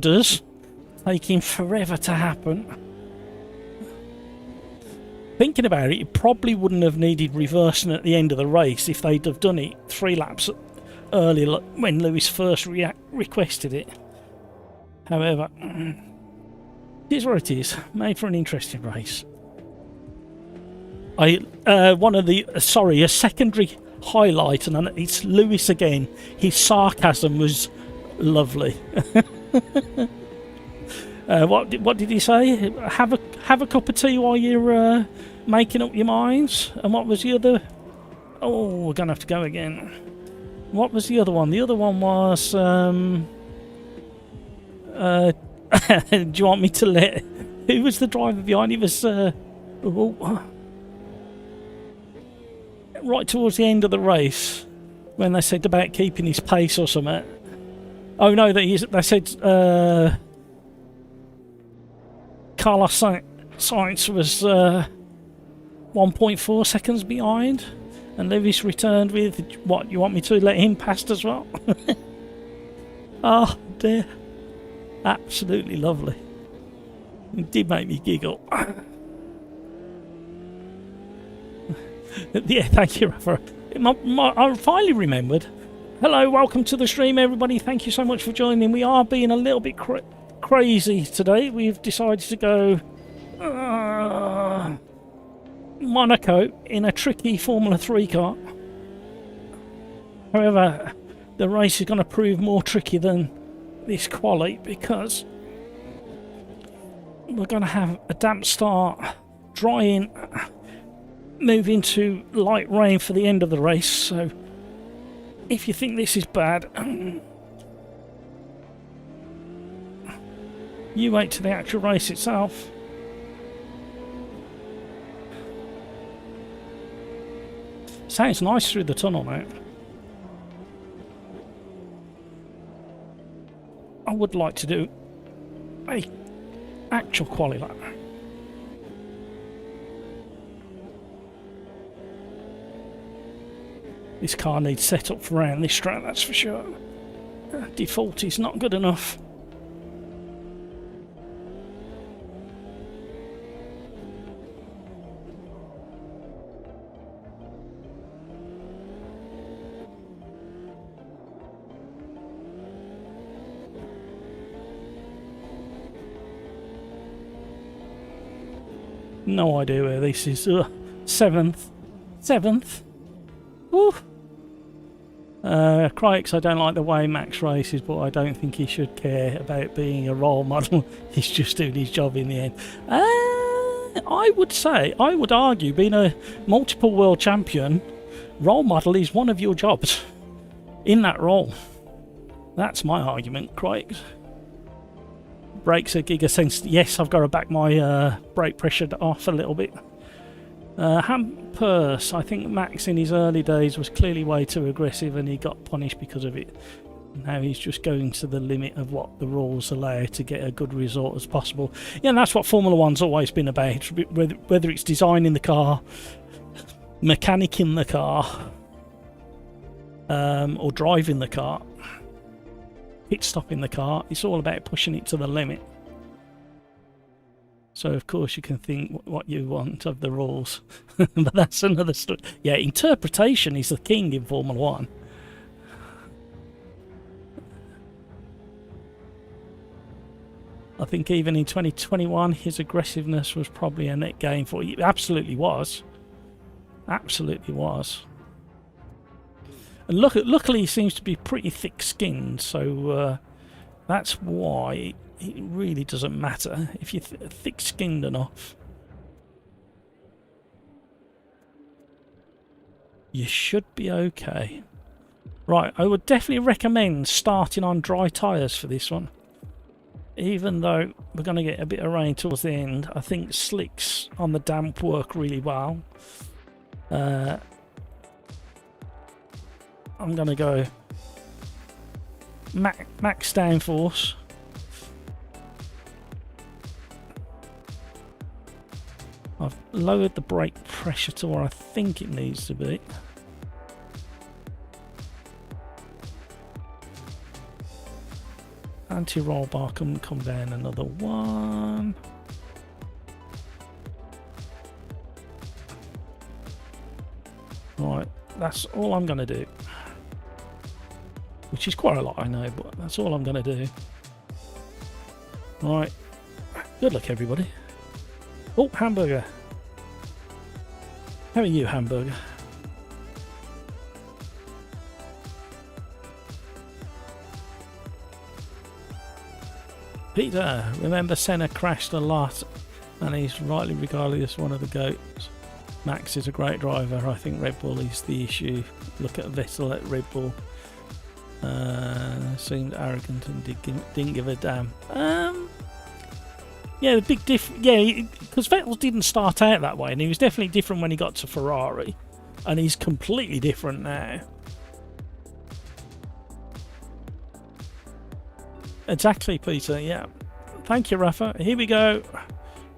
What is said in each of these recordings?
does, taking forever to happen. Thinking about it, it probably wouldn't have needed reversing at the end of the race if they'd have done it 3 laps earlier when Lewis first requested it. However, it is what it is. Made for an interesting race. A secondary highlight, and it's Lewis again. His sarcasm was lovely. What did he say? Have a cup of tea while you're making up your minds. And what was the other? Oh, we're gonna have to go again. What was the other one? The other one was. Do you want me to let? Who was the driver behind? It was right towards the end of the race when they said about keeping his pace or something. Oh no, they said Carlos Sainz was 1.4 seconds behind, and Lewis returned with, what, you want me to let him past as well? Oh dear. Absolutely lovely. It did make me giggle. Yeah, thank you, Rafa. I finally remembered. Hello, welcome to the stream, everybody. Thank you so much for joining. We are being a little bit crazy today. We've decided to go Monaco in a tricky Formula 3 car. However, the race is going to prove more tricky than this quali because we're going to have a damp start, dry in, move into light rain for the end of the race. So if you think this is bad, you wait to the actual race itself. Sounds nice through the tunnel now. I would like to do a actual quali lap. This car needs set up for around this track, that's for sure. Default is not good enough. No idea where this is. Seventh. Woo! Crikes, I don't like the way Max races, but I don't think he should care about being a role model. He's just doing his job in the end. I would argue, being a multiple world champion, role model is one of your jobs in that role. That's my argument, crikes. Brakes are giga-sensitive. Yes, I've got to back my brake pressure off a little bit. Hampers, I think Max in his early days was clearly way too aggressive and he got punished because of it. Now he's just going to the limit of what the rules allow to get a good result as possible. Yeah, and that's what Formula 1's always been about, whether it's designing the car, mechanicking the car, or driving the car. Pit stopping the car, it's all about pushing it to the limit. So of course you can think what you want of the rules, but that's another story. Yeah, interpretation is the king in Formula 1. I think even in 2021 his aggressiveness was probably a net gain for you. Absolutely was. Absolutely was. And luckily he seems to be pretty thick-skinned, so that's why it really doesn't matter if you're thick-skinned enough. You should be okay. Right, I would definitely recommend starting on dry tyres for this one. Even though we're going to get a bit of rain towards the end, I think slicks on the damp work really well. I'm going to go max downforce. I've lowered the brake pressure to where I think it needs to be. Anti-roll bar can come down another one. Right, that's all I'm going to do. Which is quite a lot, I know, but that's all I'm going to do. Right, good luck everybody. Oh, Hamburger. How are you, Hamburger? Peter, remember Senna crashed a lot and he's rightly regarded as one of the GOATs. Max is a great driver. I think Red Bull is the issue. Look at Vettel at Red Bull. Seemed arrogant and didn't give a damn. Yeah, the big yeah, because Vettel didn't start out that way, and he was definitely different when he got to Ferrari, and he's completely different now. Exactly, Peter. Yeah. Thank you, Rafa. Here we go.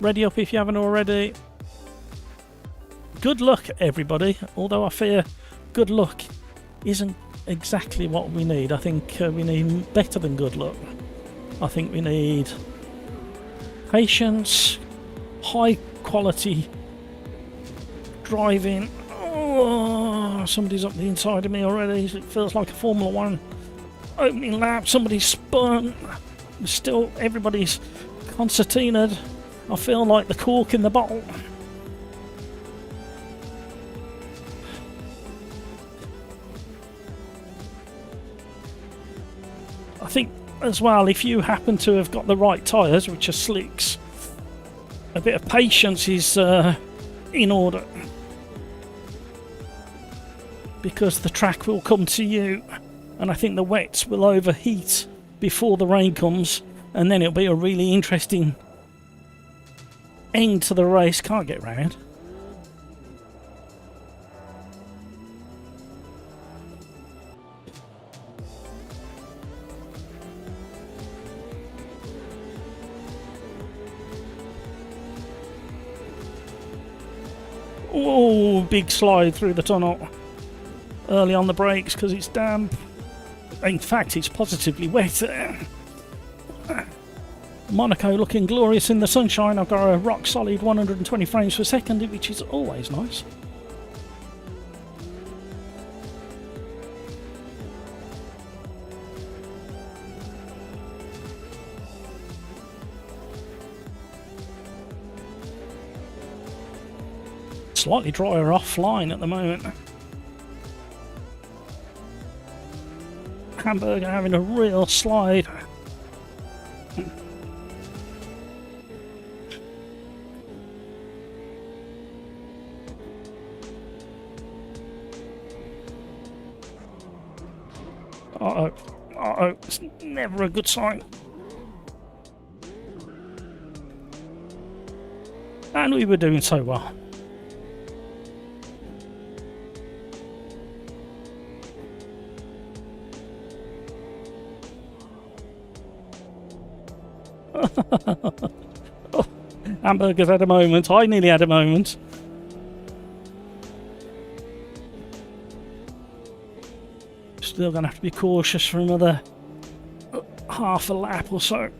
Ready up if you haven't already. Good luck, everybody. Although I fear good luck isn't exactly what we need. I think we need better than good luck. I think we need patience, high quality driving. Oh, somebody's up the inside of me already. It feels like a Formula 1 opening lap. Somebody's spun. Still, everybody's concertinaed. I feel like the cork in the bottle. I think as well, if you happen to have got the right tyres, which are slicks, a bit of patience is in order, because the track will come to you, and I think the wets will overheat before the rain comes, and then it'll be a really interesting end to the race. Can't get round. Oh, big slide through the tunnel. Early on the brakes because it's damp. In fact, it's positively wet. Monaco looking glorious in the sunshine. I've got a rock solid 120 frames per second, which is always nice. Slightly drier offline at the moment. Hamburger having a real slide. Uh-oh, uh-oh, it's never a good sign. And we were doing so well. Oh, Hamburger's had a moment. I nearly had a moment. Still going to have to be cautious for another half a lap or so.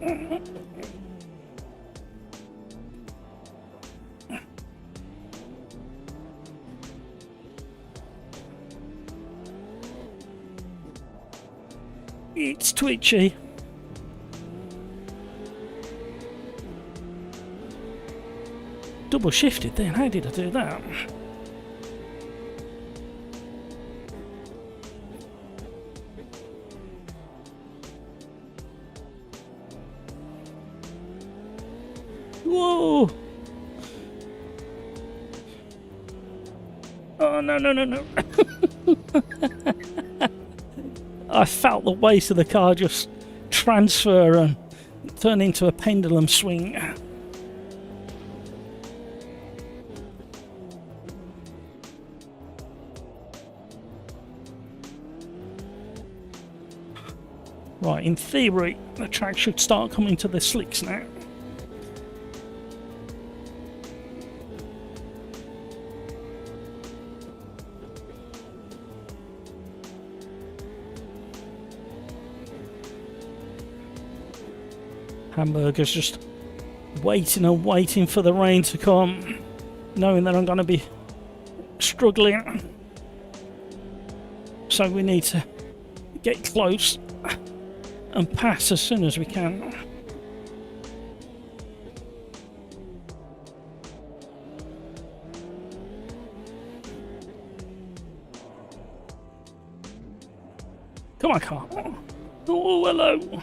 It's twitchy. Double shifted then, how did I do that? Whoa! Oh, no, no, no, no. I felt the weight of the car just transfer and turn into a pendulum swing. Right, in theory, the track should start coming to the slicks now. Hamburger's just waiting and waiting for the rain to come, knowing that I'm going to be struggling. So we need to get close and pass as soon as we can. Come on, car. Oh, hello.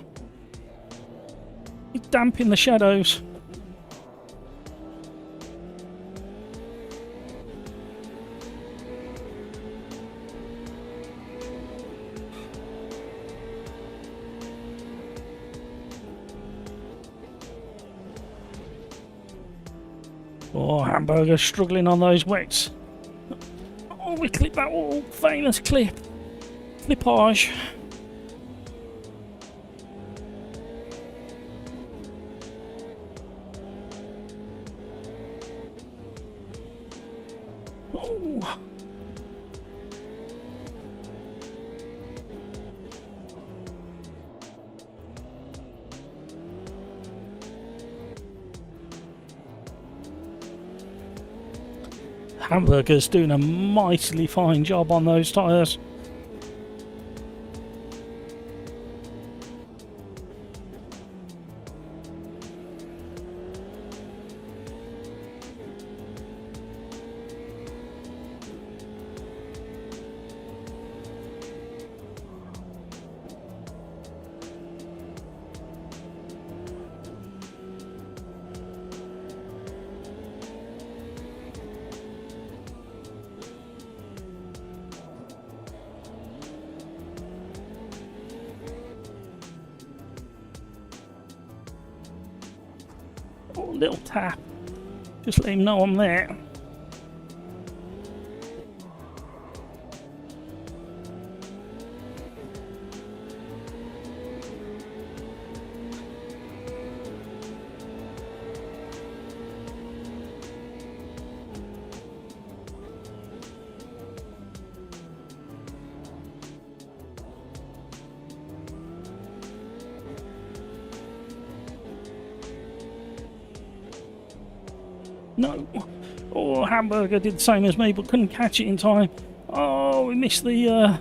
It's damp in the shadows. Oh, Hamburger's struggling on those wets. Oh, we clip that famous clippage. Oh. Hamburger's doing a mightily fine job on those tyres. Little tap, just let him know I'm there. No. Oh, Hamburger did the same as me, but couldn't catch it in time. Oh, we missed the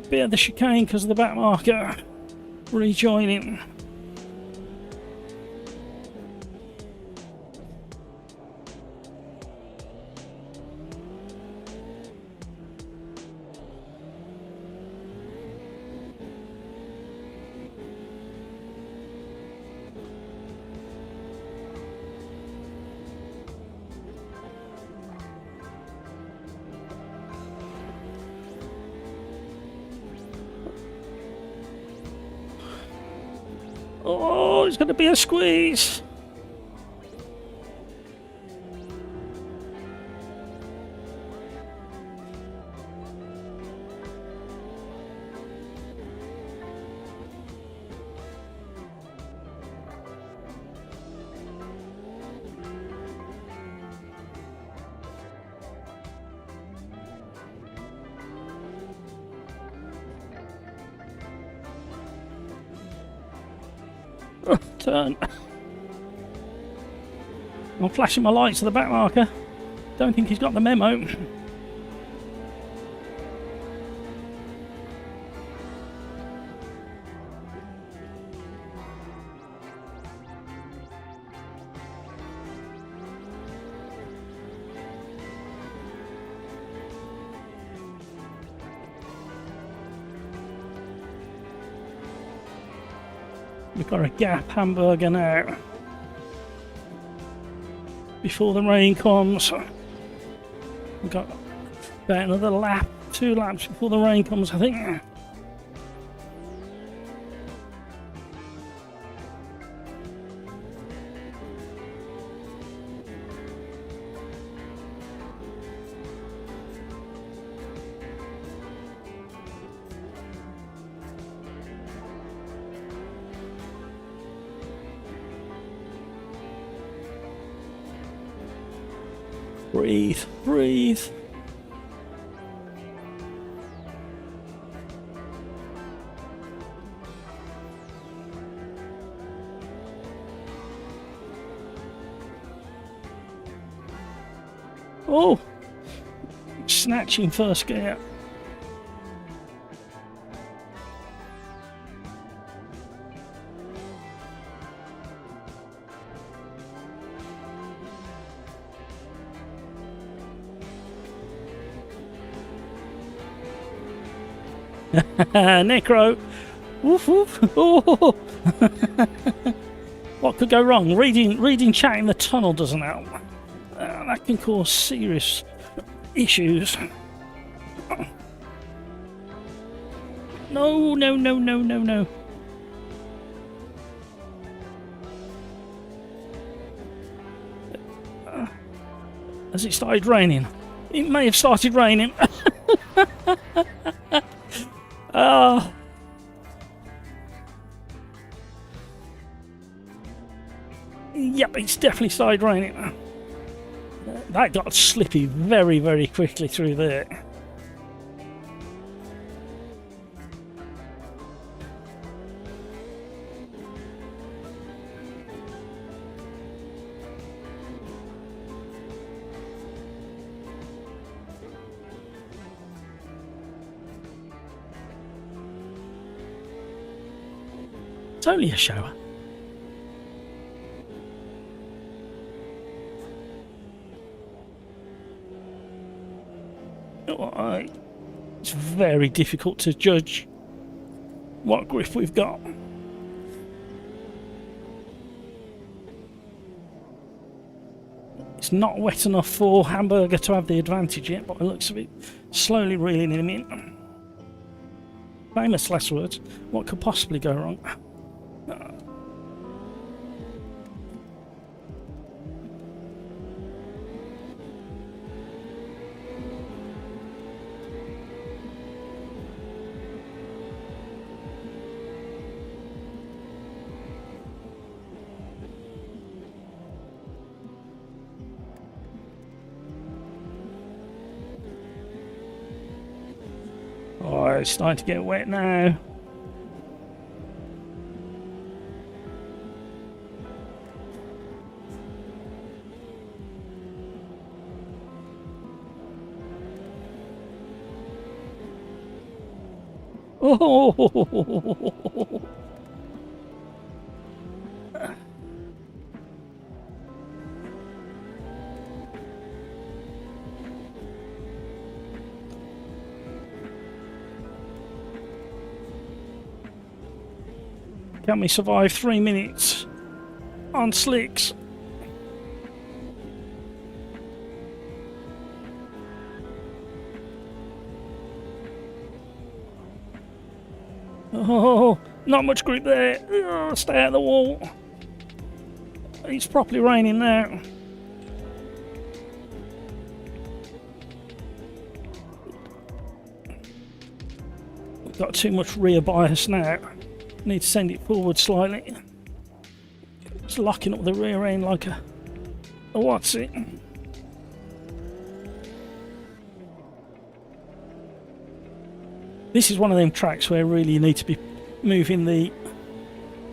bit of the chicane because of the back marker. Rejoining. Oh, it's going to be a squeeze. Turn. I'm flashing my lights to the back marker. Don't think he's got the memo. We've got a gap Hamburger now. Before the rain comes. We've got about another lap, 2 laps before the rain comes, I think. Breathe, breathe. Oh! Snatching first gear. Necro! Woof woof! Oh. What could go wrong? Reading chat in the tunnel doesn't help. That can cause serious issues. No, no, no, no, no, no. Has it started raining? It may have started raining. Yep, it's definitely started raining. That got slippy very, very quickly through there. It's only a shower. It's very difficult to judge what grip we've got. It's not wet enough for Hamburger to have the advantage yet, but it looks a bit slowly reeling him in. Famous last words. What could possibly go wrong? Oh, it's starting to get wet now. Oh! Can we survive 3 minutes on slicks? Oh, not much grip there. Oh, stay out of the wall. It's properly raining now. We've got too much rear bias now. Need to send it forward slightly. It's locking up the rear end like a what's it? This is one of them tracks where really you need to be moving the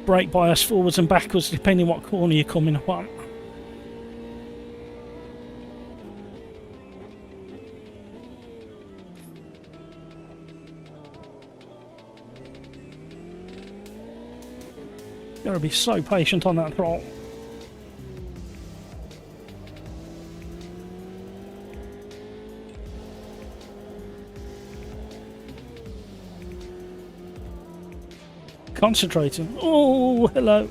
brake bias forwards and backwards depending what corner you're coming up on. Gotta be so patient on that throttle. Concentrating. Oh, hello.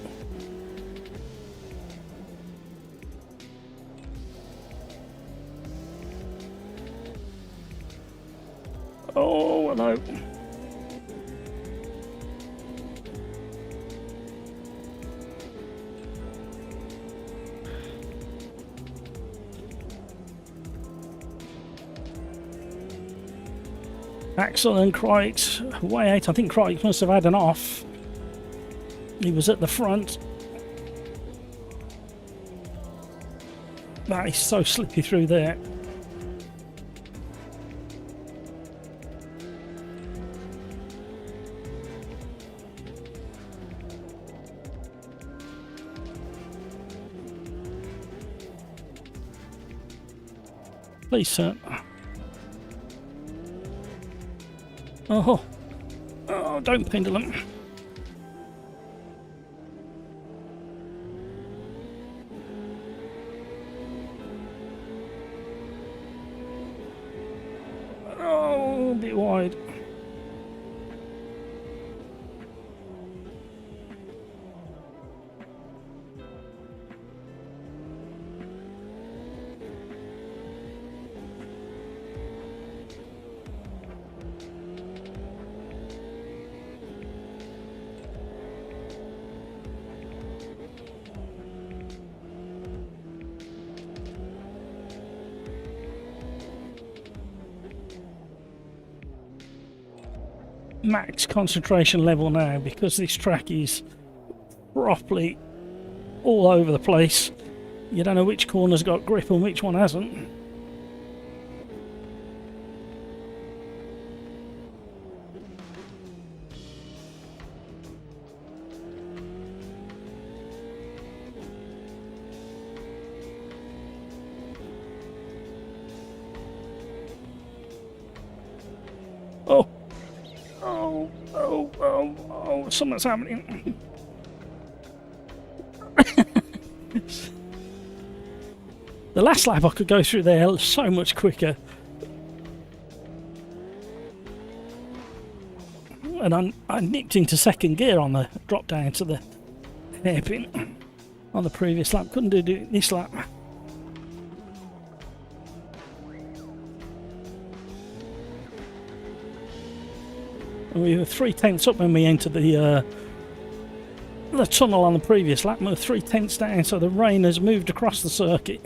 Oh, hello. Axel and Crite way out. I think Crite must have had an off. He was at the front. That is so slippy through there. Please turn. Oh, oh, don't pendulum. Oh, a bit wide. Max concentration level now, because this track is properly all over the place. You don't know which corner's got grip and which one hasn't. Oh! Oh, oh, oh, oh, something's happening. The last lap I could go through there so much quicker. And I nipped into second gear on the drop down to the hairpin on the previous lap. Couldn't do it this lap. We were 3/10 up when we entered the tunnel on the previous lap. We were 3/10 down, so the rain has moved across the circuit.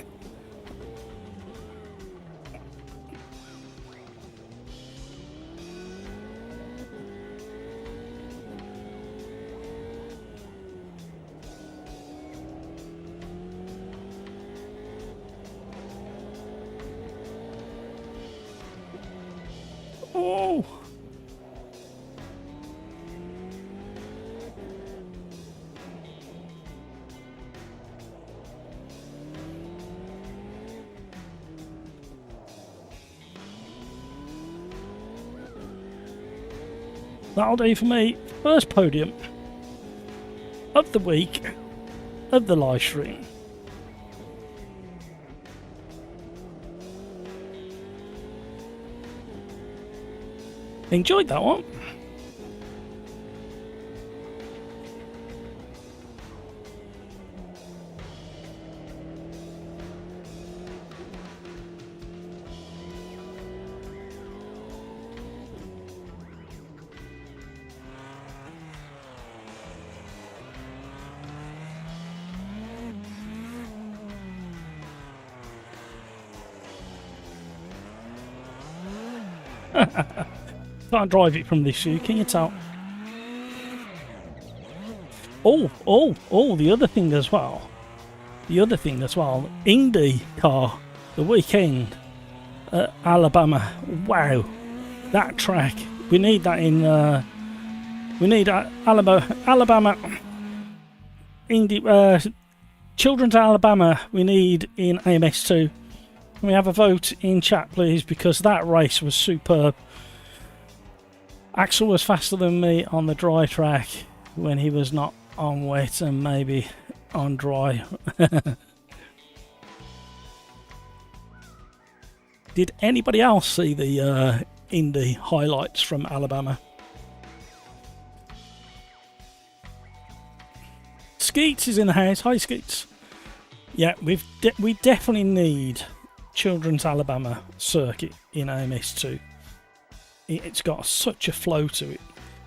Oh! That'll do for me. First podium of the week of the live stream. Enjoyed that one. Can't drive it from this view, can you tell? Oh, the other thing as well. Indy car, the weekend at Alabama. Wow, that track. We need that in, we need Alabama, Indy, Children's Alabama, we need in AMS2. Can we have a vote in chat, please? Because that race was superb. Axel was faster than me on the dry track when he was not on wet and maybe on dry. Did anybody else see the Indy highlights from Alabama? Skeets is in the house. Hi, Skeets. Yeah, we definitely need Children's Alabama circuit in AMS2. It's got such a flow to it.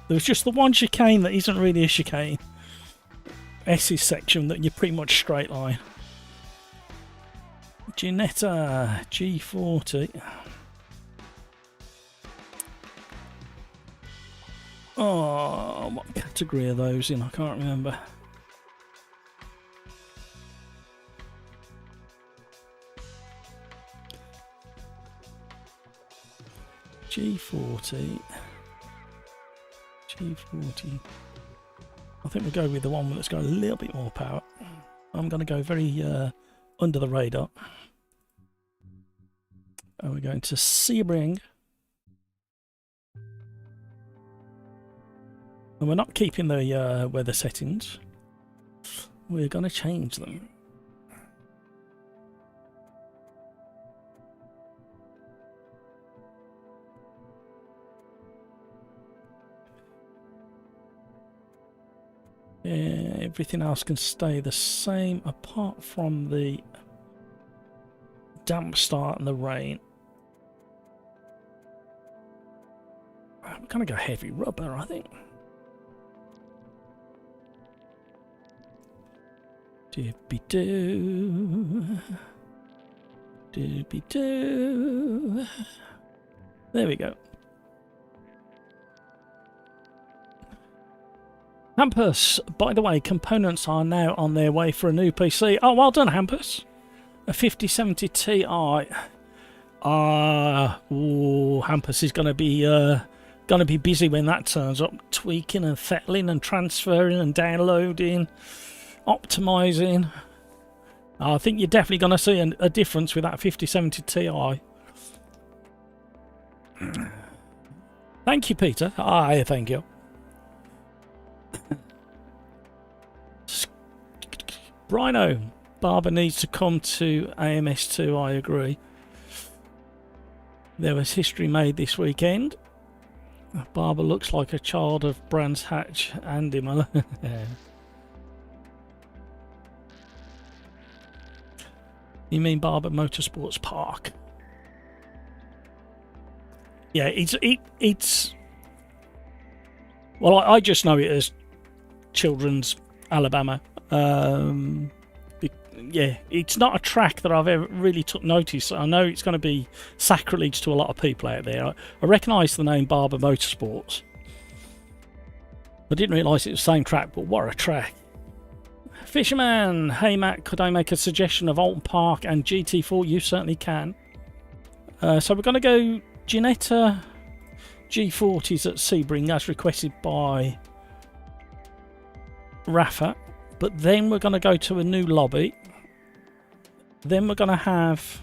There was just the one chicane that isn't really a chicane. S's section that you're pretty much straight line. Ginetta G40. Oh, what category are those in? I can't remember. G40. I think we'll go with the one that's got a little bit more power. I'm going to go very under the radar. And we're going to Sebring. And we're not keeping the weather settings. We're going to change them. Everything else can stay the same apart from the damp start and the rain. I'm going to go heavy rubber, I think. Doobie-doo. Doobie-doo. There we go. Hampus, by the way, components are now on their way for a new PC. Oh, well done, Hampus. A 5070 Ti. Hampus is going to be busy when that turns up, tweaking and fettling and transferring and downloading, optimizing. I think you're definitely going to see a difference with that 5070 Ti. Thank you, Peter. Thank you. Brino, Barber needs to come to AMS2, I agree. There was history made this weekend. Barber looks like a child of Brands Hatch and him. You mean Barber Motorsports Park? Yeah, it's well, I just know it as Children's Alabama. Yeah, it's not a track that I've ever really took notice. I know it's going to be sacrilege to a lot of people out there. I recognise the name Barber Motorsports. I didn't realise it was the same track, but what a track. Fisherman, hey Matt, could I make a suggestion of Alton Park and GT4? You certainly can. So we're going to go Ginetta G40s at Sebring as requested by Rafa. But then we're going to go to a new lobby. Then we're going to have...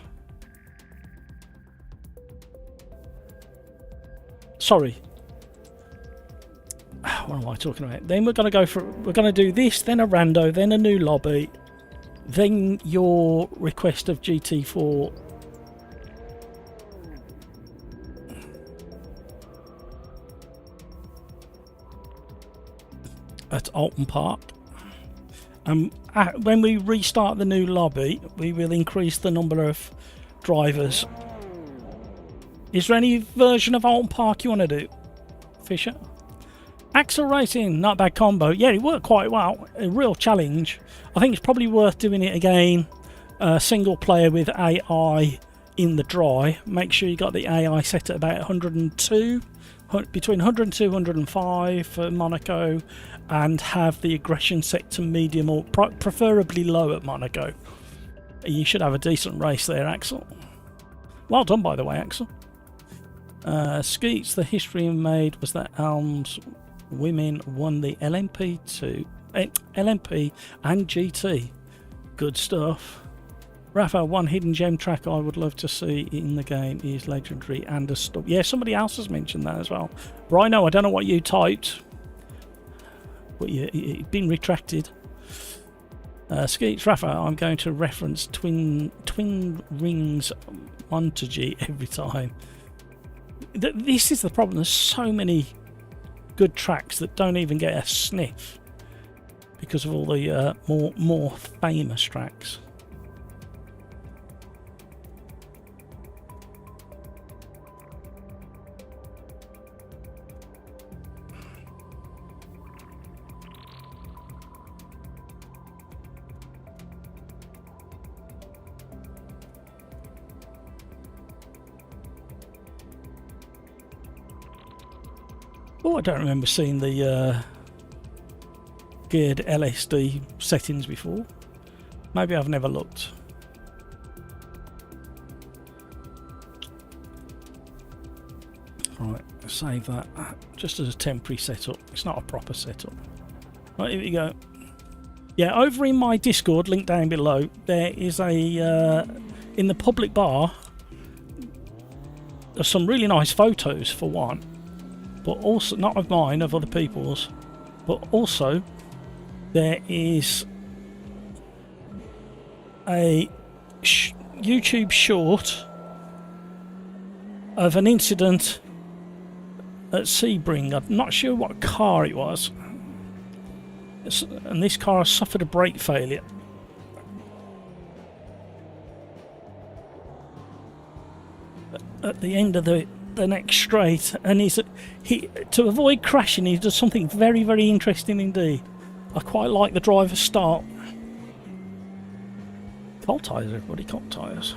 Sorry. What am I talking about? Then we're going to go for... We're going to do this, then a rando, then a new lobby. Then your request of GT4. At Alton Park. When we restart the new lobby, we will increase the number of drivers. Is there any version of Alton Park you want to do, Fisher? Axle Racing, not a bad combo. Yeah, it worked quite well. A real challenge. I think it's probably worth doing it again. Single player with AI in the dry. Make sure you got the AI set at about 102. Between 102 and 105 for Monaco, and have the aggression set to medium or preferably low at Monaco. You should have a decent race there, Axel. Well done, by the way, Axel. Skeets, the history made was that Elms women won the LMP2, LMP and GT. Good stuff. Rafa, one hidden gem track I would love to see in the game is legendary and a stop. Yeah, somebody else has mentioned that as well. Rhino, I don't know what you typed, but it's been retracted. Skeets, Rafa, I'm going to reference Twin Rings Montague every time. This is the problem. There's so many good tracks that don't even get a sniff because of all the more famous tracks. Oh, I don't remember seeing the geared LSD settings before. Maybe I've never looked. Right, save that just as a temporary setup. It's not a proper setup. Right, here we go. Yeah, over in my Discord, link down below, there is a in the public bar. there's some really nice photos for one, but also not of mine, of other people's, but also there is a YouTube short of an incident at Sebring. I'm not sure what car it was, and this car has suffered a brake failure. At the end of the next straight, and he to avoid crashing, he does something very, very interesting indeed. I quite like the driver's start. Cold tyres, everybody, cold tyres.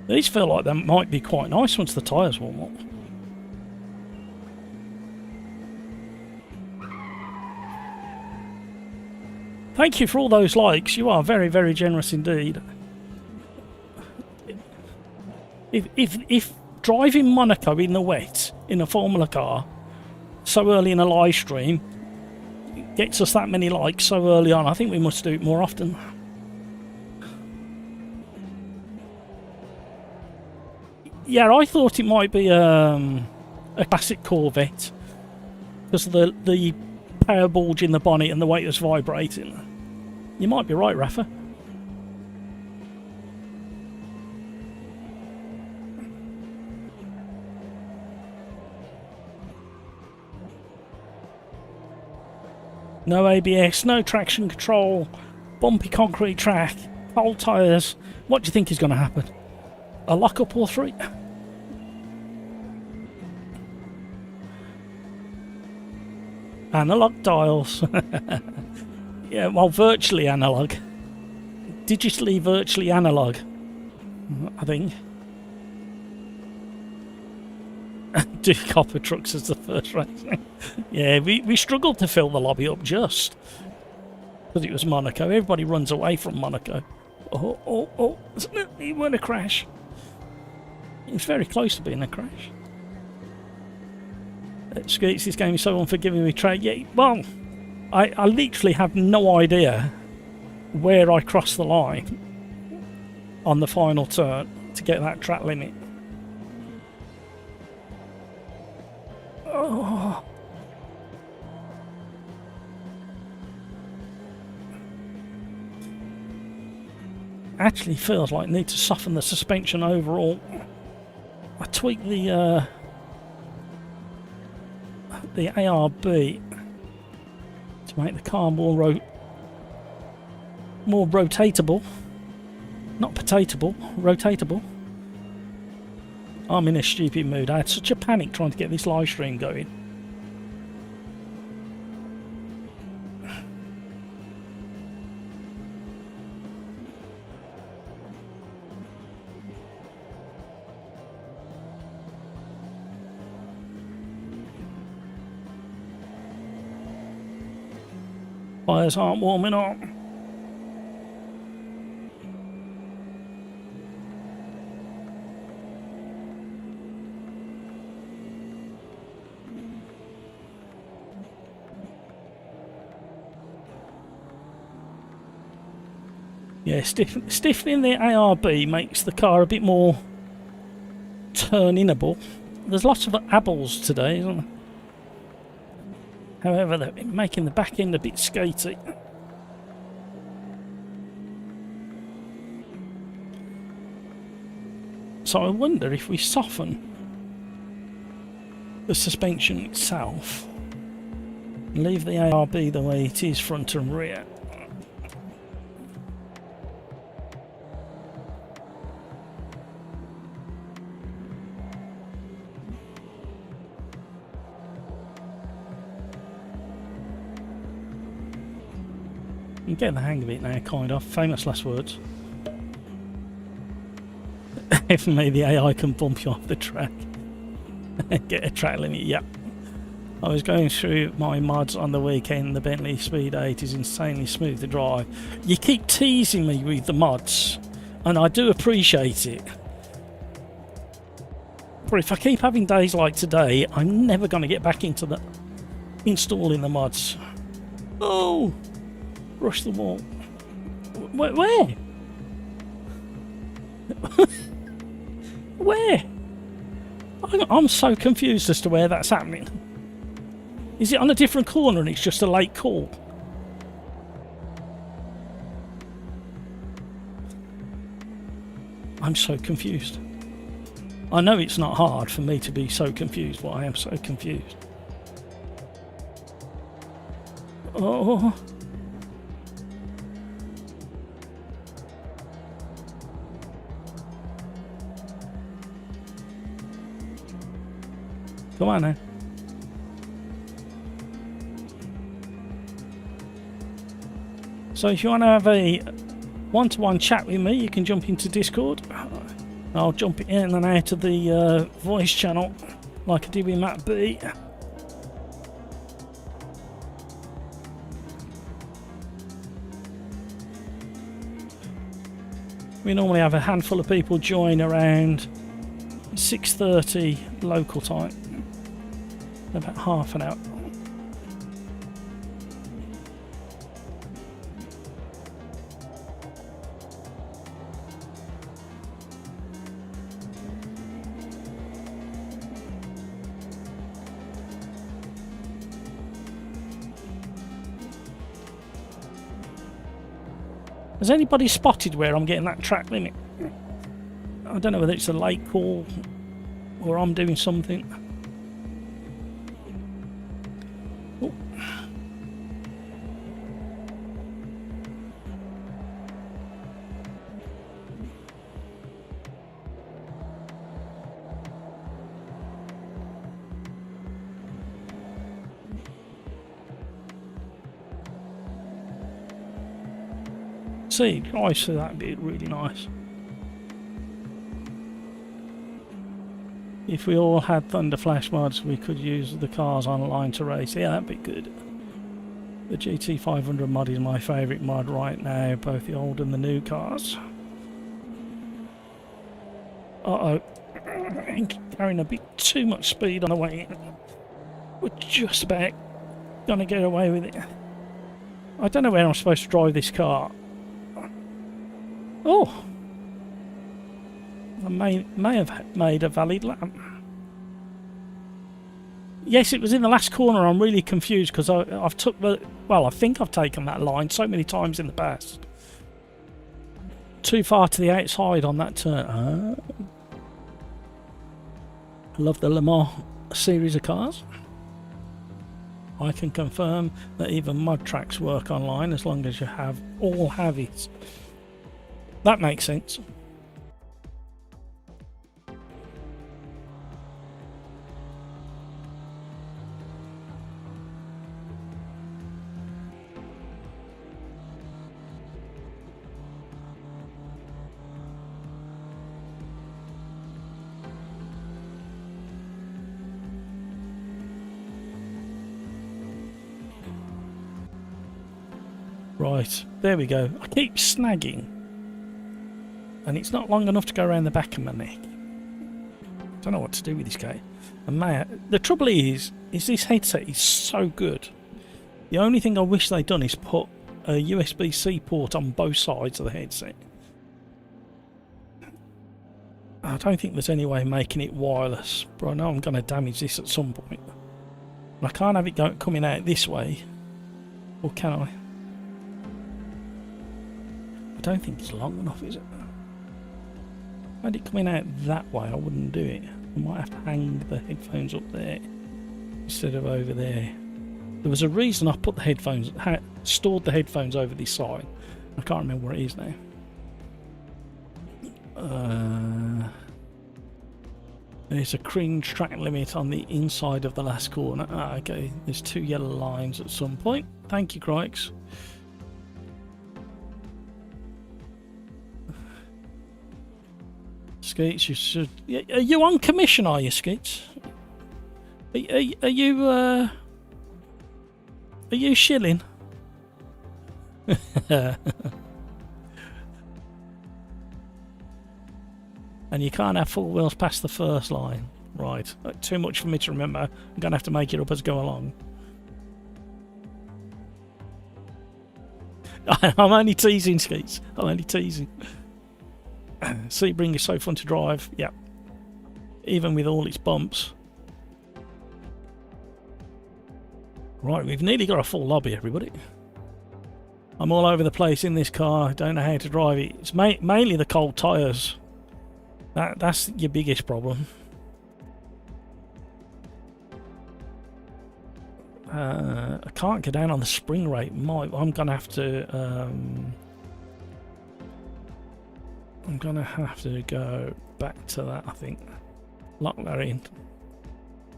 These feel like they might be quite nice once the tyres warm up. Thank you for all those likes. You are very, very generous indeed. If driving Monaco in the wet in a Formula car so early in a live stream gets us that many likes so early on, I think we must do it more often. Yeah, I thought it might be a classic Corvette because of the power bulge in the bonnet and the way it was vibrating. You might be right, Rafa. No ABS, no traction control, bumpy concrete track, cold tyres. What do you think is going to happen? A lock-up or three? Analog dials. Yeah, well, virtually analog. Digitally, virtually analog, I think. Do copper trucks as the first race. Yeah, we struggled to fill the lobby up just because it was Monaco. Everybody runs away from Monaco. Oh, it wasn't a crash. It was very close to being a crash. Skeets, this game is so unforgiving with track. Yeah, well, I literally have no idea where I crossed the line on the final turn to get that track limit. Oh. Actually feels like I need to soften the suspension overall. I tweaked the ARB to make the car more rotatable, not potatable, rotatable. I'm in a stupid mood. I had such a panic trying to get this live stream going. Fires aren't warming up. Yeah, stiffening the ARB makes the car a bit more turn-inable. There's lots of abbles today, isn't there? However, they're making the back end a bit skatey. So I wonder if we soften the suspension itself, leave the ARB the way it is front and rear. I'm getting the hang of it now, kind of. Famous last words. If maybe the AI can bump you off the track. Get a track limit, yep. I was going through my mods on the weekend. The Bentley Speed 8 is insanely smooth to drive. You keep teasing me with the mods. and I do appreciate it. But if I keep having days like today, I'm never going to get back into the installing the mods. Oh, rush the wall. Where? Where? I'm so confused as to where that's happening. Is it on a different corner and it's just a late call? I'm so confused. I know it's not hard for me to be so confused, but I am so confused. Oh. Come on now. So if you want to have a one-to-one chat with me, you can jump into Discord. I'll jump in and out of the voice channel like I did with Matt B. We normally have a handful of people join around 6:30 local time. About half an hour. Has anybody spotted where I'm getting that track limit? I don't know whether it's a late call or I'm doing something. Oh. See, I see that'd be really nice. If we all had Thunder Flash mods, we could use the cars online to race. Yeah, that'd be good. The GT500 mod is my favourite mod right now, both the old and the new cars. Uh-oh. Carrying a bit too much speed on the way in. We're just about gonna get away with it. I don't know where I'm supposed to drive this car. Oh! I may have made a valid lap. Yes, it was in the last corner. I'm really confused because I've took the... Well, I think I've taken that line so many times in the past. Too far to the outside on that turn. I love the Le Mans series of cars. I can confirm that even mod tracks work online as long as you all have it. That makes sense. Right, there we go. I keep snagging. And it's not long enough to go around the back of my neck. Don't know what to do with this guy. And the trouble is this headset is so good. The only thing I wish they'd done is put a USB-C port on both sides of the headset. I don't think there's any way of making it wireless, but I know I'm going to damage this at some point. And I can't have it coming out this way. Or can I? I don't think it's long enough, is it? If I had it coming out that way, I wouldn't do it. I might have to hang the headphones up there instead of over there. There was a reason I put the headphones, stored the headphones over this side. I can't remember where it is now. There's a cringe track limit on the inside of the last corner. Okay, there's 2 yellow lines at some point. Thank you, Crikes. Skeets, you should... Are you on commission, are you, Skeets? Are you shilling? And you can't have four wheels past the first line. Right, too much for me to remember. I'm going to have to make it up as I go along. I'm only teasing, Skeets. I'm only teasing. Sebring is so fun to drive. Yeah. Even with all its bumps. Right, we've nearly got a full lobby, everybody. I'm all over the place in this car. Don't know how to drive it. It's mainly the cold tyres. That's your biggest problem. I can't go down on the spring rate. I'm gonna have to. I'm gonna have to go back to that. I think. Lock that in.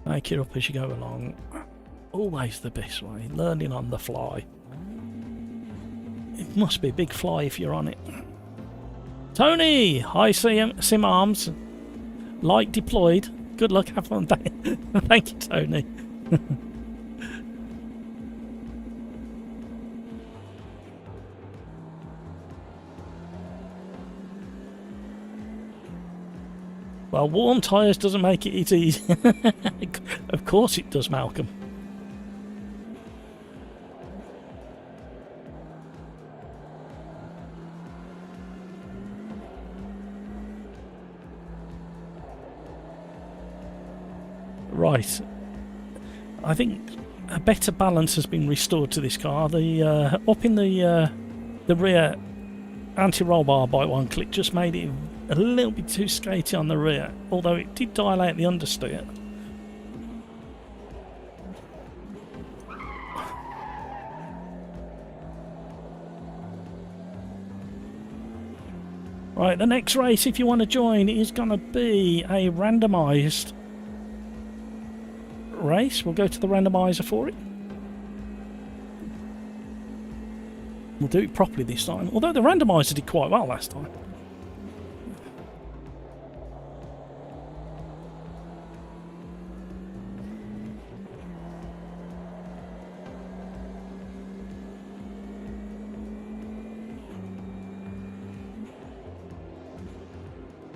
Make it up as you go along. Always the best way. Learning on the fly. It must be a big fly if you're on it. Tony, hi Sim Arms. Light deployed. Good luck. Have fun. Thank you, Tony. Well, warm tyres doesn't make it easy. Of course it does, Malcolm. Right. I think a better balance has been restored to this car. The up in the rear anti-roll bar by one click just made it a little bit too skatey on the rear, although it did dial out the understeer. Right, the next race, if you want to join, is going to be a randomised race. We'll go to the randomizer for it. We'll do it properly this time, although the randomizer did quite well last time.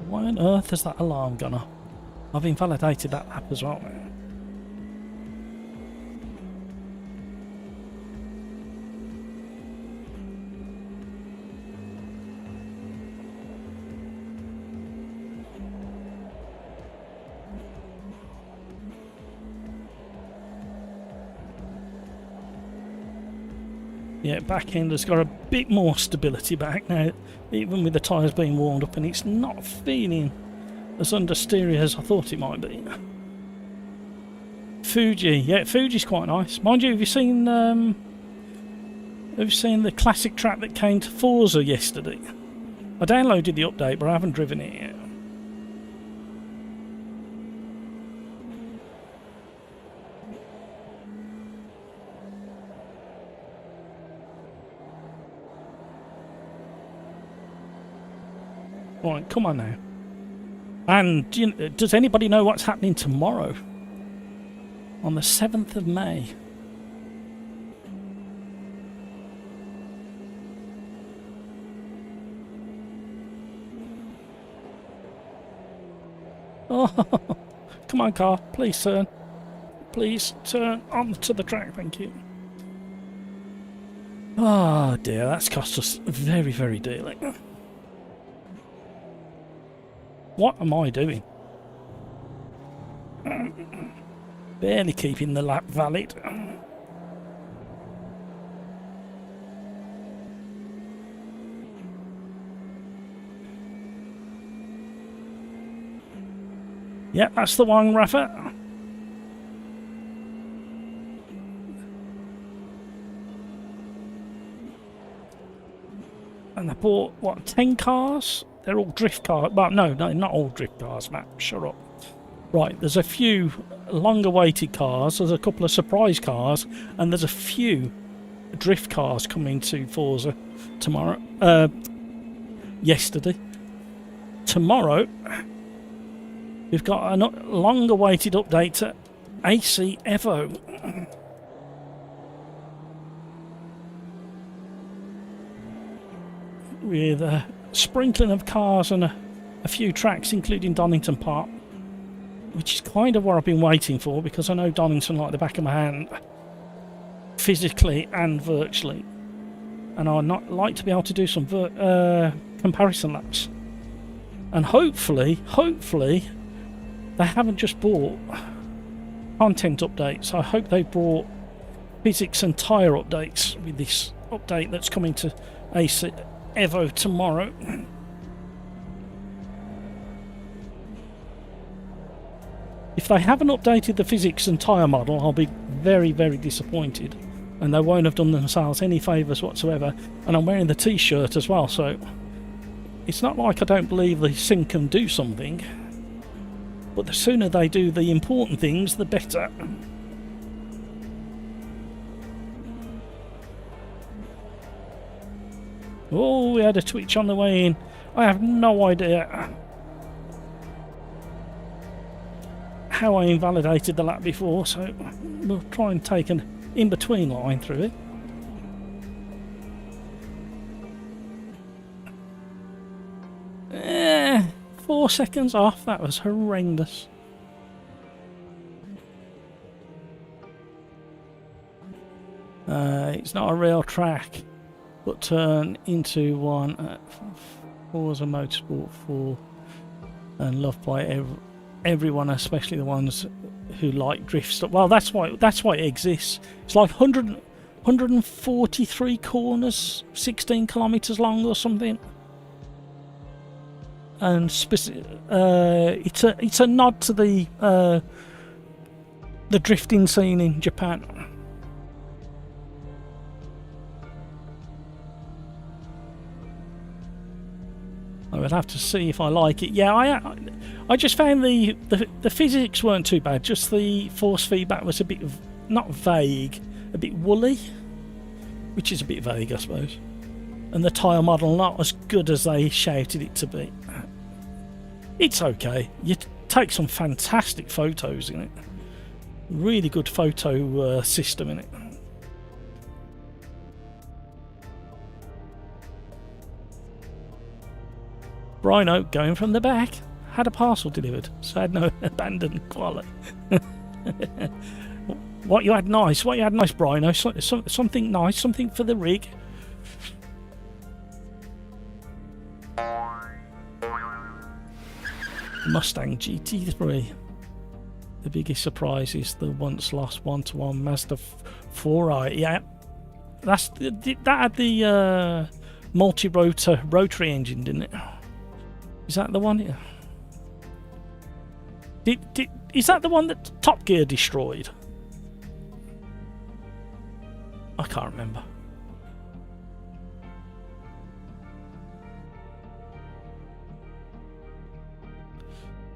Why on earth has that alarm gone off? I've invalidated that app as well. Yeah, back end has got a bit more stability back now, even with the tyres being warmed up, and it's not feeling as understeery as I thought it might be. Fuji, yeah, Fuji's quite nice. Mind you, have you seen the classic track that came to Forza yesterday? I downloaded the update, but I haven't driven it yet. Right, come on now. And does anybody know what's happening tomorrow? On the 7th of May. Oh, come on, car. Please turn. Please turn onto the track, thank you. Oh dear, that's cost us very, very dearly. What am I doing? Barely keeping the lap valid. Yep, that's the one, Rafa. And I bought, what, 10 cars? They're all drift cars. Well, no, not all drift cars, Matt. Shut up. Right, there's a few long-awaited cars. There's a couple of surprise cars. And there's a few drift cars coming to Forza tomorrow. Yesterday. Tomorrow, we've got a long-awaited update to AC Evo. With a sprinkling of cars and a a few tracks, including Donington Park, which is kind of what I've been waiting for, because I know Donington like the back of my hand, physically and virtually, and I'd not like to be able to do some comparison laps. And hopefully they haven't just bought content updates. I hope they brought physics and tyre updates with this update that's coming to AC Evo tomorrow. If they haven't updated the physics and tyre model, I'll be very, very disappointed, and they won't have done themselves any favours whatsoever. And I'm wearing the t-shirt as well, so it's not like I don't believe the Sim can do something, but the sooner they do the important things, the better. Oh, we had a twitch on the way in. I have no idea how I invalidated the lap before, so we'll try and take an in-between line through it. 4 seconds off, that was horrendous. It's not a real track, but turn into one at Forza Motorsport 4 and loved by everyone, especially the ones who like drift stuff. Well, that's why it exists. It's like 143 corners, 16 kilometers long or something. And it's a nod to the drifting scene in Japan. I would have to see if I like it. Yeah, I just found the physics weren't too bad. Just the force feedback was a bit not vague, a bit woolly, which is a bit vague, I suppose. And the tyre model not as good as they shouted it to be. It's okay. You take some fantastic photos in it. Really good photo system in it. Rhino going from the back. Had a parcel delivered, so I had no abandoned Quali. What you had nice, Rhino? Something nice, something for the rig. Mustang GT3. The biggest surprise is the once lost 1-to-1 Mazda 4i. Yeah, that had the multi-rotor rotary engine, didn't it? Is that the one? Yeah. Is that the one that Top Gear destroyed? I can't remember.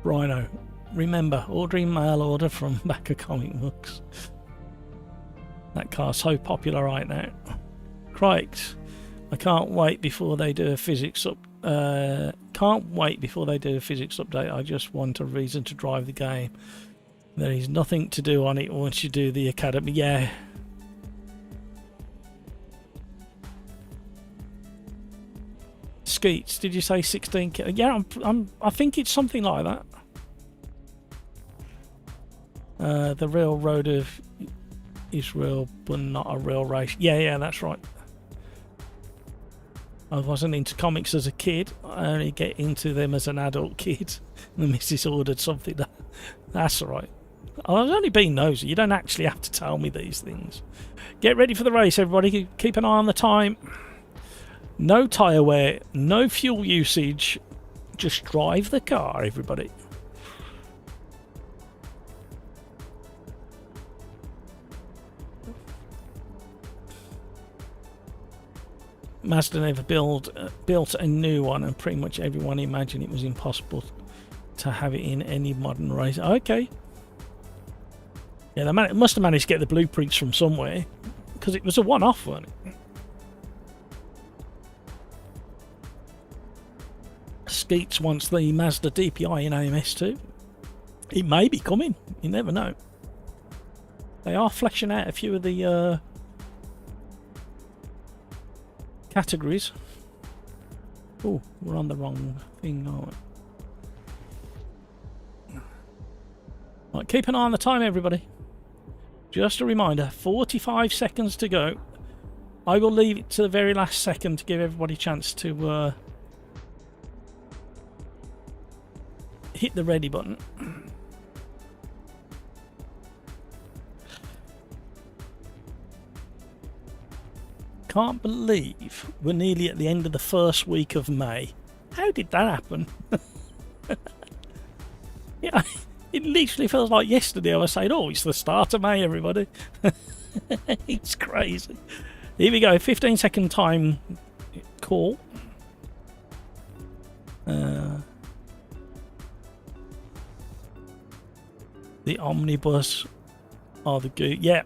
Rhino, remember, ordering mail order from back of comic books. That car's so popular right now. Crikes, I can't wait before they do a physics update. I just want a reason to drive the game. There is nothing to do on it once you do the academy. Yeah. Skeets, did you say 16? Yeah, I think it's something like that. The real road of Israel, but not a real race. Yeah, that's right. I wasn't into comics as a kid. I only get into them as an adult kid. The missus ordered something. That's all right. I was only being nosy. You don't actually have to tell me these things. Get ready for the race, everybody. Keep an eye on the time. No tyre wear, no fuel usage. Just drive the car, everybody. Mazda never built a new one, and pretty much everyone imagined it was impossible to have it in any modern race. Okay. Yeah, they must have managed to get the blueprints from somewhere, because it was a one-off, wasn't it? Skeets wants the Mazda DPI in AMS2. It may be coming. You never know. They are fleshing out a few of the categories. Oh, we're on the wrong thing, aren't we? Right, keep an eye on the time, everybody. Just a reminder, 45 seconds to go. I will leave it to the very last second to give everybody a chance to hit the ready button. Can't believe we're nearly at the end of the first week of May. How did that happen? Yeah, it literally feels like yesterday I was saying, oh, it's the start of May, everybody. It's crazy. Here we go, 15-second time call. The omnibus are the good. Yeah.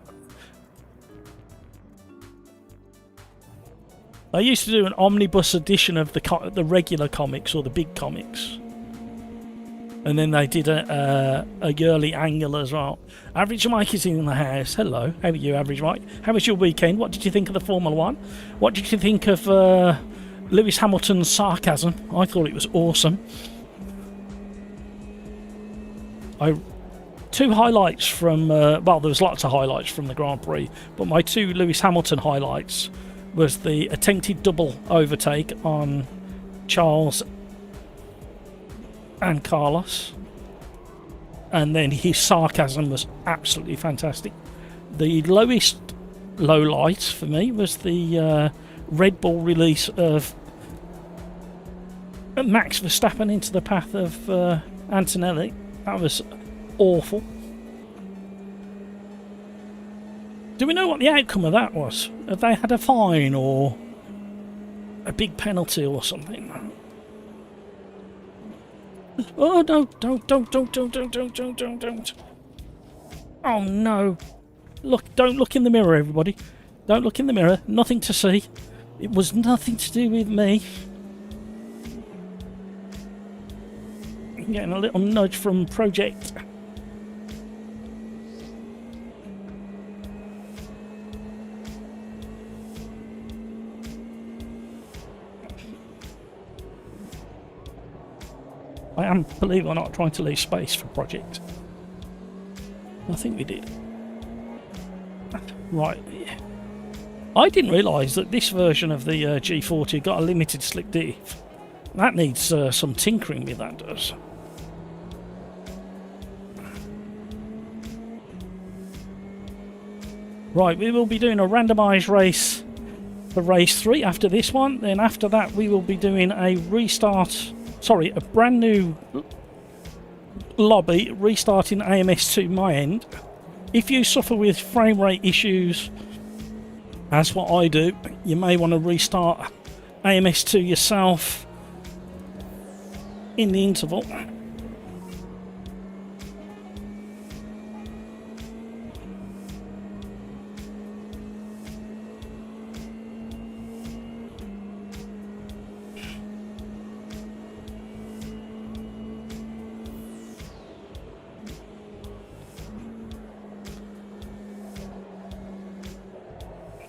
I used to do an omnibus edition of the regular comics or the big comics. And then they did a yearly angle as well. Average Mike is in the house. Hello, how are you, Average Mike? How was your weekend? What did you think of the Formula 1? What did you think of Lewis Hamilton's sarcasm? I thought it was awesome. Two highlights from, well, there was lots of highlights from the Grand Prix, but my two Lewis Hamilton highlights was the attempted double overtake on Charles and Carlos, and then his sarcasm was absolutely fantastic. The lowest low light for me was the Red Bull release of Max Verstappen into the path of Antonelli. That was awful. Do we know what the outcome of that was? Have they had a fine or a big penalty or something? Oh no, don't. Oh no. Look, don't look in the mirror, everybody. Don't look in the mirror. Nothing to see. It was nothing to do with me. I'm getting a little nudge from Project. I am, believe it or not, trying to leave space for Project. I think we did. Right. I didn't realise that this version of the G40 got a limited slip diff. That needs some tinkering with, that does. Right, we will be doing a randomised race for race 3 after this one. Then after that we will be doing a restart... Sorry, a brand new lobby, restarting AMS2 my end. If you suffer with frame rate issues, as what I do, you may want to restart AMS2 yourself in the interval.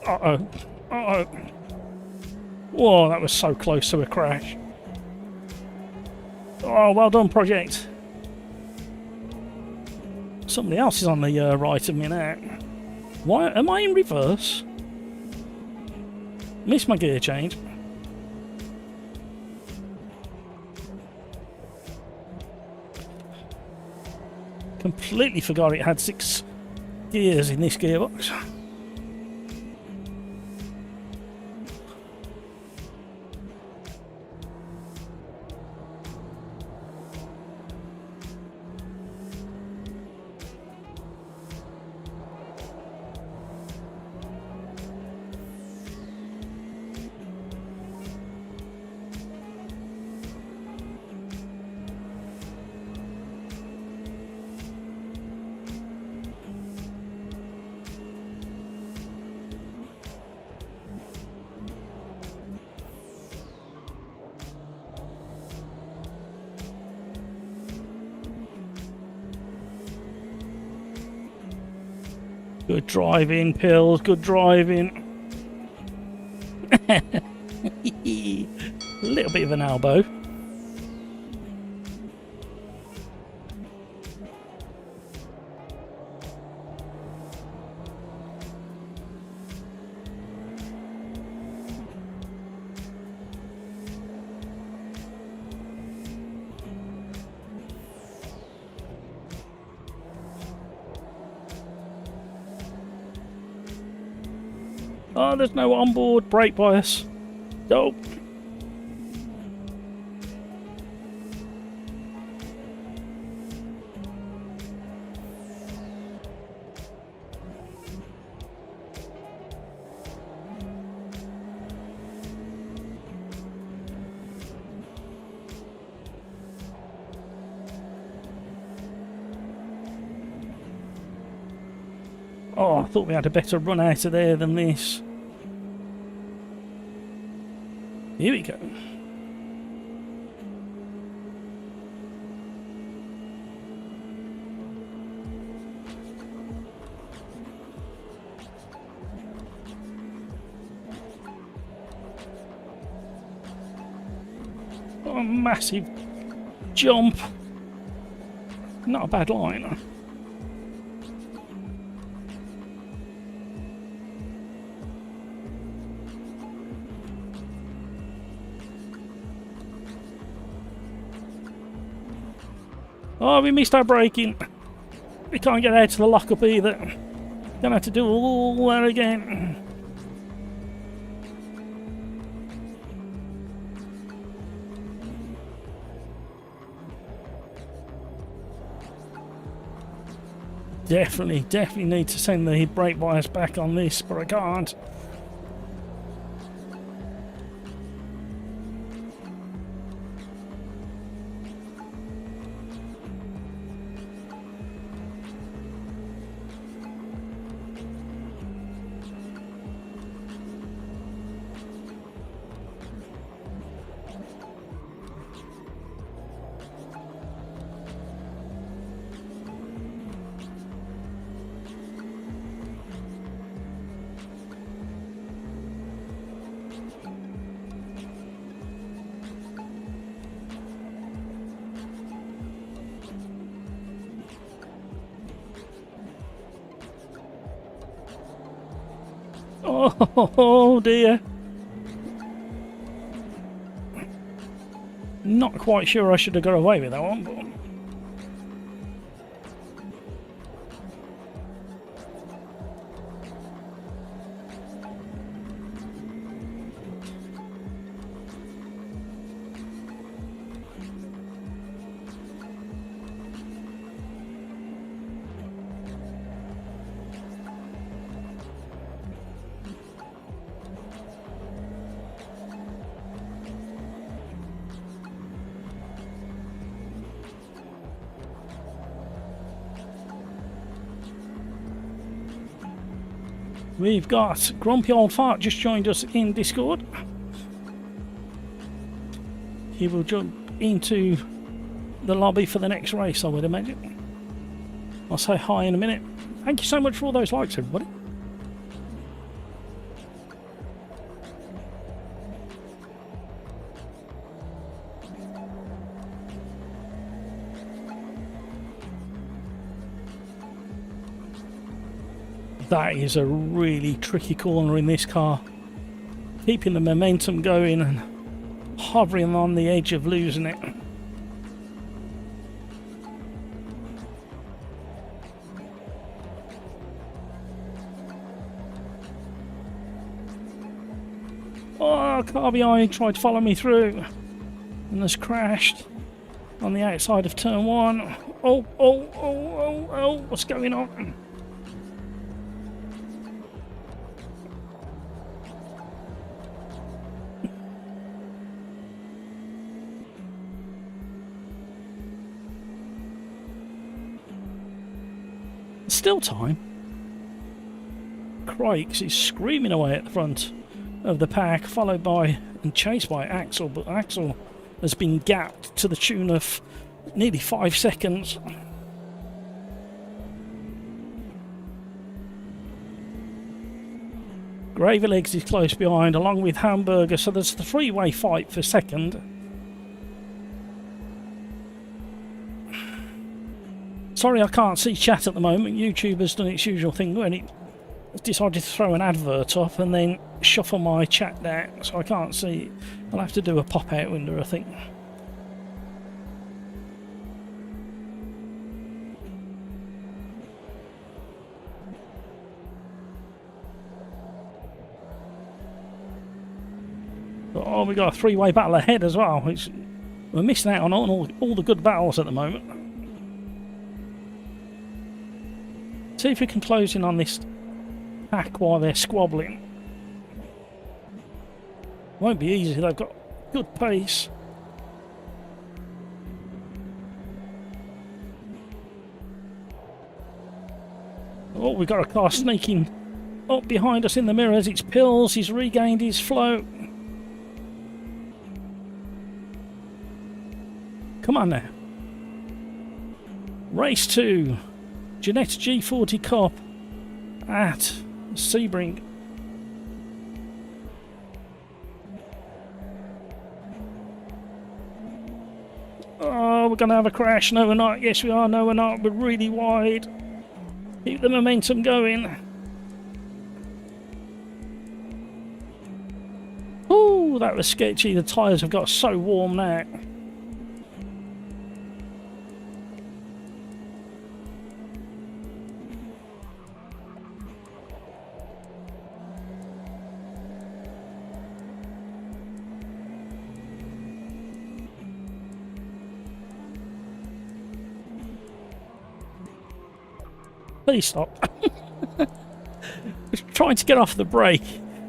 Uh-oh. Uh-oh. Whoa, that was so close to a crash. Oh, well done, Project. Somebody else is on the right of me now. Why am I in reverse? Missed my gear change. Completely forgot it had 6 gears in this gearbox. Good driving, Pills, good driving. A little bit of an elbow. Oh, there's no onboard brake bias. Nope. Oh, I thought we had a better run out of there than this. Here we go. Oh, a massive jump. Not a bad line. Oh, we missed our braking. We can't get out to the lockup either. Gonna have to do all that again. Definitely need to send the brake bias back on this, but I can't. Oh dear. Not quite sure I should have got away with that one, but... We've got Grumpy Old Fart just joined us in Discord. He will jump into the lobby for the next race, I would imagine. I'll say hi in a minute. Thank you so much for all those likes, everybody. That is a really tricky corner in this car. Keeping the momentum going and hovering on the edge of losing it. Oh, a car behind tried to follow me through and has crashed on the outside of turn one. Oh, what's going on? Still time. Crikes is screaming away at the front of the pack, followed by and chased by Axel, but Axel has been gapped to the tune of nearly 5 seconds. Gravy Legs is close behind, along with Hamburger, so there's the three-way fight for second. Sorry I can't see chat at the moment. YouTube has done its usual thing when it decided to throw an advert up and then shuffle my chat down, so I can't see it. I'll have to do a pop-out window, I think. Oh, we got a three-way battle ahead as well. We're missing out on all the good battles at the moment. See if we can close in on this pack while they're squabbling. Won't be easy, they've got good pace. Oh, we've got a car sneaking up behind us in the mirrors. It's Pills, he's regained his flow. Come on now. Race 2. Jeanette G40 Cup at Sebring. Oh, we're going to have a crash. No, we're not. Yes, we are. No, we're not. We're really wide. Keep the momentum going. Oh, that was sketchy. The tyres have got so warm now. Please stop. I was trying to get off the brake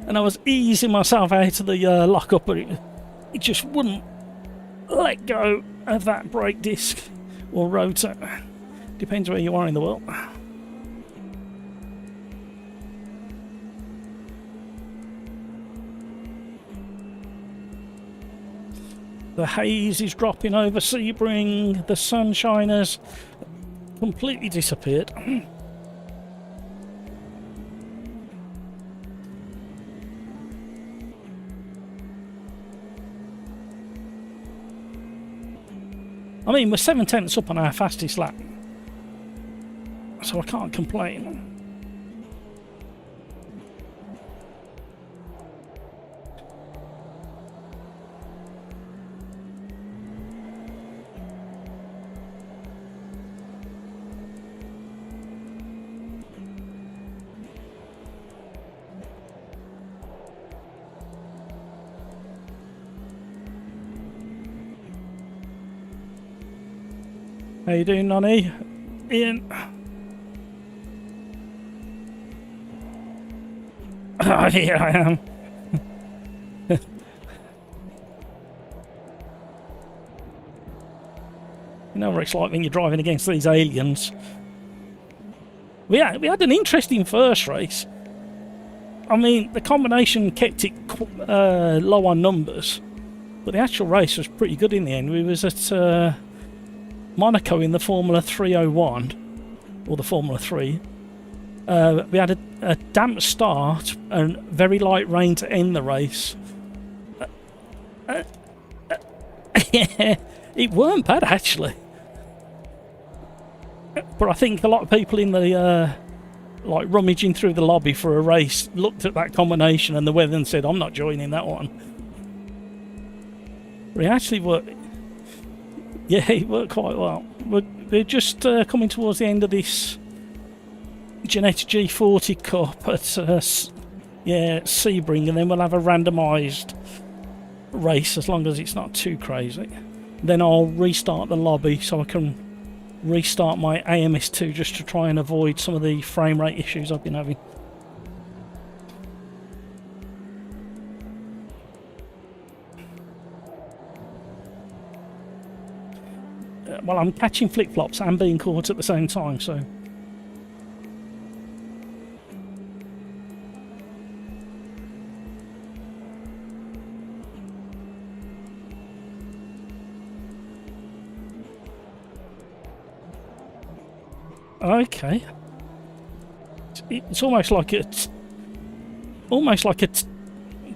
and I was easing myself out of the lockup, but it just wouldn't let go of that brake disc or rotor. Depends where you are in the world. The haze is dropping over Sebring. The sunshine has completely disappeared. I mean, we're 7/10 up on our fastest lap, so I can't complain. How you doing, Nonny? Ian? Oh, here I am. You know what it's like when you're driving against these aliens. We had an interesting first race. I mean, the combination kept it low on numbers, but the actual race was pretty good in the end. We was at Monaco in the Formula 301, or the Formula 3. We had a damp start and very light rain to end the race. Yeah, it weren't bad actually. But I think a lot of people in the like rummaging through the lobby for a race looked at that combination and the weather and said, I'm not joining that one. But it actually worked. Yeah, it worked quite well. We're just coming towards the end of this Jeanette G40 Cup at Sebring, and then we'll have a randomised race as long as it's not too crazy. Then I'll restart the lobby so I can restart my AMS2 just to try and avoid some of the frame rate issues I've been having. Well, I'm catching flip-flops and being caught at the same time, so... Okay. It's almost like a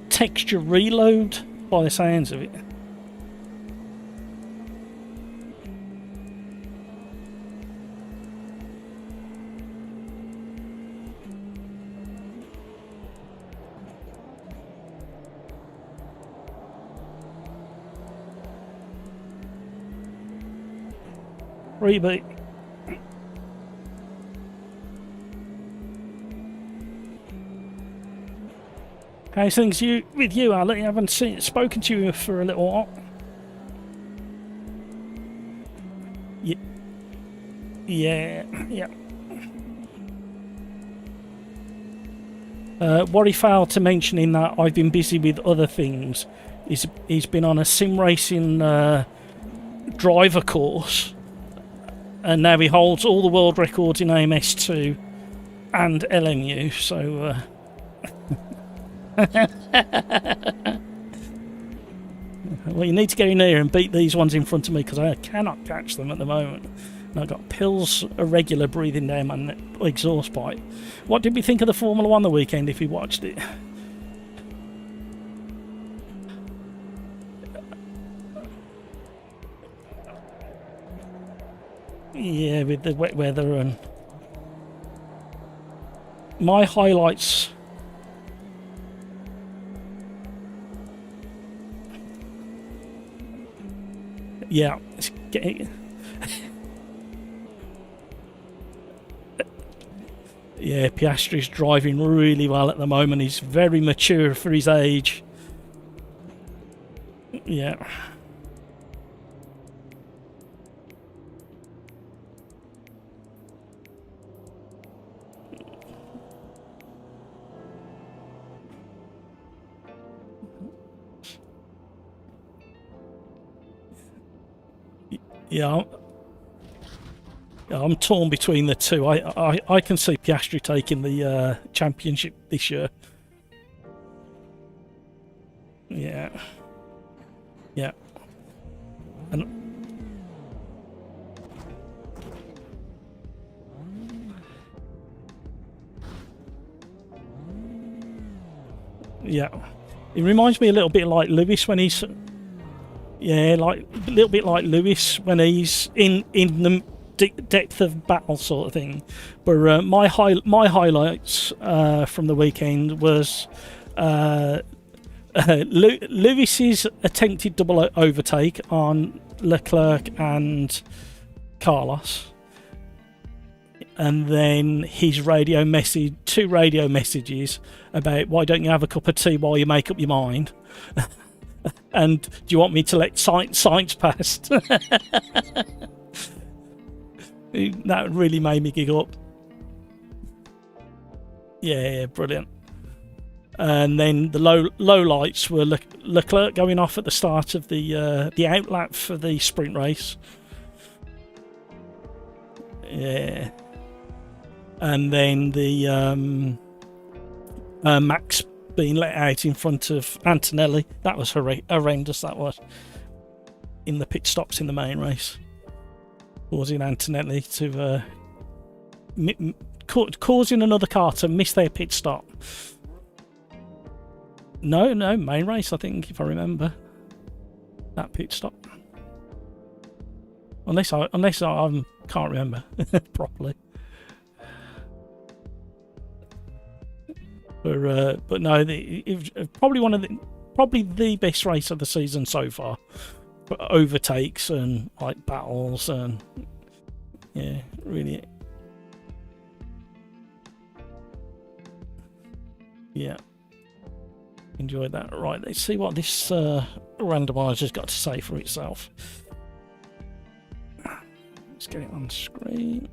texture reload by the sounds of it. Reboot. How's things with you, Ali? I haven't spoken to you for a little while. Yeah. What he failed to mention in that I've been busy with other things is he's been on a sim racing driver course, and now he holds all the world records in AMS2 and LMU, so well, you need to get in here and beat these ones in front of me, because I cannot catch them at the moment. And I've got pills, irregular breathing down my exhaust pipe. What did we think of the Formula 1 the weekend, if you watched it? Yeah, with the wet weather and... My highlights... Yeah, it's getting... Yeah, Piastri's driving really well at the moment. He's very mature for his age. Yeah. Yeah, I'm torn between the two. I can see Piastri taking the championship this year. Yeah. And yeah, it reminds me a little bit like Lewis when he's... Yeah, like a little bit like Lewis when he's in the depth of battle sort of thing. But my highlights from the weekend was Lewis's attempted double overtake on Leclerc and Carlos, and then his two radio messages about why don't you have a cup of tea while you make up your mind. And do you want me to let science pass? That really made me giggle up. Yeah, brilliant. And then the low lights were Leclerc going off at the start of the outlap for the sprint race. Yeah. And then the Max being let out in front of Antonelli. That was horrendous, that was. In the pit stops in the main race. Causing Antonelli to... causing another car to miss their pit stop. No, main race, I think, if I remember. That pit stop. Unless I can't remember properly. But no, it was probably the best race of the season so far. But overtakes and like battles and yeah, really. Yeah, enjoyed that. Right, let's see what this randomizer's got to say for itself. Let's get it on screen.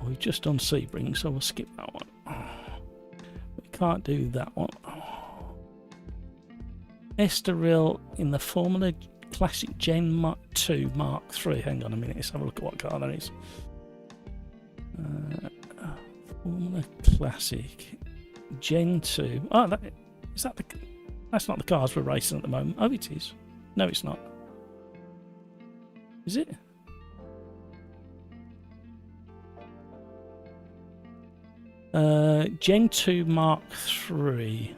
We've just done Sebring, so we'll skip that one. We can't do that one. Estoril in the Formula Classic Gen 2 Mark 3. Hang on a minute, let's have a look at what car that is. Formula Classic Gen 2. Oh, that's not the cars we're racing at the moment. Oh, it is. No, it's not. Is it? Gen 2 Mark 3.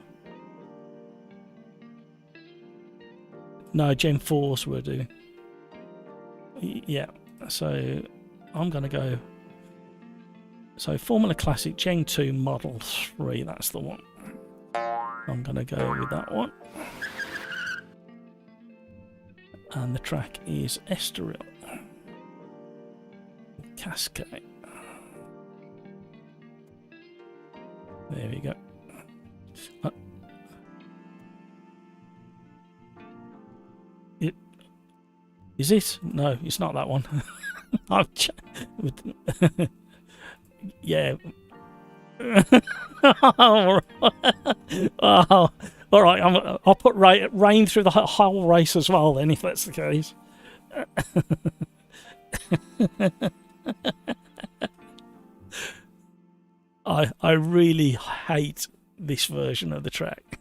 No, Gen 4s we're doing. Yeah, so I'm going to go... So Formula Classic Gen 2 Model 3, that's the one. I'm going to go with that one. And the track is Estoril. Cascade. There we go. Is it? No, it's not that one. Yeah. Oh, all right. I'll put rain through the whole race as well then, if that's the case. I really hate this version of the track.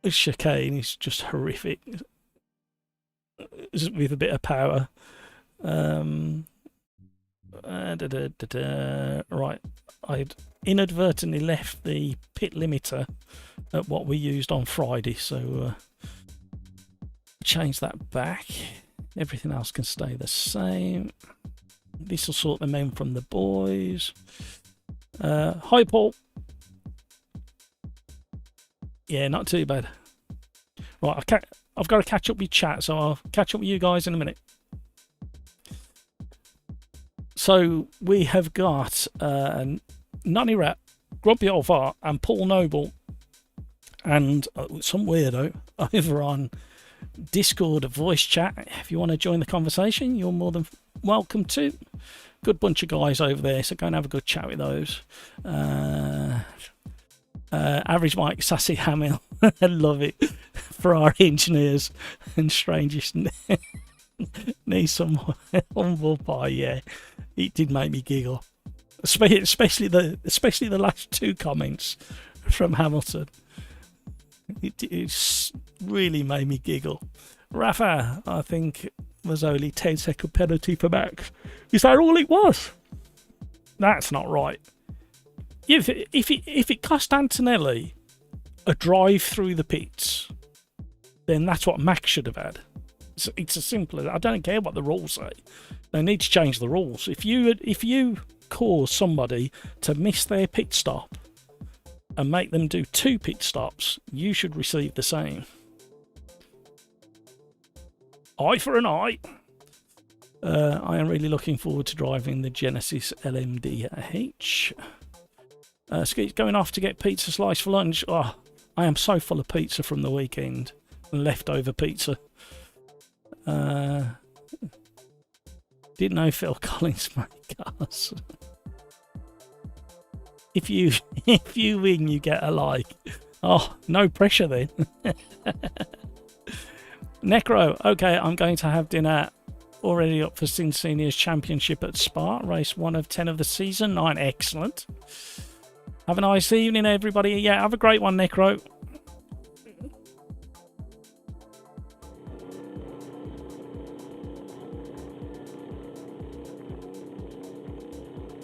The chicane is just horrific with a bit of power. Right, I'd inadvertently left the pit limiter at what we used on Friday, so change that back. Everything else can stay the same. This will sort the men from the boys. Hi, Paul. Yeah, not too bad. Right, I've got to catch up with chat, so I'll catch up with you guys in a minute. So we have got Nonny Rat, Grumpy Old Fart, and Paul Noble, and some weirdo over on Discord voice chat. If you want to join the conversation, you're more than welcome to. Good bunch of guys over there, so go and have a good chat with those. Average Mike, Sassy Hamill, I love it. For our engineers and strangest need some humble pie. Yeah, it did make me giggle, especially the last two comments from Hamilton. It really made me giggle. Rafa, I think was only 10-second penalty for Max. Is that all it was? That's not right. If it cost Antonelli a drive through the pits, then that's what Max should have had. It's as simple as, I don't care what the rules say. They need to change the rules. If you cause somebody to miss their pit stop and make them do 2 pit stops, you should receive the same. Eye for an eye. I am really looking forward to driving the Genesis LMDH. Skeet's going off to get pizza slice for lunch. Oh, I am so full of pizza from the weekend. Leftover pizza. Didn't know Phil Collins made cars. If you win, you get a like. Oh, no pressure then. Necro, okay, I'm going to have dinner. Already up for Sin Seniors Championship at Spa. Race 1 of 10 of the season. 9, excellent. Have a nice evening, everybody. Yeah, have a great one, Necro.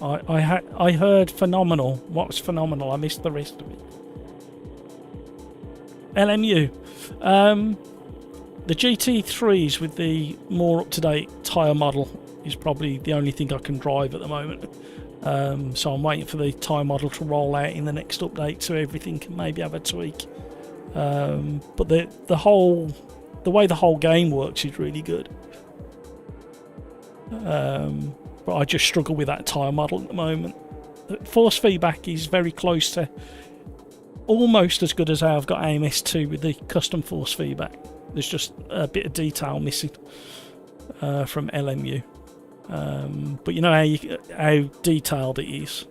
I heard phenomenal. What was phenomenal? I missed the rest of it. LMU. The GT3s with the more up-to-date tyre model is probably the only thing I can drive at the moment. So I'm waiting for the tyre model to roll out in the next update so everything can maybe have a tweak. But the way the whole game works is really good. But I just struggle with that tyre model at the moment. The force feedback is very close to almost as good as how I've got AMS2 with the custom force feedback. There's just a bit of detail missing from LMU. But you know how detailed it is.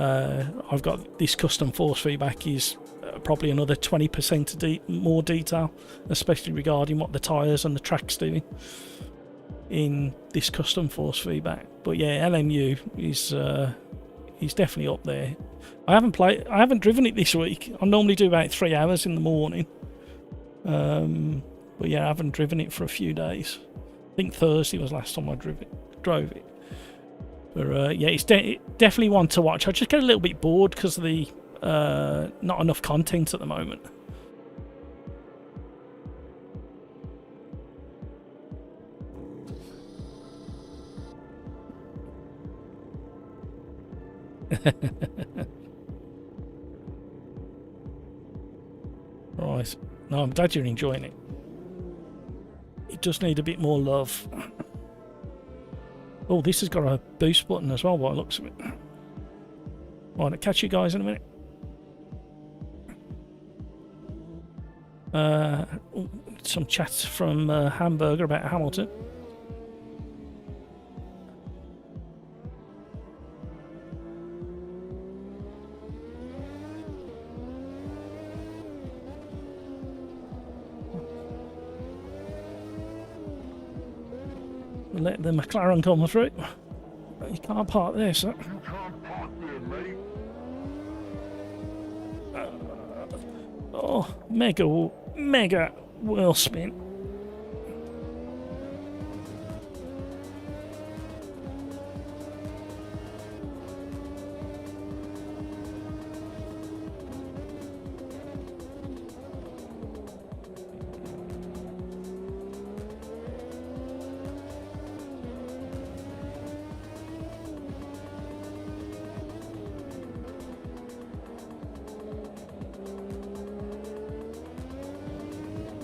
I've got this custom force feedback is probably another 20% more detail, especially regarding what the tyres and the track's doing in this custom force feedback. But yeah, LMU is definitely up there. I haven't driven it this week. I normally do about 3 hours in the morning. But yeah, I haven't driven it for a few days. I think Thursday was last time I drove it. But yeah, it's definitely one to watch. I just get a little bit bored because of the not enough content at the moment. Right. No, I'm glad you're enjoying it. does need a bit more love. Oh, this has got a boost button as well by the looks of it. Right, I'll catch you guys in a minute. Some chat from Hamburger about Hamilton. Let the McLaren come through. You can't park there, sir. You can't park there, mate. Oh, mega wheel spin.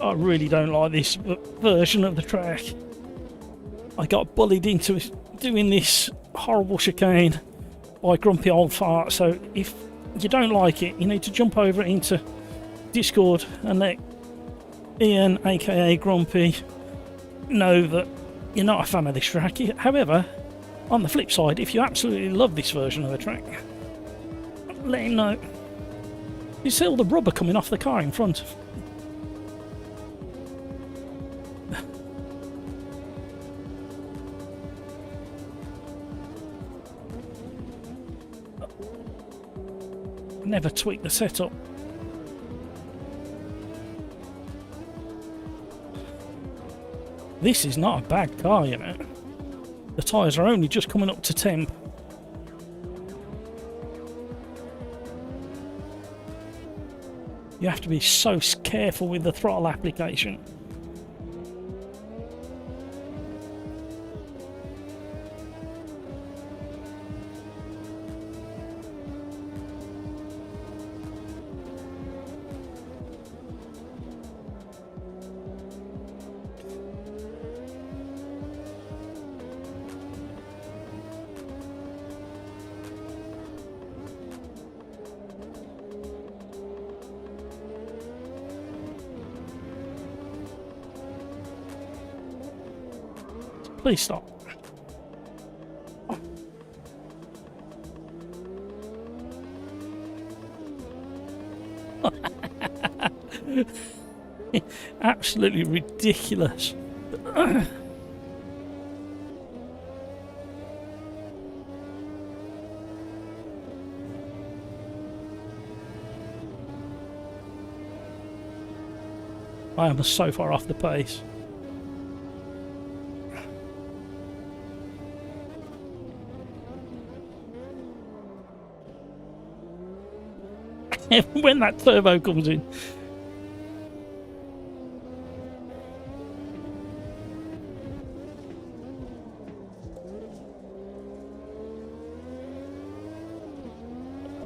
I really don't like this version of the track. I got bullied into doing this horrible chicane by Grumpy Old Fart, so if you don't like it, you need to jump over into Discord and let Ian, aka Grumpy, know that you're not a fan of this track. However, on the flip side, if you absolutely love this version of the track, let him know. You see all the rubber coming off the car in front. Never tweak the setup. This is not a bad car, you know. The tyres are only just coming up to temp. You have to be so careful with the throttle application. Please stop. Absolutely ridiculous. I am so far off the pace. When that turbo comes in.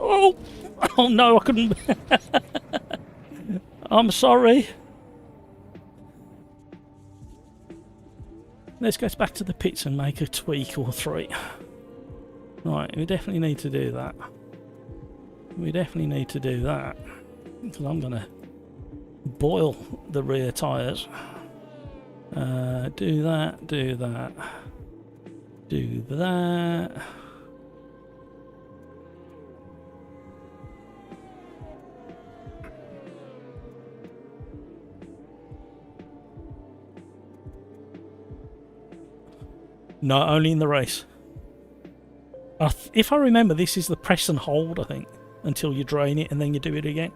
Oh, oh no, I couldn't. I'm sorry. Let's go back to the pits and make a tweak or three. Right, we definitely need to do that. We definitely need to do that, because I'm going to boil the rear tyres. Do that, do that, do that. No, only in the race. If I remember, this is the press and hold, I think, until you drain it and then you do it again.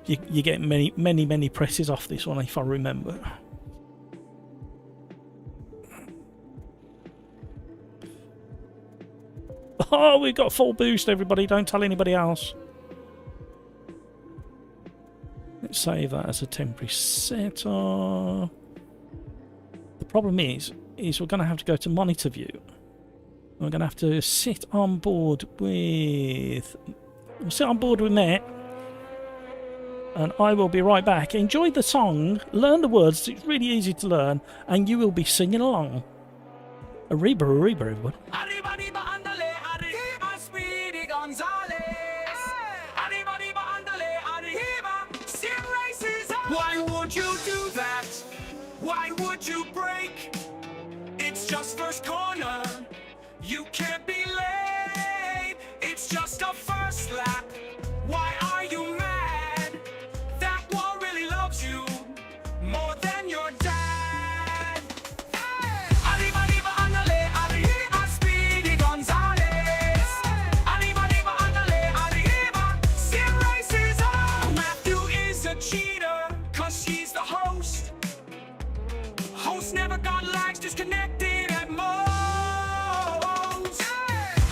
You get many presses off this one, if I remember. Oh, we've got full boost, everybody. Don't tell anybody else. Let's save that as a temporary setup. The problem is we're going to have to go to monitor view. We're going to have to sit on board with... We'll sit on board with Matt. and I will be right back. Enjoy the song, learn the words, it's really easy to learn, and you will be singing along. Arriba, arriba, everyone. Arriba, arriba, andale, arriba, Speedy Gonzales. Arriba, arriba, andale, arriba, Sim Racers. Why would you do that? Why would you break? It's just first corner. You can't be late. It's just a first lap. Why are you mad? That wall really loves you more than your dad. Arriba, arriba, andale, arriba, Speedy Gonzales. Arriba, arriba, andale, arriba, Sim Racers. Matthew is a cheater, cause he's the host. Host never got lags, disconnected at most.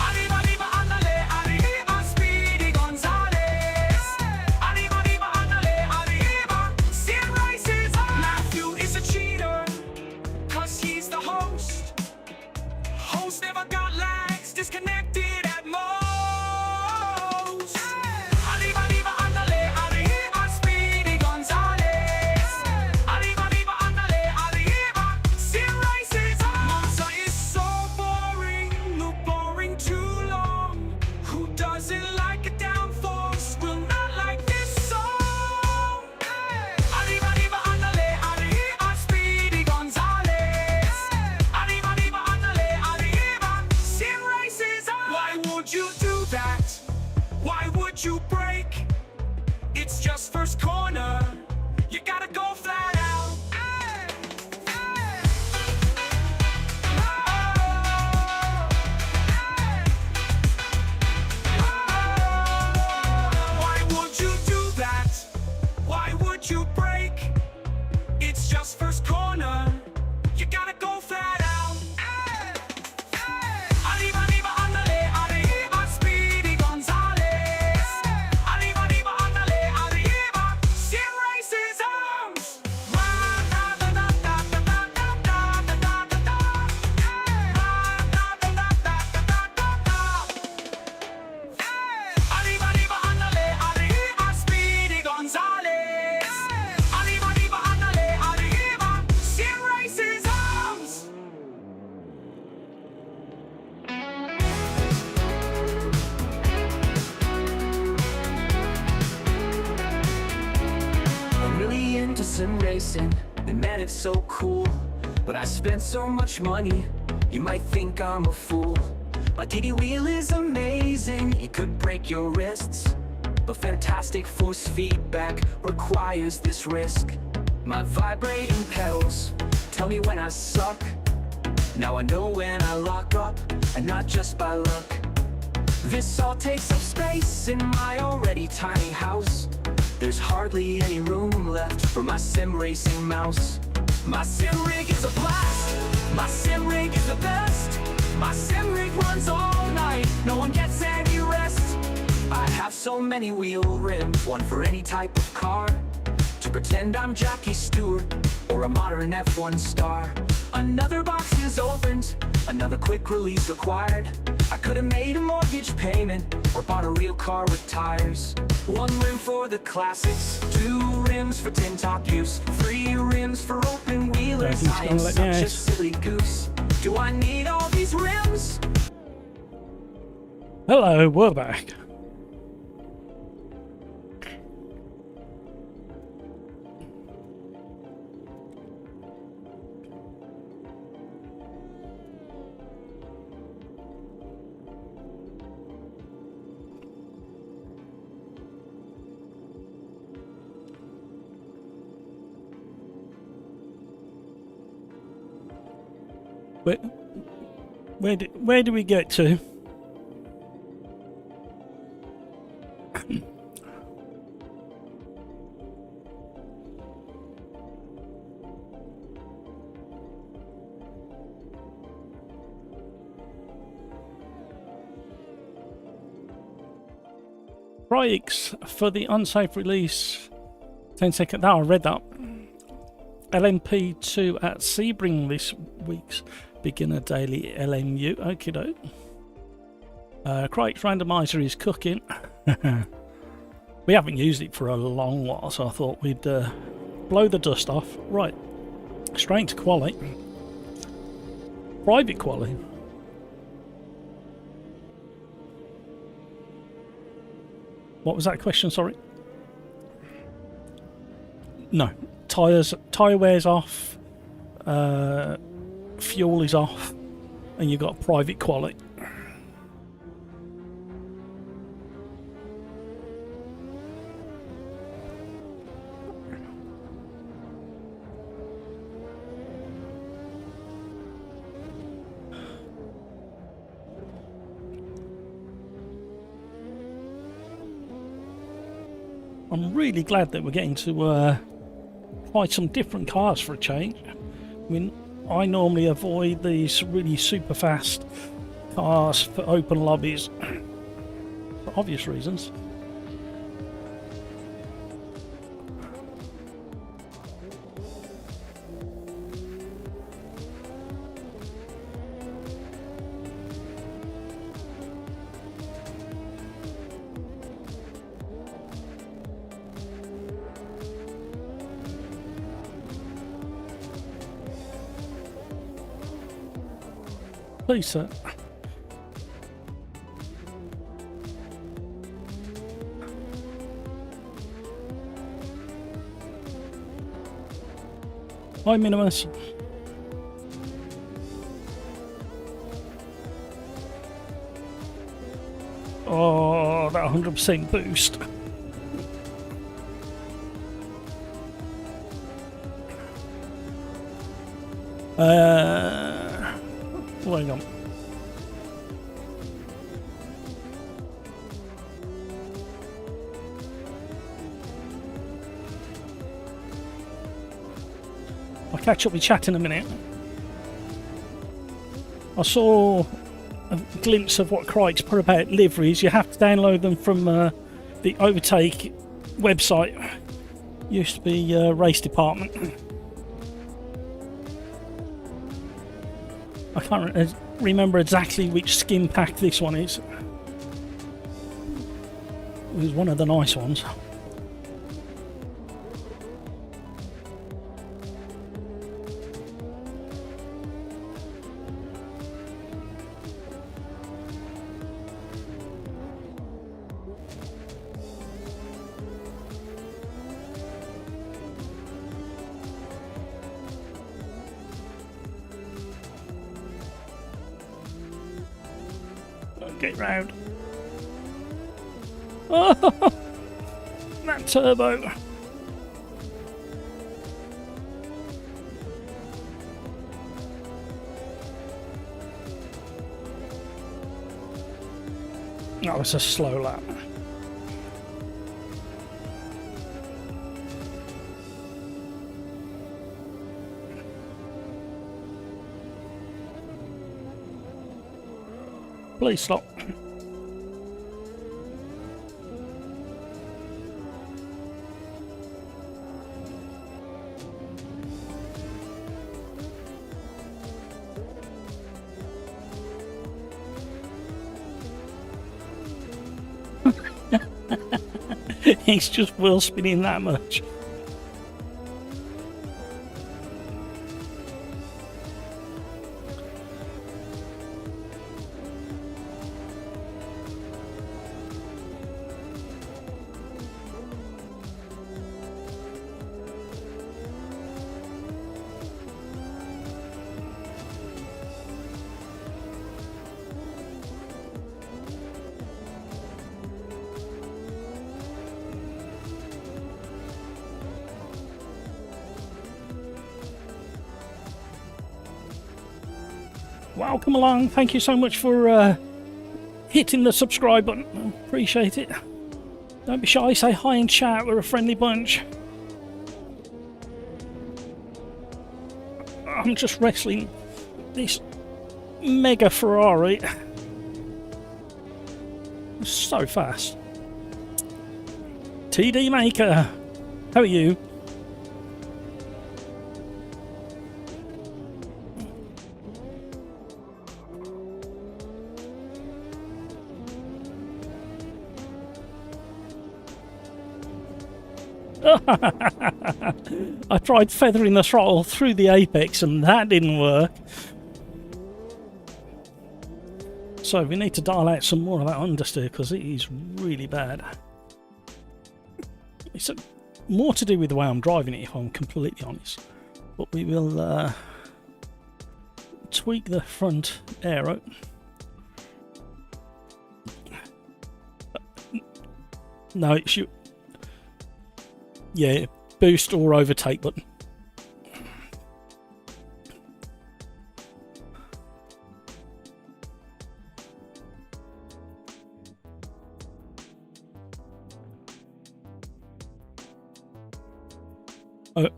Arriba, arriba, andale, arriba, Speedy Gonzales. Arriba, arriba, andale, arriba, Sim Racers. Matthew is a cheater, cause he's the host. Host never got lags, disconnected at most. Arriba, arriba, andale, arriba, Speedy Gonzales. Arriba, arriba, andale, arriba, Sim Racers. Monza is so boring, no boring too long. Who doesn't like a downforce will not like this song. Arriba, arriba, andale, arriba, Speedy Gonzales. Arriba, arriba, andale, arriba, Sim Racers. Why would you do that? Why would you break? It's just first corner. You gotta go flat out. Why would you do that? Why would you break? It's just first corner. You gotta go flat out. Arriba, arriba, andale, arriba, Speedy Gonzales. Arriba, arriba, andale, arriba, Sim Racers arms. Arriba, arriba, andale, arriba, Speedy Gonzales. Arriba, arriba, andale, arriba, Sim Racers arms. I'm really into sim racing, and man, it's so cool. But I spent so much money, you might think I'm a fool. My DD wheel is amazing, it could break your wrists. But fantastic force feedback requires this risk. My vibrating pedals tell me when I suck. Now I know when I lock up, and not just by luck. This all takes up space in my already tiny house. There's hardly any room left for my sim racing mouse. My sim rig is a blast, my sim rig is the best. My sim rig runs all night, no one gets any rest. I have so many wheel rims, one for any type of car. To pretend I'm Jackie Stewart, or a modern F1 star. Another box is opened, another quick release required. I could have made a mortgage payment, or bought a real car with tires. One rim for the classics, two rims for tin top use, three rims for open wheelers. I am such a silly goose. Do I need all these rims? Hello, we're back. Where do we get to? Strikes for the unsafe release. 10 seconds. Oh, I read that. LMP2 at Sebring this week's beginner daily LMU. Okie doke. Crike's randomizer is cooking. We haven't used it for a long while, so I thought we'd blow the dust off. Right, straight to Quali. Private Quali. What was that question, sorry? No. Tyre wear's off, fuel is off, and you've got private Quali. I'm really glad that we're getting to try some different cars for a change. I mean, I normally avoid these really super fast cars for open lobbies for obvious reasons. Please, sir. Hi, Minimus. Oh, that 100% boost. Hang on. I'll catch up with chat in a minute. I saw a glimpse of what Crikes put about liveries. You have to download them from the Overtake website. Used to be race department. I can't remember exactly which skin pack this one is. It was one of the nice ones. Get round. Oh, that turbo. That was a slow lap. Please stop. He's just wheel spinning that much. Welcome along. Thank you so much for hitting the subscribe button. Appreciate it. Don't be shy. Say hi in chat. We're a friendly bunch. I'm just wrestling this mega Ferrari. So fast. TD Maker. How are you? I tried feathering the throttle through the apex and that didn't work. So we need to dial out some more of that understeer because it is really bad. It's more to do with the way I'm driving it, if I'm completely honest. But we will tweak the front aero. No, it should. Yeah, boost or overtake button.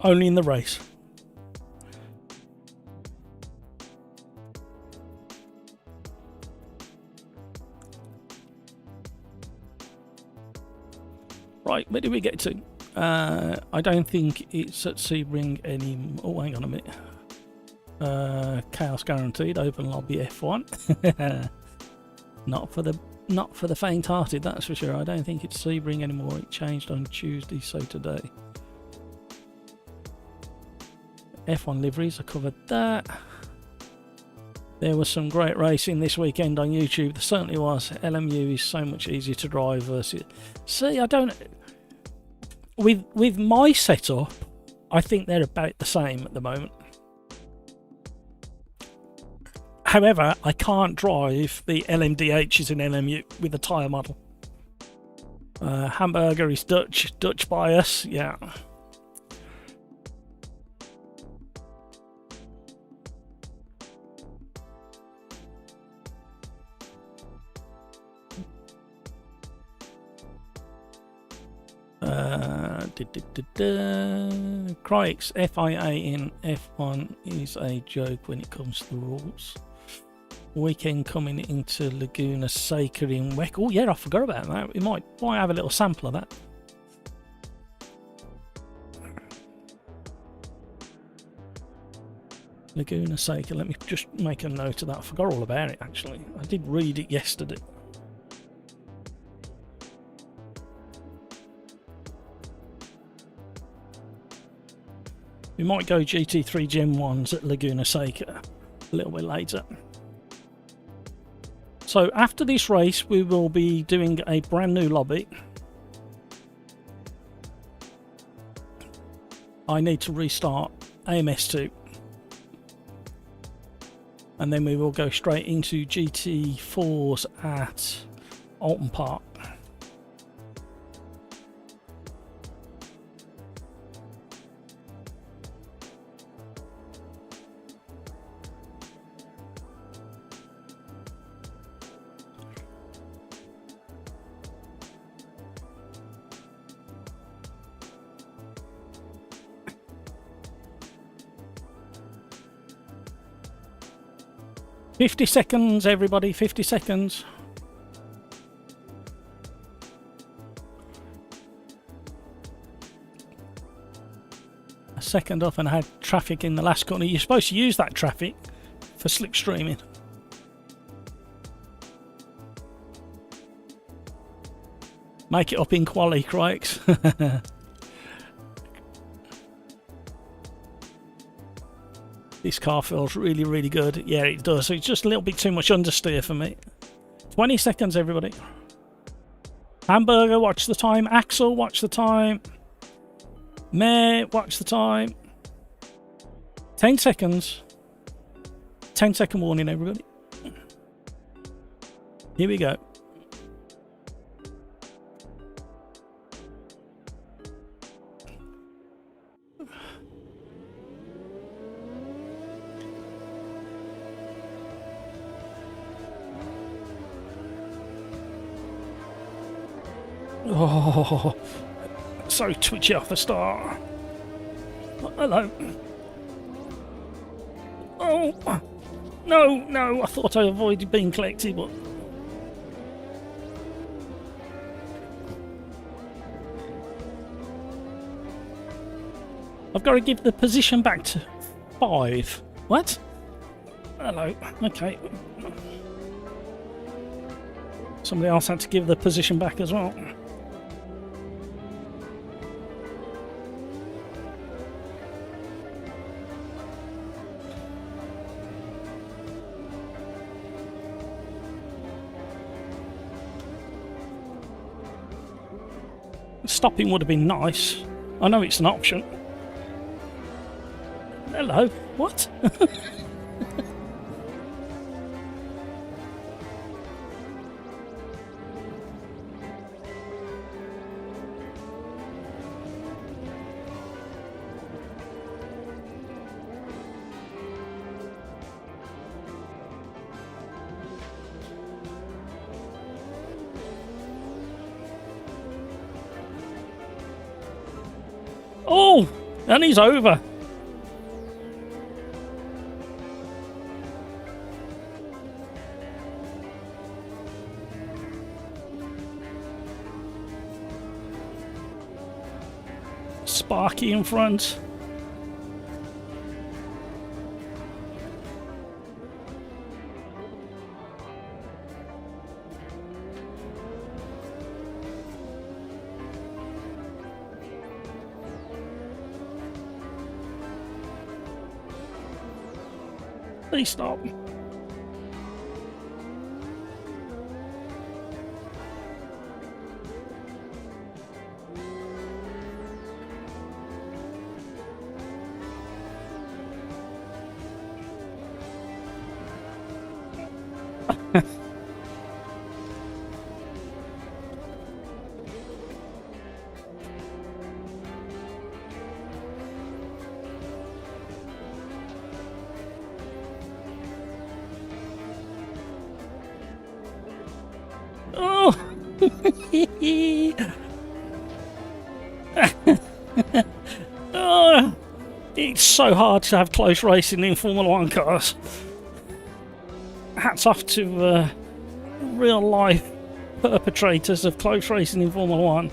Only in the race. Right, where did we get to? I don't think it's at Sebring anymore. Oh, hang on a minute. Chaos guaranteed. Open lobby F1. Not for the faint-hearted, that's for sure. I don't think it's Sebring anymore. It changed on Tuesday, so today. F1 liveries, I covered that. There was some great racing this weekend on YouTube. There certainly was. LMU is so much easier to drive versus... See, I don't... With my setup, I think they're about the same at the moment. However, I can't drive the LMDHs in LMU with the tyre model. Hamburger is Dutch bias, yeah. Crix FIA in F1 is a joke when it comes to the rules. Weekend coming into Laguna Seca in WEC. Oh yeah, I forgot about that. We might have a little sample of that. Laguna Seca, let me just make a note of that. I forgot all about it actually. I did read it yesterday. We might go GT3 Gen 1s at Laguna Seca a little bit later. So after this race, we will be doing a brand new lobby. I need to restart AMS2. And then we will go straight into GT4s at Alton Park. $50, everybody, 50 seconds. A second off and I had traffic in the last corner. You're supposed to use that traffic for slipstreaming. Make it up in Quali, Crikes. This car feels really, really good. Yeah, it does. It's just a little bit too much understeer for me. 20 seconds, everybody. Hamburger, watch the time. Axel, watch the time. Mare, watch the time. 10 seconds. 10-second warning, everybody. Here we go. Oh, so twitchy off the start. Oh, hello. Oh, no, I thought I avoided being collected, but... I've got to give the position back to 5. What? Hello, okay. Somebody else had to give the position back as well. Stopping would have been nice. I know it's an option. Hello. What? Oh, and he's over. Sparky in front. Please stop. Oh! Oh! It's so hard to have close racing in Formula 1 cars. Hats off to real life perpetrators of close racing in Formula 1.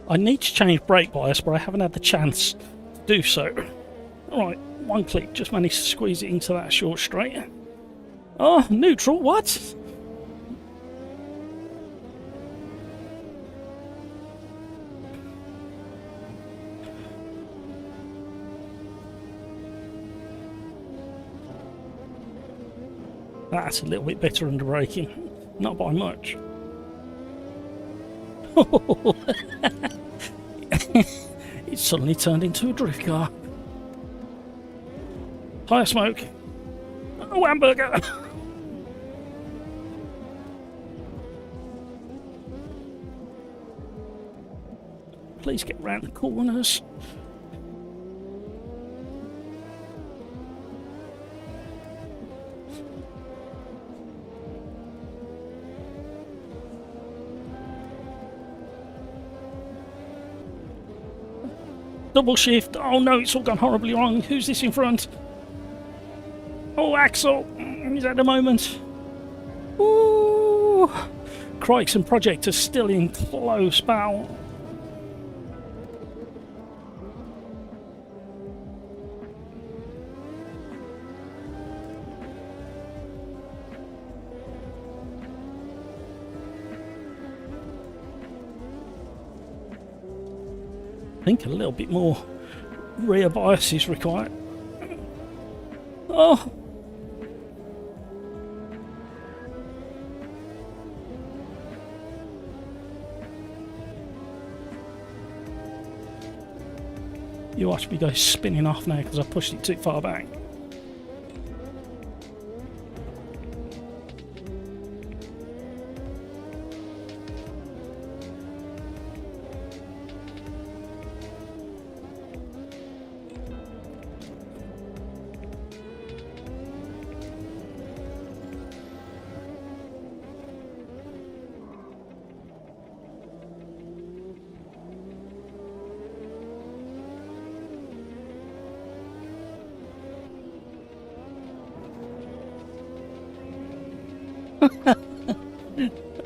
I need to change brake bias, but I haven't had the chance to do so. Alright, one click, just managed to squeeze it into that short straight. Oh, neutral, what? That's a little bit better under braking, not by much. It suddenly turned into a drift car. Tyre smoke. Oh, hamburger! Please get round the corners. Double shift. Oh no, it's all gone horribly wrong. Who's this in front? Oh, Axel. He's at the moment. Ooh. Crikes and Project are still in close battle. I think a little bit more rear bias is required. Oh! You watch me go spinning off now because I pushed it too far back.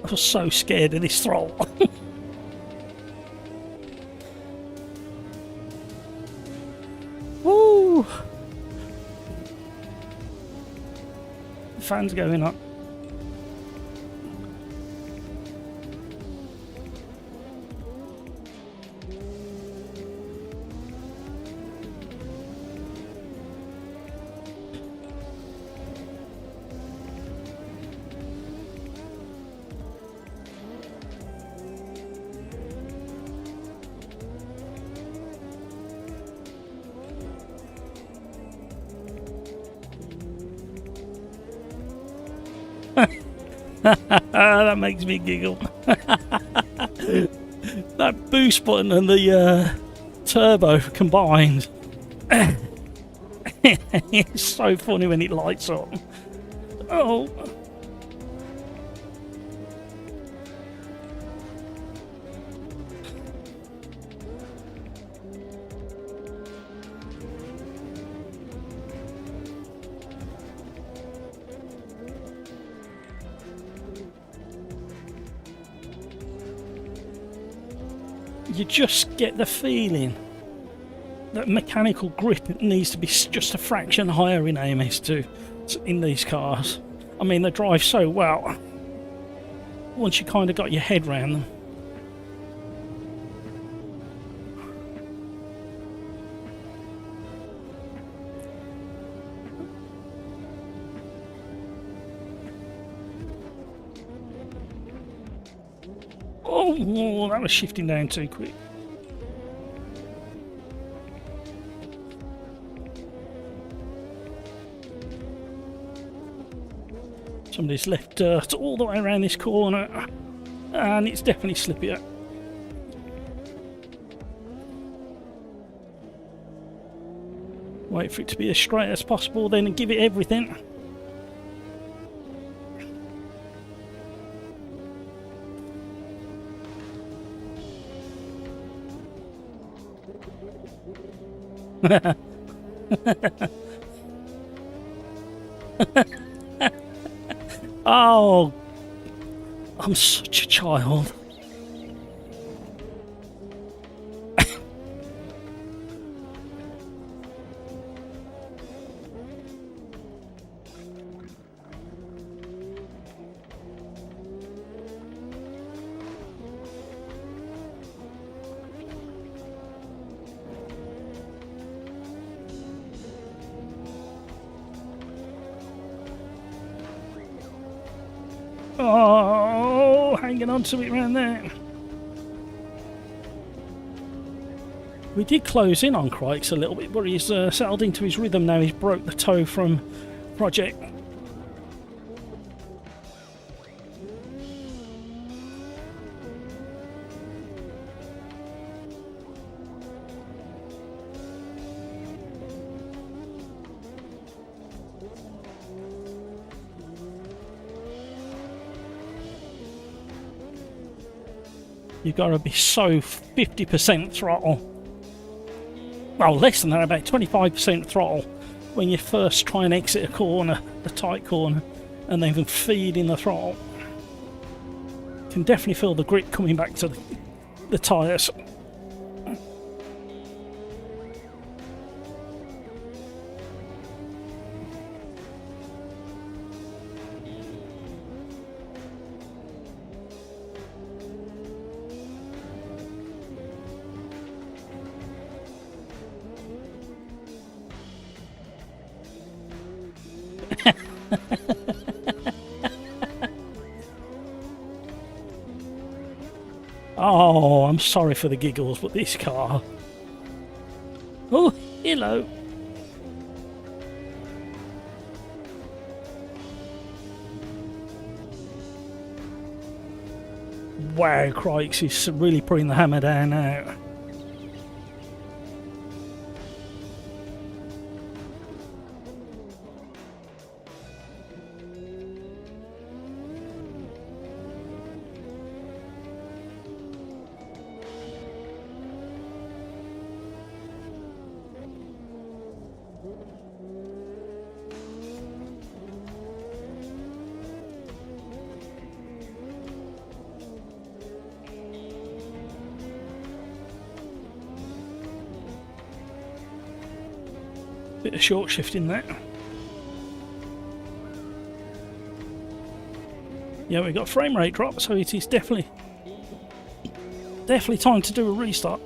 I was so scared of this throttle. Woo! The fan's going up. That makes me giggle. That boost button and the turbo combined. It's so funny when it lights up. Oh. You just get the feeling that mechanical grip needs to be just a fraction higher in AMS2 in these cars. I mean, they drive so well once you kind of got your head around them. Oh, that was shifting down too quick. Somebody's left dirt all the way around this corner, and it's definitely slippier. Wait for it to be as straight as possible, then give it everything. Oh, I'm such a child. Oh, hanging on to it around there. We did close in on Crikes a little bit, but he's settled into his rhythm now. He's broke the toe from Project. You've got to be so 50% throttle. Well, less than that, about 25% throttle when you first try and exit a corner, a tight corner, and then feed in the throttle. You can definitely feel the grip coming back to the tyres. Oh, I'm sorry for the giggles, but this car... Oh, hello. Wow, Crikes is really putting the hammer down now. Bit of short shifting there. Yeah, we got a frame rate drop, so it is definitely time to do a restart.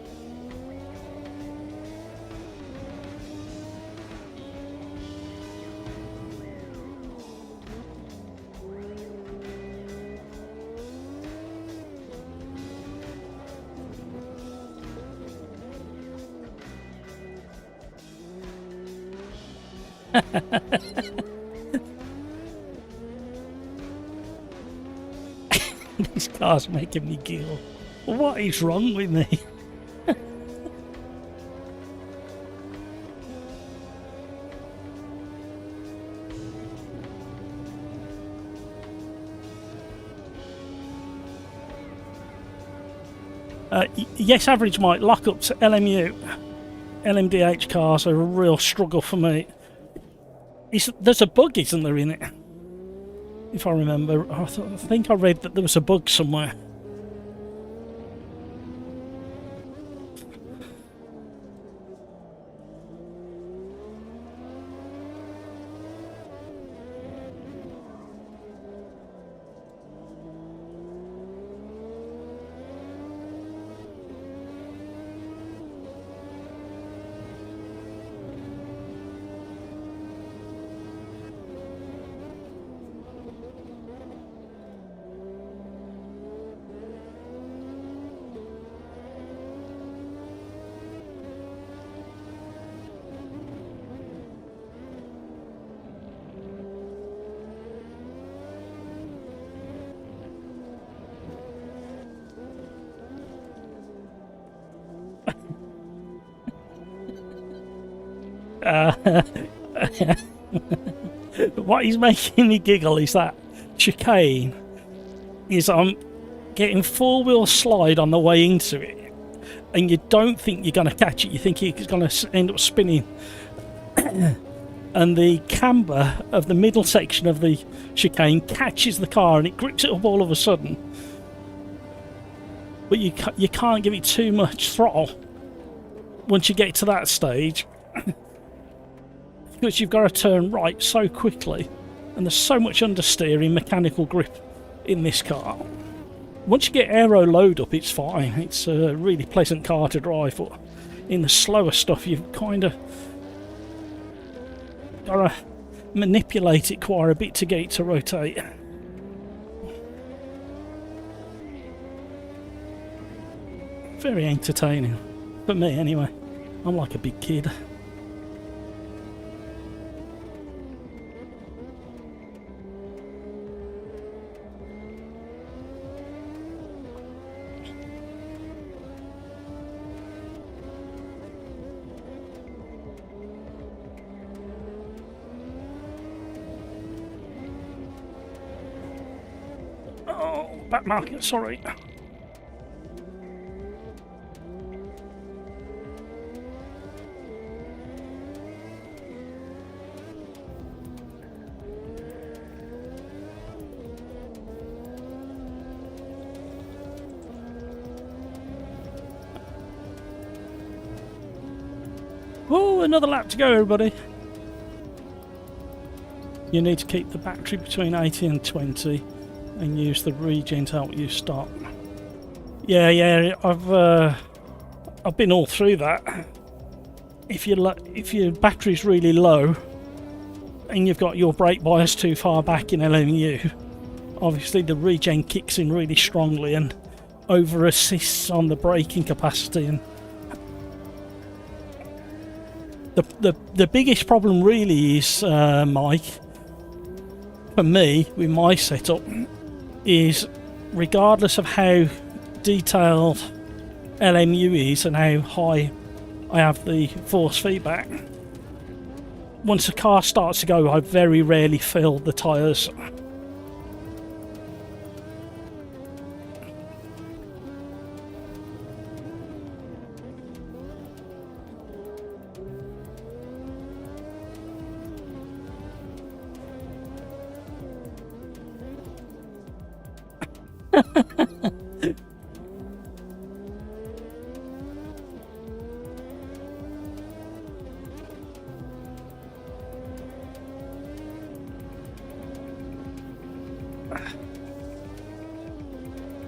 This car's making me giggle. What is wrong with me? Yes, average might lock up to LMU. LMDH cars are a real struggle for me. There's a bug, isn't there, in it? If I remember, I think I read that there was a bug somewhere. What is making me giggle is that chicane is I'm getting four-wheel slide on the way into it, and you don't think you're going to catch it, you think it's going to end up spinning. And the camber of the middle section of the chicane catches the car and it grips it up all of a sudden. But you can't give it too much throttle once you get to that stage. Because you've got to turn right so quickly, and there's so much understeering, mechanical grip in this car. Once you get aero load up, it's fine. It's a really pleasant car to drive, but in the slower stuff, you've kind of got to manipulate it quite a bit to get it to rotate. Very entertaining, for me anyway. I'm like a big kid. Back market, sorry. Oh, another lap to go, everybody. You need to keep the battery between 80 and 20 and use the regen to help you stop. Yeah, I've been all through that. If your battery's really low and you've got your brake bias too far back in LMU, obviously the regen kicks in really strongly and over assists on the braking capacity. And the biggest problem really is, Mike, for me with my setup, is regardless of how detailed LMU is and how high I have the force feedback, once the car starts to go, I very rarely fill the tyres.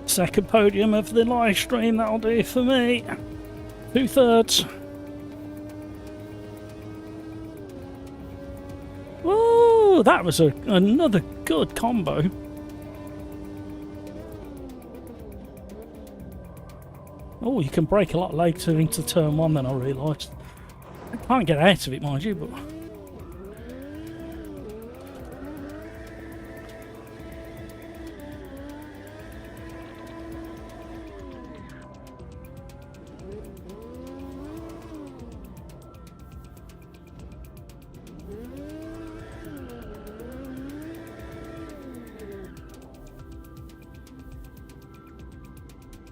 Second podium of the live stream, that'll do it for me. 2/3. Whoa, that was another good combo. Oh, you can brake a lot later into turn 1 than I realised. I can't get out of it, mind you, but...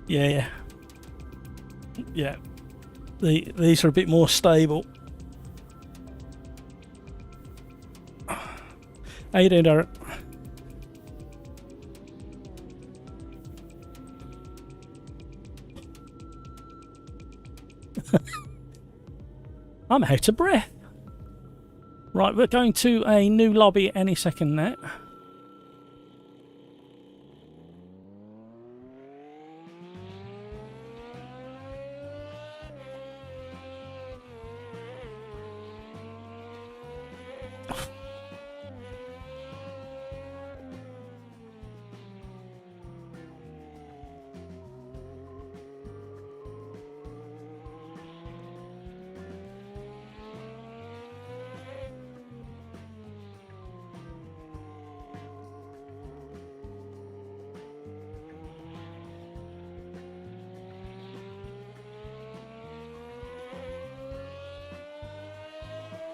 Yeah. Yeah. These are a bit more stable. How you doing, Derek? I'm out of breath. Right, we're going to a new lobby any second now.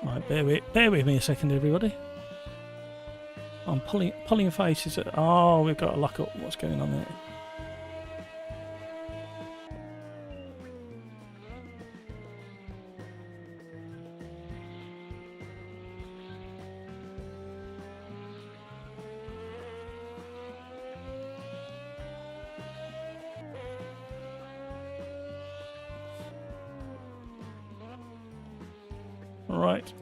Right, bear with me a second, everybody. I'm pulling faces at... Oh, we've got to lock up. What's going on there? Right.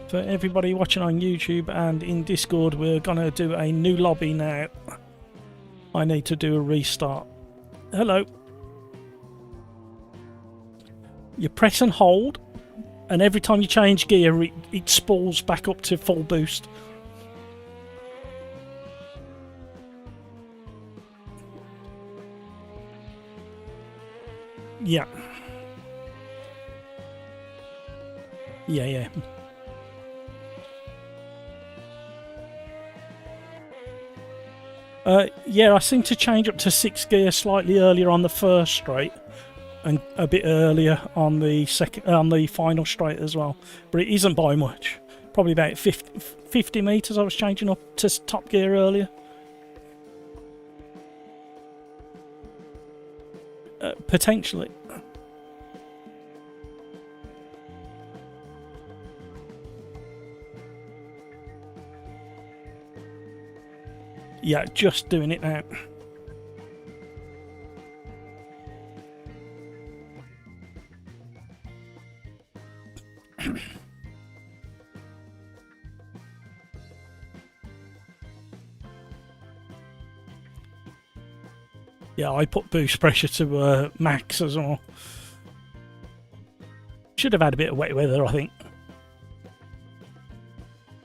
For everybody watching on YouTube and in Discord, we're going to do a new lobby now. I need to do a restart. Hello. You press and hold, and every time you change gear, it spools back up to full boost. Yeah. Yeah. Yeah, I seem to change up to 6th gear slightly earlier on the first straight, and a bit earlier on the final straight as well. But it isn't by much. Probably about 50 metres I was changing up to top gear earlier. Potentially. Yeah, just doing it now. Yeah, I put boost pressure to max as well. Should have had a bit of wet weather, I think.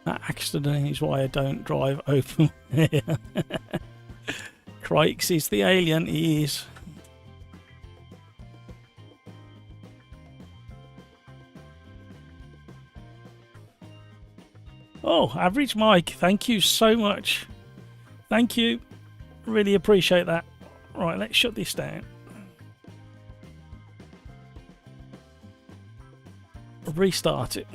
That accident is why I don't drive open. Crikes is the alien, he is. Oh, average Mike, thank you so much. Thank you. Really appreciate that. Right, let's shut this down. Restart it.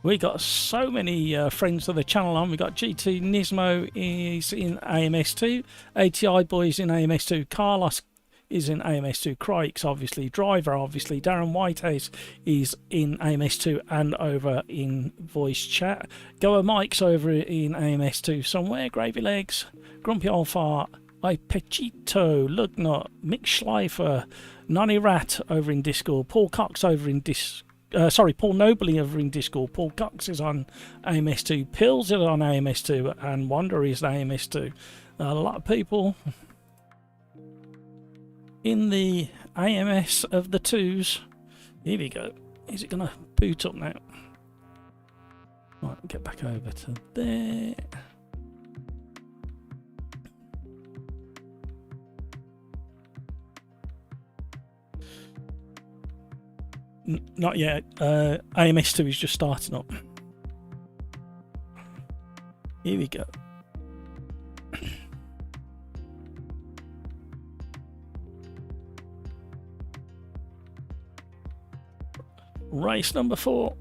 We got so many friends of the channel on. We got GT Nismo is in AMS2, ATI Boys in AMS2, Carlos is in AMS2, Crikes obviously, Driver obviously, Darren Whitehouse is in AMS2 and over in voice chat. Goa Mike's over in AMS2 somewhere, Gravy Legs, Grumpy Old Fart, Ipechito, Lugnut, Mick Schleifer, Nani Rat over in Discord, Paul Cox over in Paul Nobley over in Discord, Paul Cox is on AMS2, Pills is on AMS2, and Wander is on AMS2. A lot of people in the AMS of the twos. Here we go. Is it going to boot up now? Right, get back over to there. Not yet. AMS2 is just starting up. Here we go. Race number 4.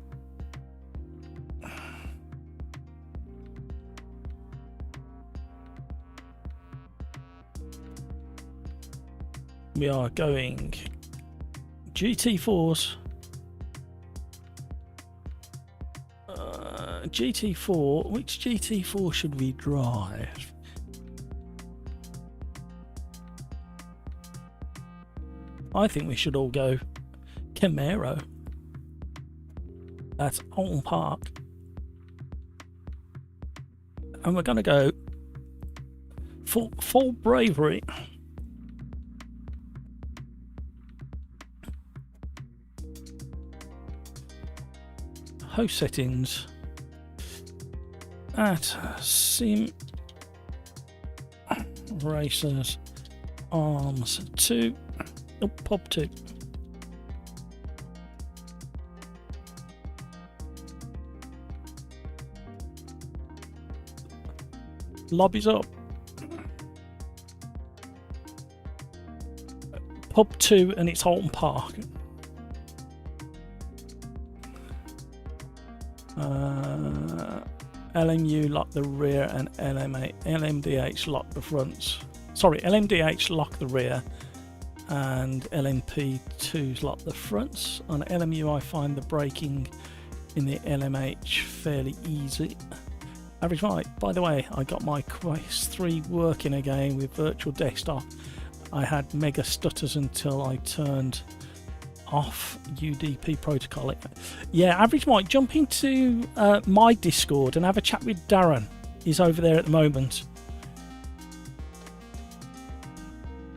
We are going GT4s. GT4, which GT4 should we drive? I think we should all go Camaro. That's Alton Park. And we're going to go full bravery. Host settings at Sim Racers AMS2. Oh, Pop 2. Lobby's up. Pub 2 and it's Alton Park. LMU lock the rear and LMDH lock the fronts. Sorry, LMDH lock the rear and LMP2s lock the fronts. On LMU I find the braking in the LMH fairly easy. Average mic. By the way, I got my Quest 3 working again with virtual desktop. I had mega stutters until I turned off UDP protocol. Yeah, average mic, jump into my Discord and have a chat with Darren. He's over there at the moment.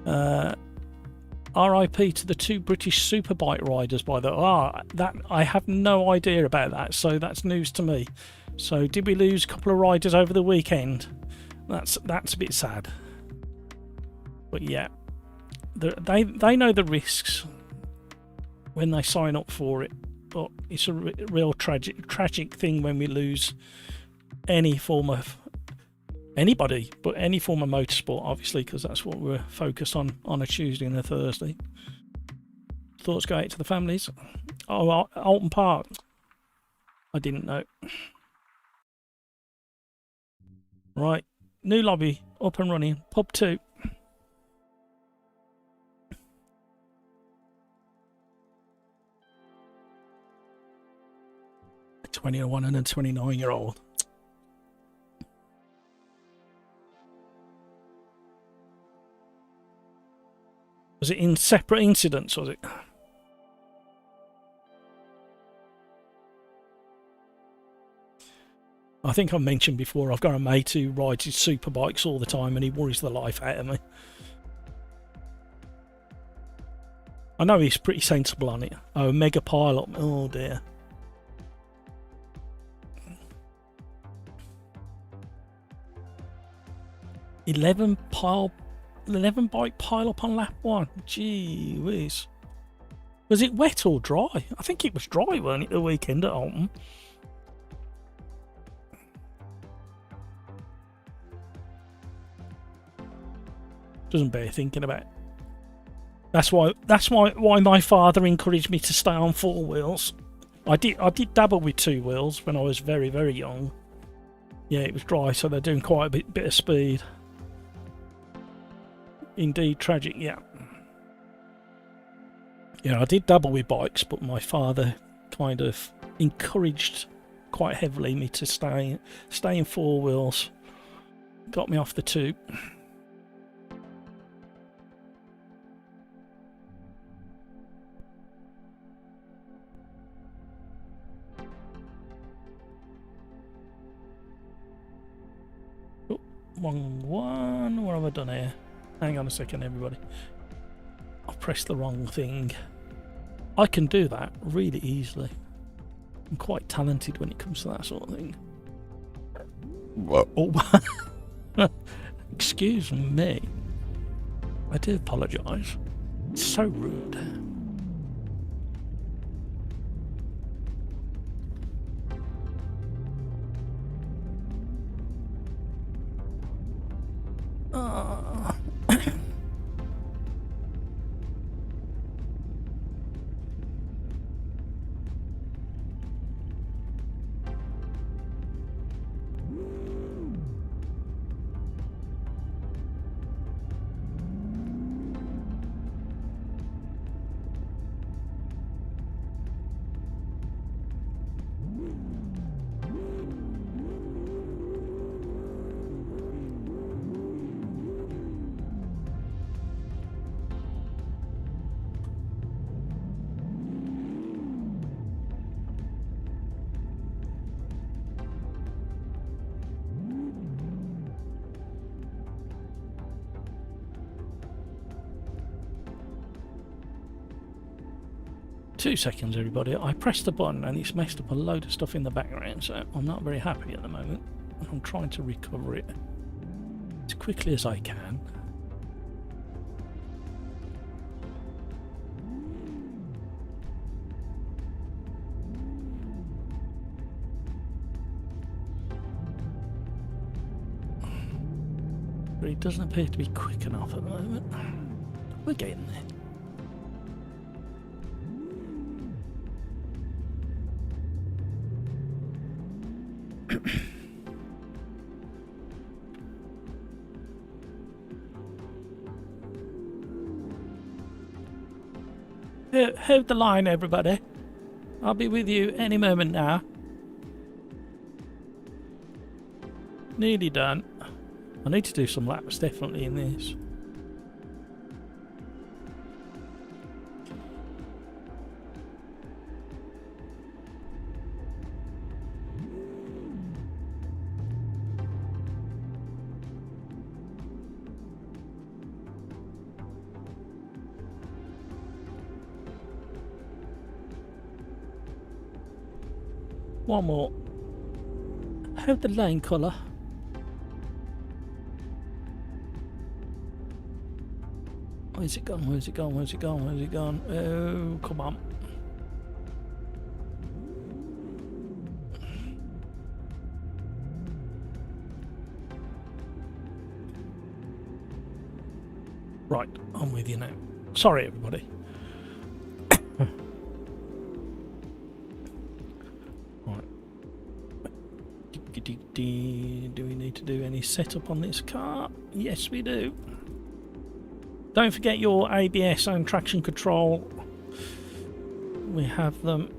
RIP to the 2 British superbike riders, by the way. That I have no idea about that, so that's news to me. So did we lose a couple of riders over the weekend? That's a bit sad. But yeah, they know the risks when they sign up for it. But it's a real tragic thing when we lose any form of anybody, but any form of motorsport, obviously, because that's what we're focused on a Tuesday and a Thursday. Thoughts go out to the families. Oh, Alton Park. I didn't know. Right, new lobby up and running. Pub 2. A 21 and a 29-year-old. Was it in separate incidents, was it? I think I've mentioned before, I've got a mate who rides his super bikes all the time and he worries the life out of me. I know he's pretty sensible on it. Oh, mega pile up. Oh dear. Eleven bike pile up on lap 1. Gee whiz. Was it wet or dry? I think it was dry, wasn't it, the weekend at Alton? Doesn't bear thinking about. That's why my father encouraged me to stay on 4 wheels. I did dabble with 2 wheels when I was very, very young. Yeah, it was dry, so they're doing quite a bit of speed. Indeed, tragic. Yeah. Yeah, I did dabble with bikes, but my father kind of encouraged quite heavily me to stay in 4 wheels. Got me off the 2. Wrong one. What have I done here? Hang on a second, everybody. I pressed the wrong thing. I can do that really easily. I'm quite talented when it comes to that sort of thing. Oh, excuse me. I do apologise. It's so rude. Two seconds, everybody. I pressed the button and it's messed up a load of stuff in the background, so I'm not very happy at the moment. I'm trying to recover it as quickly as I can. But it doesn't appear to be quick enough at the moment. We're getting there. Hold the line, everybody. I'll be with you any moment now. Nearly done. I need to do some laps definitely in this. One more. Have the lane colour. Where's it gone? Where's it gone? Where's it gone? Where's it gone? Oh, come on. Right, I'm with you now. Sorry, everybody. Do we need to do any setup on this car? Yes, we do. Don't forget your ABS and traction control. We have them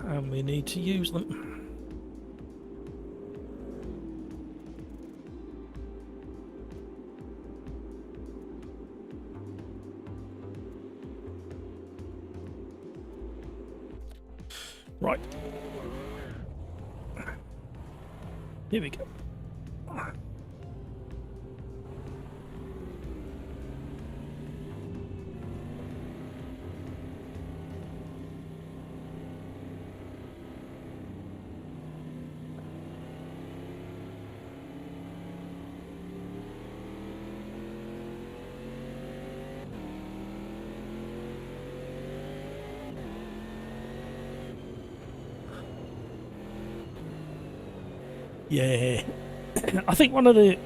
and we need to use them. Right. Here we go. Yeah, I think one of the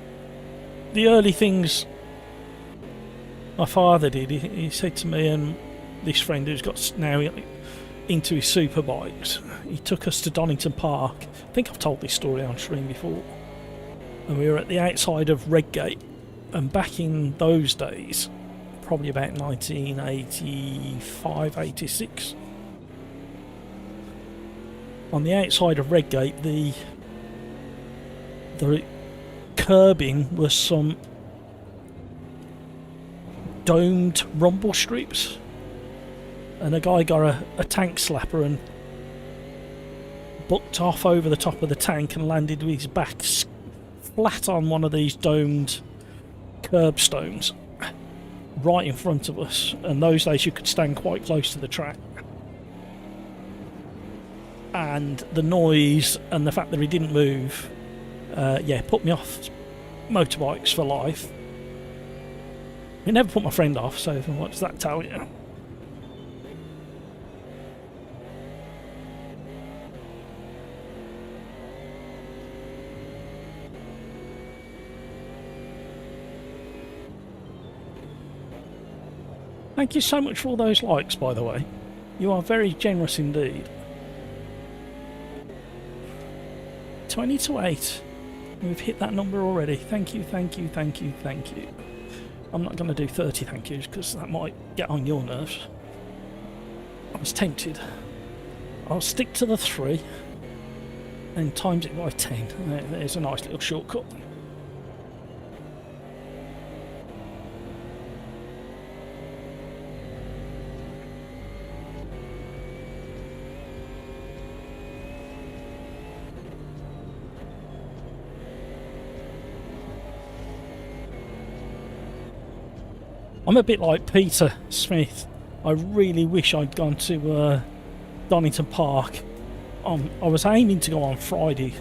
early things my father did, he said to me and this friend who's got now into his super bikes, he took us to Donington Park. I think I've told this story on stream before. And we were at the outside of Redgate, and back in those days, probably about 1985, 86, on the outside of Redgate, the curbing was some domed rumble strips, and a guy got a tank slapper and bucked off over the top of the tank and landed with his back flat on one of these domed curbstones right in front of us, and those days you could stand quite close to the track. And the noise and the fact that he didn't move, yeah, put me off motorbikes for life. It never put my friend off, so what does that tell you? Thank you so much for all those likes, by the way. You are very generous indeed. 20 to 8. We've hit that number already. Thank you, thank you, thank you, thank you. I'm not going to do 30 thank yous because that might get on your nerves. I was tempted. I'll stick to the 3 and times it by 10. There's a nice little shortcut. I'm a bit like Peter Smith. I really wish I'd gone to Donington Park. I was aiming to go on Friday,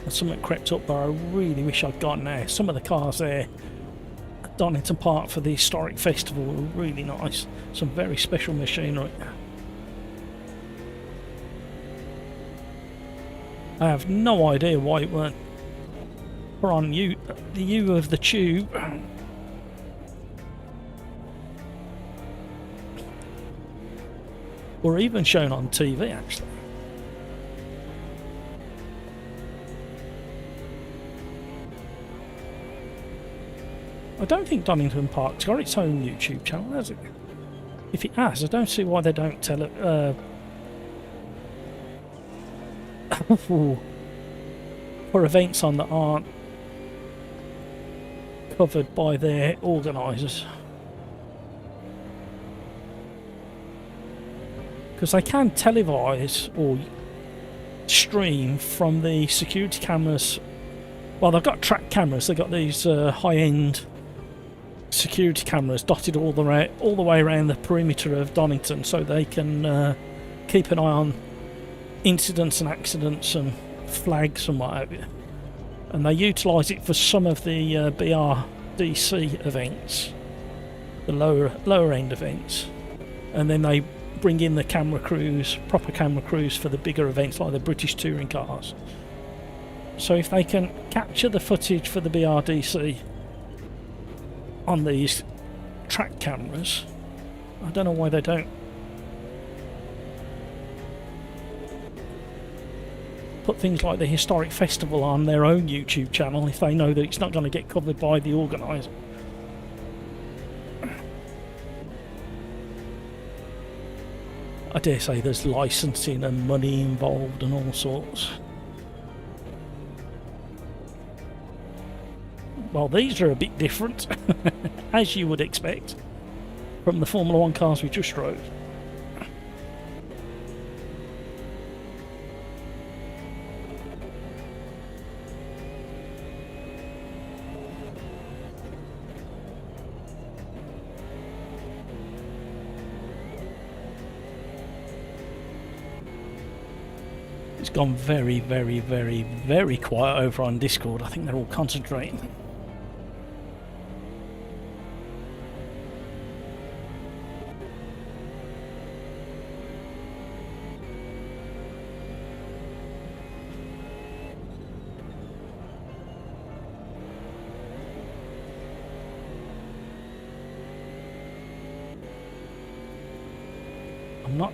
and something crept up, but I really wish I'd gone there. Some of the cars there at Donington Park for the historic festival were really nice. Some very special machinery. I have no idea why it weren't put on the U of the tube. Or even shown on TV, actually. I don't think Donington Park's got its own YouTube channel, has it? If it has, I don't see why they don't tell it. For events on that aren't covered by their organisers. Because they can televise or stream from the security cameras. Well, they've got track cameras. They've got these high-end security cameras dotted all the way around the perimeter of Donington, so they can keep an eye on incidents and accidents and flags and what have you. And they utilise it for some of the BRDC events, the lower end events, and then they bring in the camera crews, proper camera crews for the bigger events like the British touring cars. So if they can capture the footage for the BRDC on these track cameras, I don't know why they don't put things like the historic festival on their own YouTube channel if they know that it's not going to get covered by the organiser. I dare say there's licensing and money involved and all sorts. Well, these are a bit different, as you would expect, from the Formula 1 cars we just drove. It's gone very, very, very, very quiet over on Discord. I think they're all concentrating. I'm not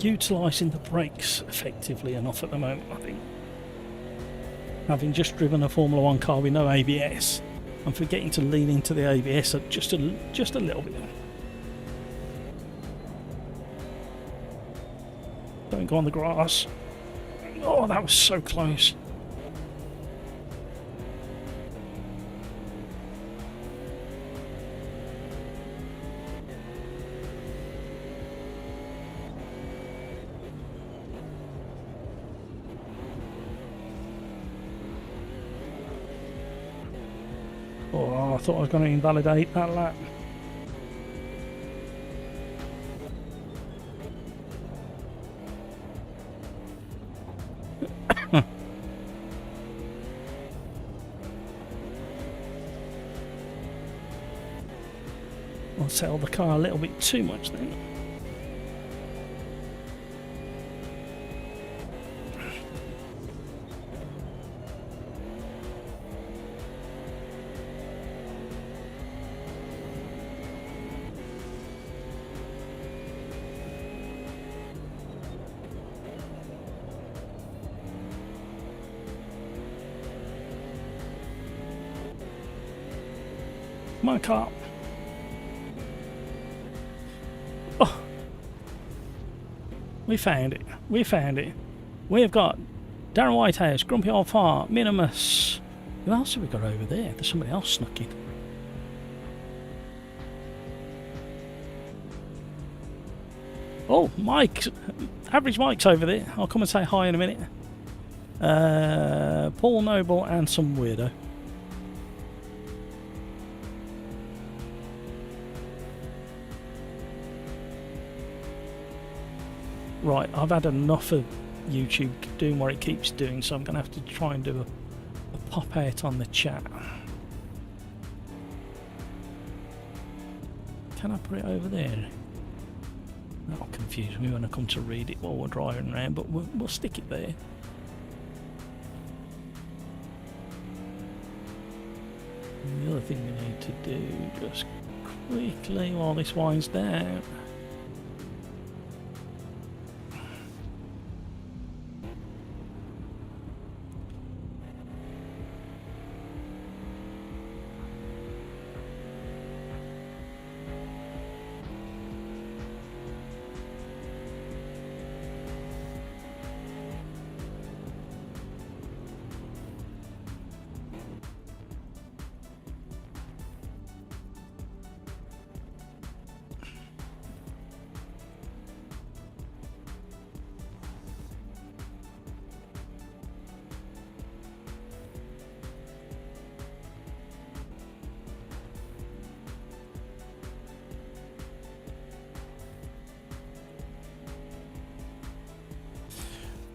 utilising the brakes effectively enough at the moment, I think. Having just driven a Formula 1 car with no ABS, I'm forgetting to lean into the ABS just a little bit. Don't go on the grass. Oh, that was so close. thought I was going to invalidate that lap. I'll sell the car a little bit too much then. My car. Oh, we found it. We found it. We've got Darren Whitehouse, Grumpy Old Fart, Minimus. Who else have we got over there? There's somebody else snuck in. Oh, Mike. Average Mike's over there. I'll come and say hi in a minute. Paul Noble and some weirdo. Right, I've had enough of YouTube doing what it keeps doing, so I'm going to have to try and do a pop out on the chat. Can I put it over there? That'll confuse me when I come to read it while we're driving around, but we'll stick it there. And the other thing we need to do, just quickly while this winds down.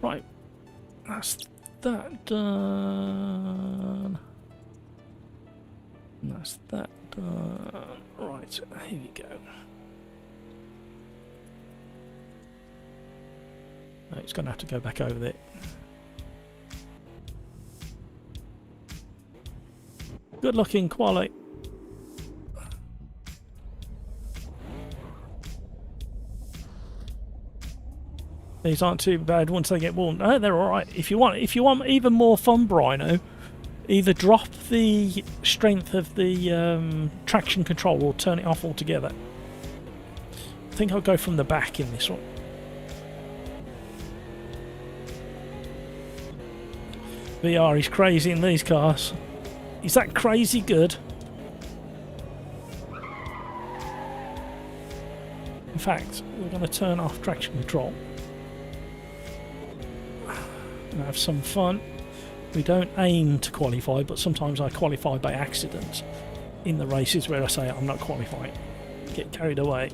Right, that's that done. That's that done. Right, here you go. Oh, it's going to have to go back over there. Good looking, Quali. These aren't too bad once they get warm. Oh, they're all right. If you want even more fun, Brino, either drop the strength of the traction control or turn it off altogether. I think I'll go from the back in this one. VR is crazy in these cars. Is that crazy good? In fact, we're going to turn off traction control. And have some fun. We don't aim to qualify, but sometimes I qualify by accident in the races where I say I'm not qualifying. Get carried away.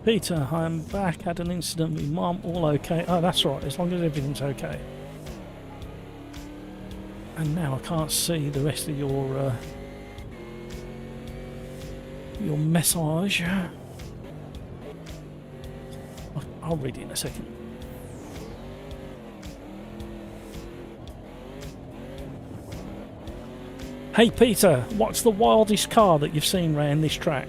Peter, I'm back. Had an incident with Mum. All okay? Oh, that's right. As long as everything's okay. And now I can't see the rest of your message. I'll read it in a second. Hey Peter, what's the wildest car that you've seen around this track?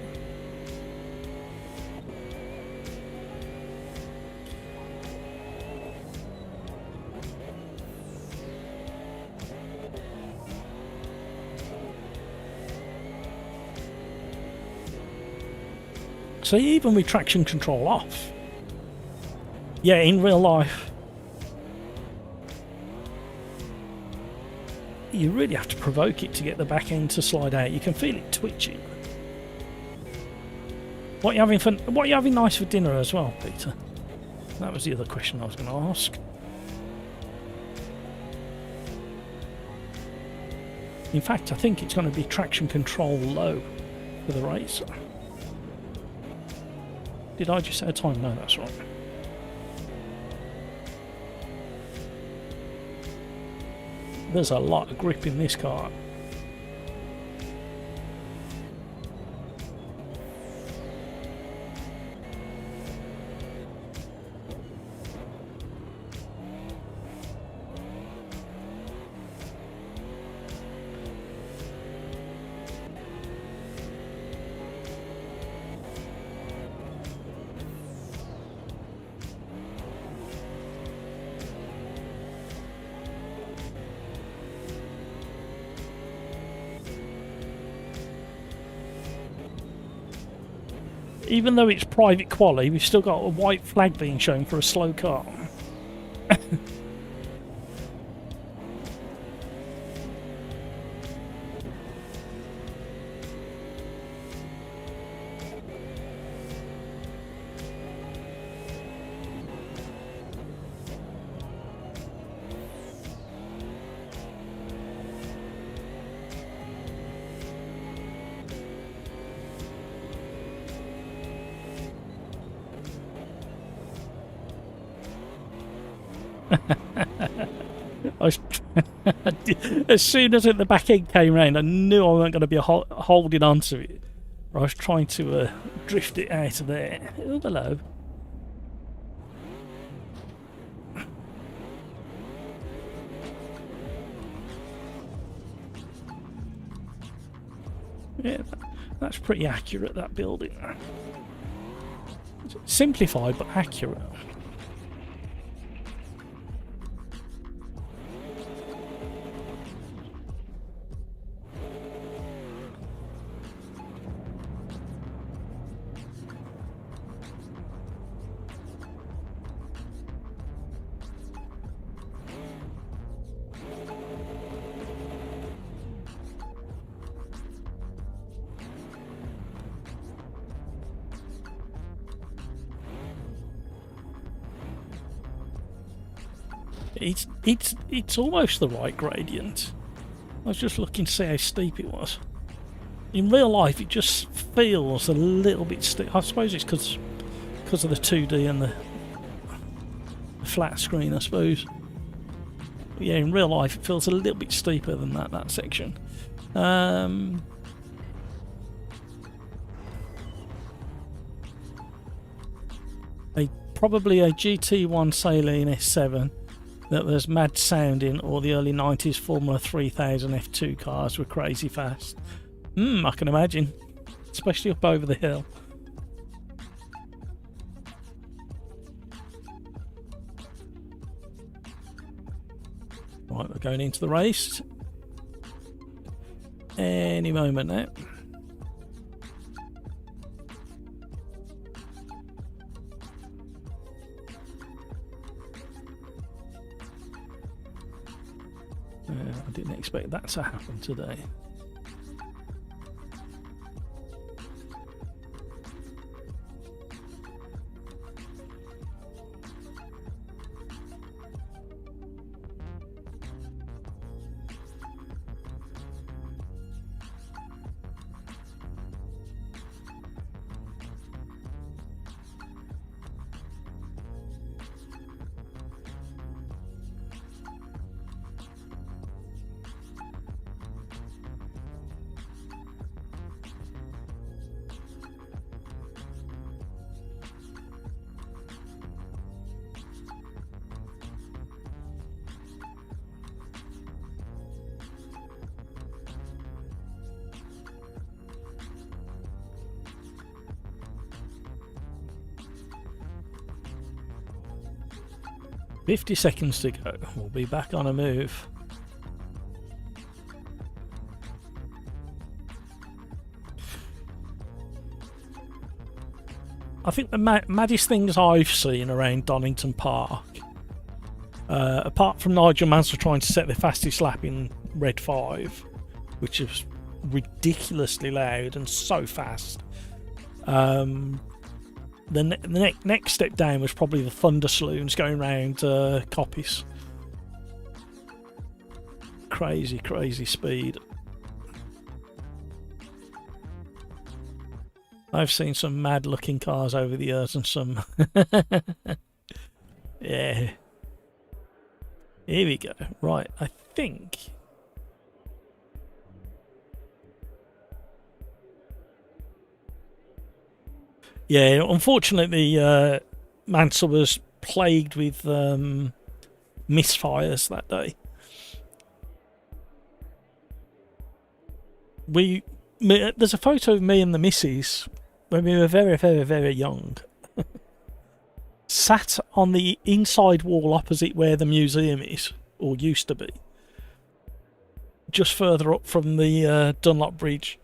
So even with traction control off, yeah, in real life, you really have to provoke it to get the back end to slide out. You can feel it twitching. What are you having nice for dinner as well, Peter? That was the other question I was going to ask. In fact, I think it's going to be traction control low for the race. Did I just set a time? No, that's right. There's a lot of grip in this car. Even though it's private Quali, we've still got a white flag being shown for a slow car. As soon as the back end came round, I knew I wasn't going to be holding on to it. I was trying to drift it out of there. Oh, hello. Yeah, that's pretty accurate, that building. Simplified but accurate. It's almost the right gradient. I was just looking to see how steep it was. In real life, it just feels a little bit steep. I suppose it's because of the 2D and the flat screen, I suppose. But yeah, in real life, it feels a little bit steeper than that section. Probably a GT1 Saline S7 that was mad sounding, or the early 90s Formula 3000 F2 cars were crazy fast. I can imagine, especially up over the hill. Right, we're going into the race any moment now. I didn't expect that to happen today. "50 seconds to go. We'll be back on a move." I think the maddest things I've seen around Donington Park, apart from Nigel Mansell trying to set the fastest lap in Red 5, which is ridiculously loud and so fast, The next step down was probably the Thunder Saloons going round copies. Crazy speed. I've seen some mad looking cars over the years and some yeah. Here we go. Right, I think yeah, unfortunately Mansell was plagued with misfires that day. There's a photo of me and the missus when we were very young, sat on the inside wall opposite where the museum is, or used to be, just further up from the Dunlop Bridge,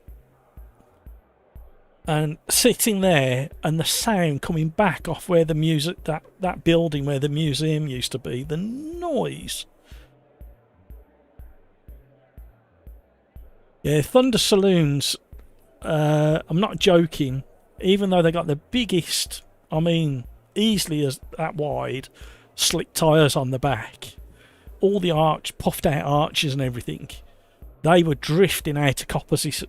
and sitting there, and the sound coming back off where the that building where the museum used to be, the noise. Yeah, Thunder Saloons, I'm not joking, even though they got the biggest, I mean, easily as that wide, slick tyres on the back, all the puffed out arches and everything, they were drifting out of copies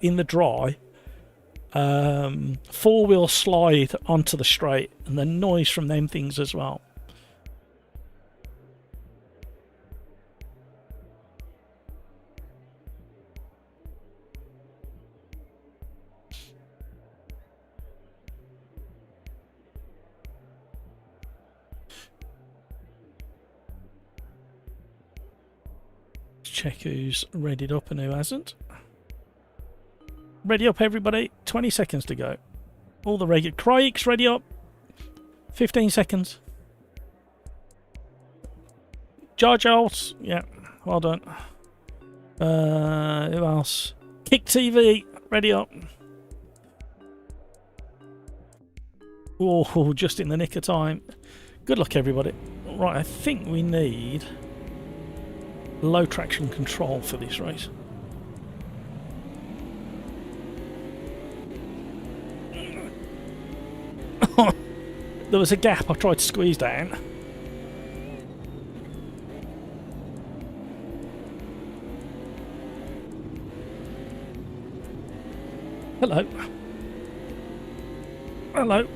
in the dry, four-wheel slide onto the straight, and the noise from them things as well. Check who's readied up and who hasn't. Ready up, everybody. 20 seconds to go. All the regular Craigs ready up. 15 seconds. Jarjals, yeah, well done. Who else? Kick TV, ready up. Oh, just in the nick of time. Good luck, everybody. Right, I think we need low traction control for this race. There was a gap I tried to squeeze down. Hello. Hello.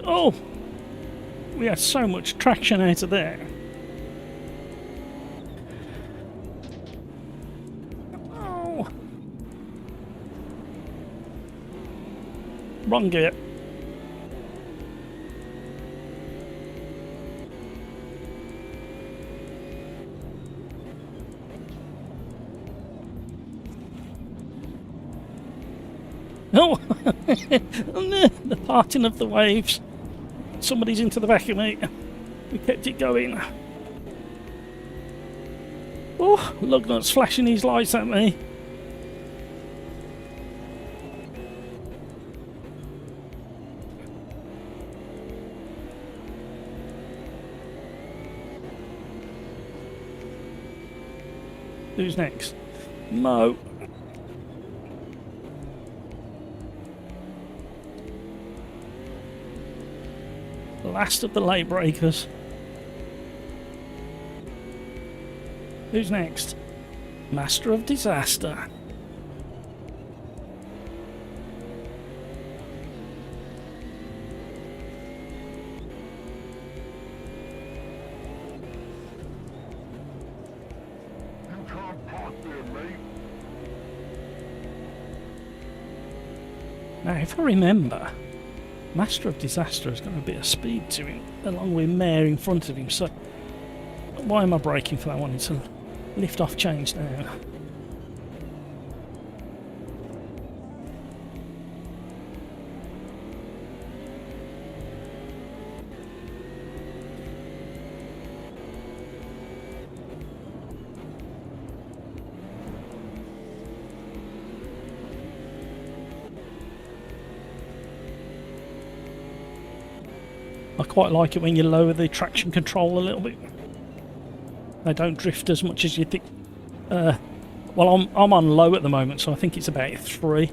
Oh, we had so much traction out of there. Oh, wrong gear. Oh, the parting of the waves. Somebody's into the back of me. We kept it going. Oh, Lugnut's flashing his lights at me. Who's next? Mo. Last of the late breakers. Who's next? Master of Disaster. You can't park there, mate. Now, if I remember, Master of Disaster has got a bit of speed to him, along with Mare in front of him, so why am I braking for that one? It's a lift-off change now. I quite like it when you lower the traction control a little bit. They don't drift as much as you think. Well, I'm on low at the moment, so I think it's about 3.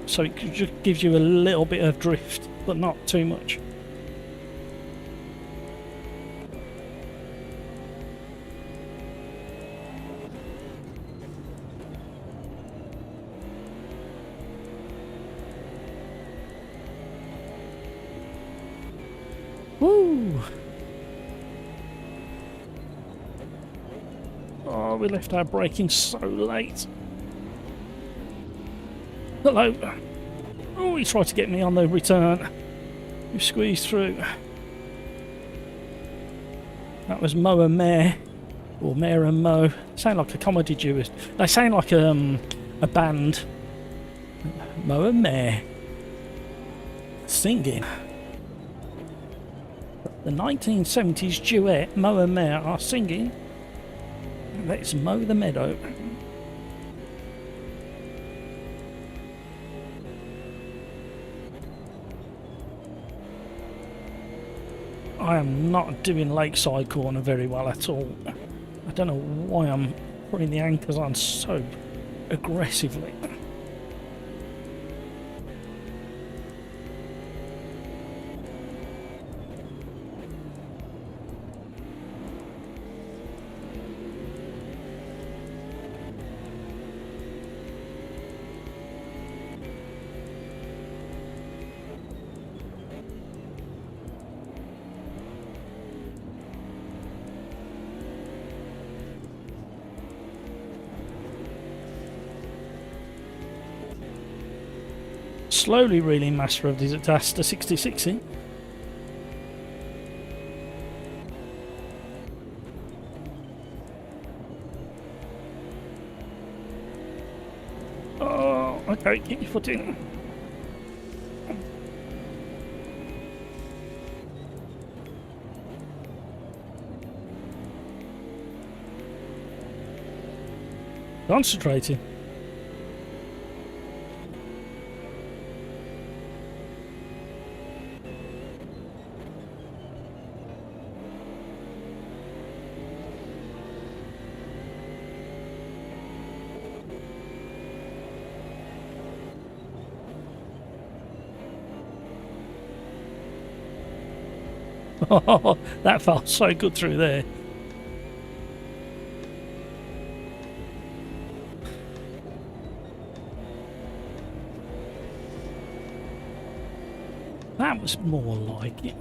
So it just gives you a little bit of drift, but not too much. Woo! Oh, we left our braking so late. Hello. Oh, he tried to get me on the return. We squeezed through. That was Mo and Mare. Or Mare and Mo. Sound like a comedy duo. They sound like a band. Mo and Mare. Singing. The 1970s duet Mo and Mare are singing Let's Mow the Meadow. I am not doing Lakeside Corner very well at all. I don't know why I'm putting the anchors on so aggressively. Slowly reeling Master of Disaster 66 in. Oh, okay, keep your foot in. Concentrating. Oh, that felt so good through there. That was more like it.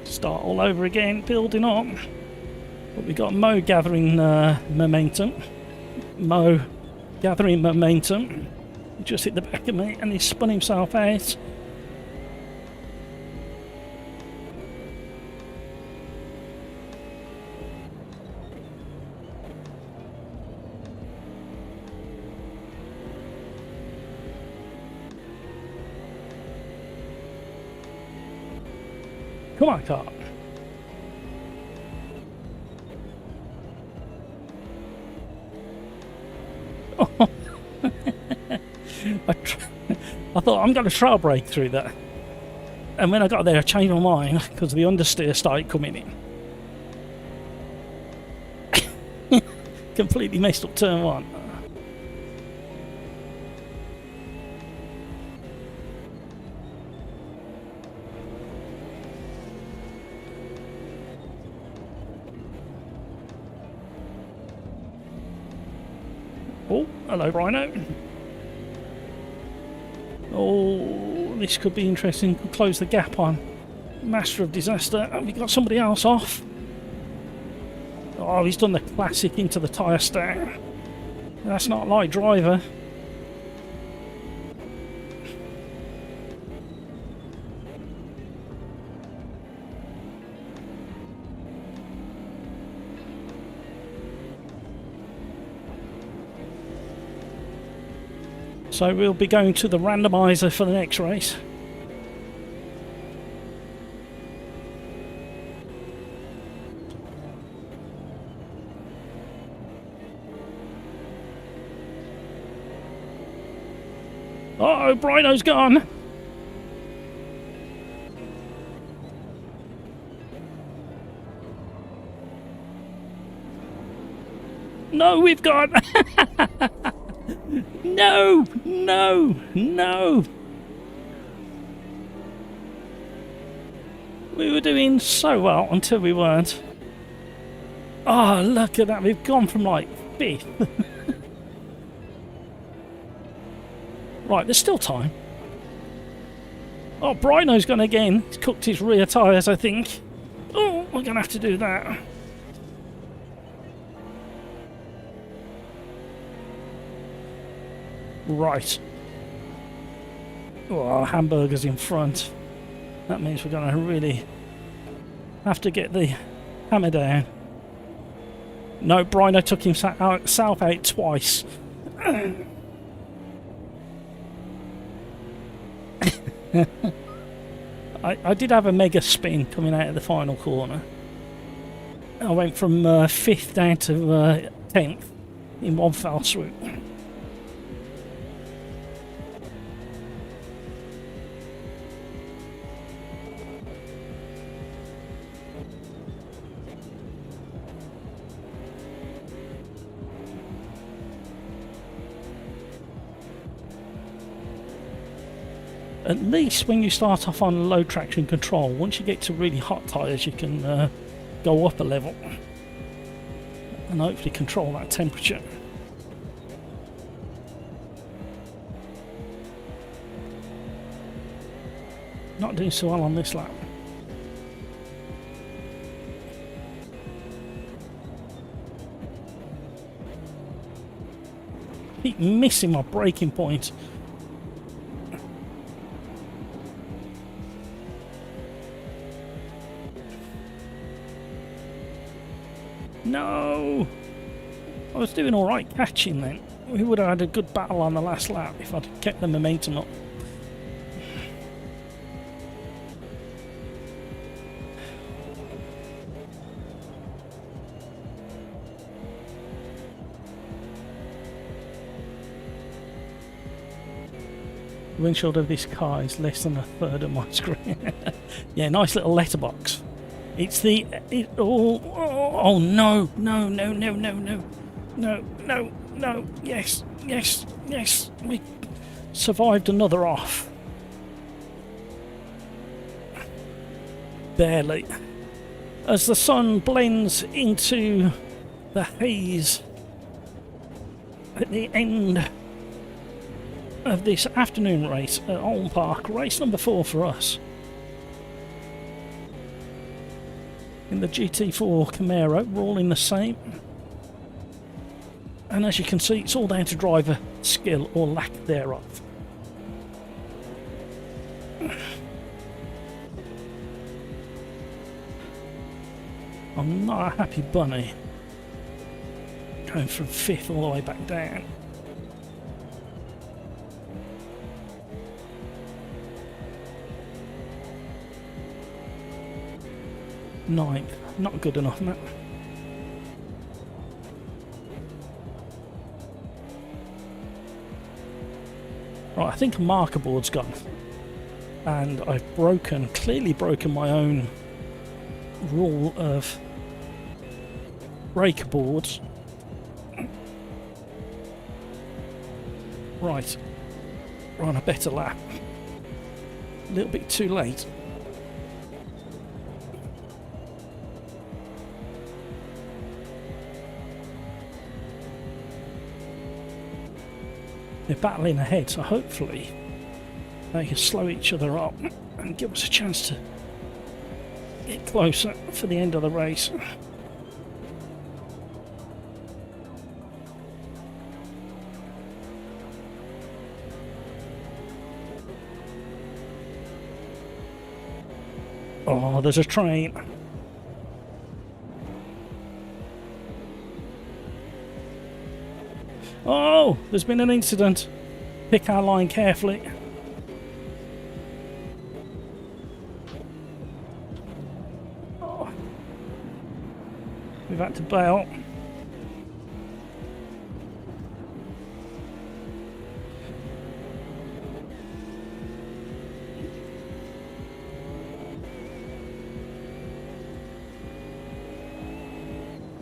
Start all over again, building up. But we got Mo gathering momentum. Mo gathering momentum. He just hit the back of me and he spun himself out. Come on, car. Oh. I thought I'm going to trail brake through that. And when I got there, I changed my mind because the understeer started coming in. Completely messed up turn 1. Oh, hello, Rhino. Oh, this could be interesting. Could close the gap on Master of Disaster. Have we got somebody else off? Oh, he's done the classic into the tyre stack. That's not like driver. So we'll be going to the randomizer for the next race. Uh-oh, Brino's gone. No, we've gone. No, no, no. We were doing so well until we weren't. Oh, look at that. We've gone from like 5th. Right, there's still time. Oh, Brino's gone again. He's cooked his rear tyres, I think. Oh, we're going to have to do that. Right. Oh, hamburger's in front. That means we're going to really have to get the hammer down. No, Brino took himself out twice. I did have a mega spin coming out of the final corner. I went from 5th down to 10th in one fell swoop. At least when you start off on low traction control, once you get to really hot tyres, you can go up a level and hopefully control that temperature. Not doing so well on this lap. Keep missing my braking point. No! I was doing alright catching then. We would have had a good battle on the last lap if I'd kept the momentum up. The windshield of this car is less than 1/3 of my screen. Yeah, nice little letterbox. It's the... oh no, no, no, no, no, no. No, no, no, yes, yes, yes. We survived another off. Barely. As the sun blends into the haze at the end of this afternoon race at Holm Park, race number 4 for us. In the GT4 Camaro, we're all in the same. And as you can see, it's all down to driver skill or lack thereof. I'm not a happy bunny. Going from 5th all the way back down. Ninth, not good enough, Matt. Right, I think a marker board's gone. And I've clearly broken my own rule of breaker boards. Right, we're on a better lap. A little bit too late. They're battling ahead, so hopefully they can slow each other up and give us a chance to get closer for the end of the race. Oh, there's a train. Oh, there's been an incident. Pick our line carefully. Oh. We've had to bail.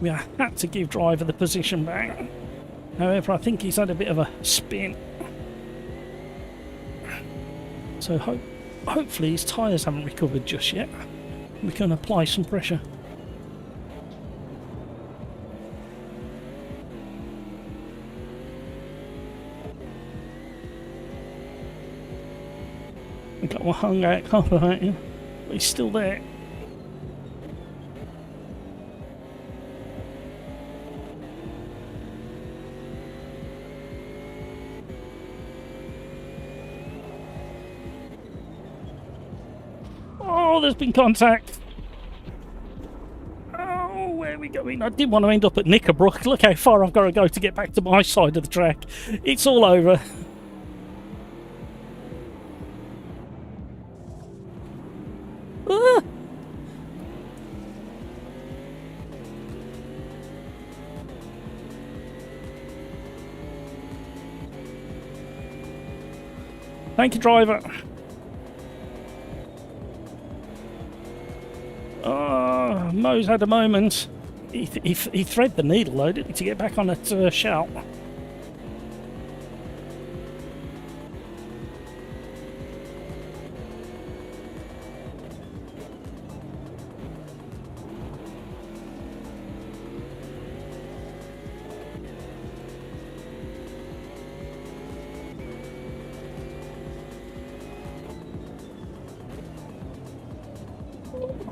We had to give driver the position back. However, I think he's had a bit of a spin. So hopefully his tyres haven't recovered just yet. We can apply some pressure. We've got one hung out copper, haven't you? But he's still there. Oh, there's been contact. Oh, where are we going? I didn't want to end up at Knickerbrook. Look how far I've got to go to get back to my side of the track. It's all over. Ah. Thank you, driver. Oh, Mo's had a moment. He threaded the needle though, didn't he, to get back on that shout.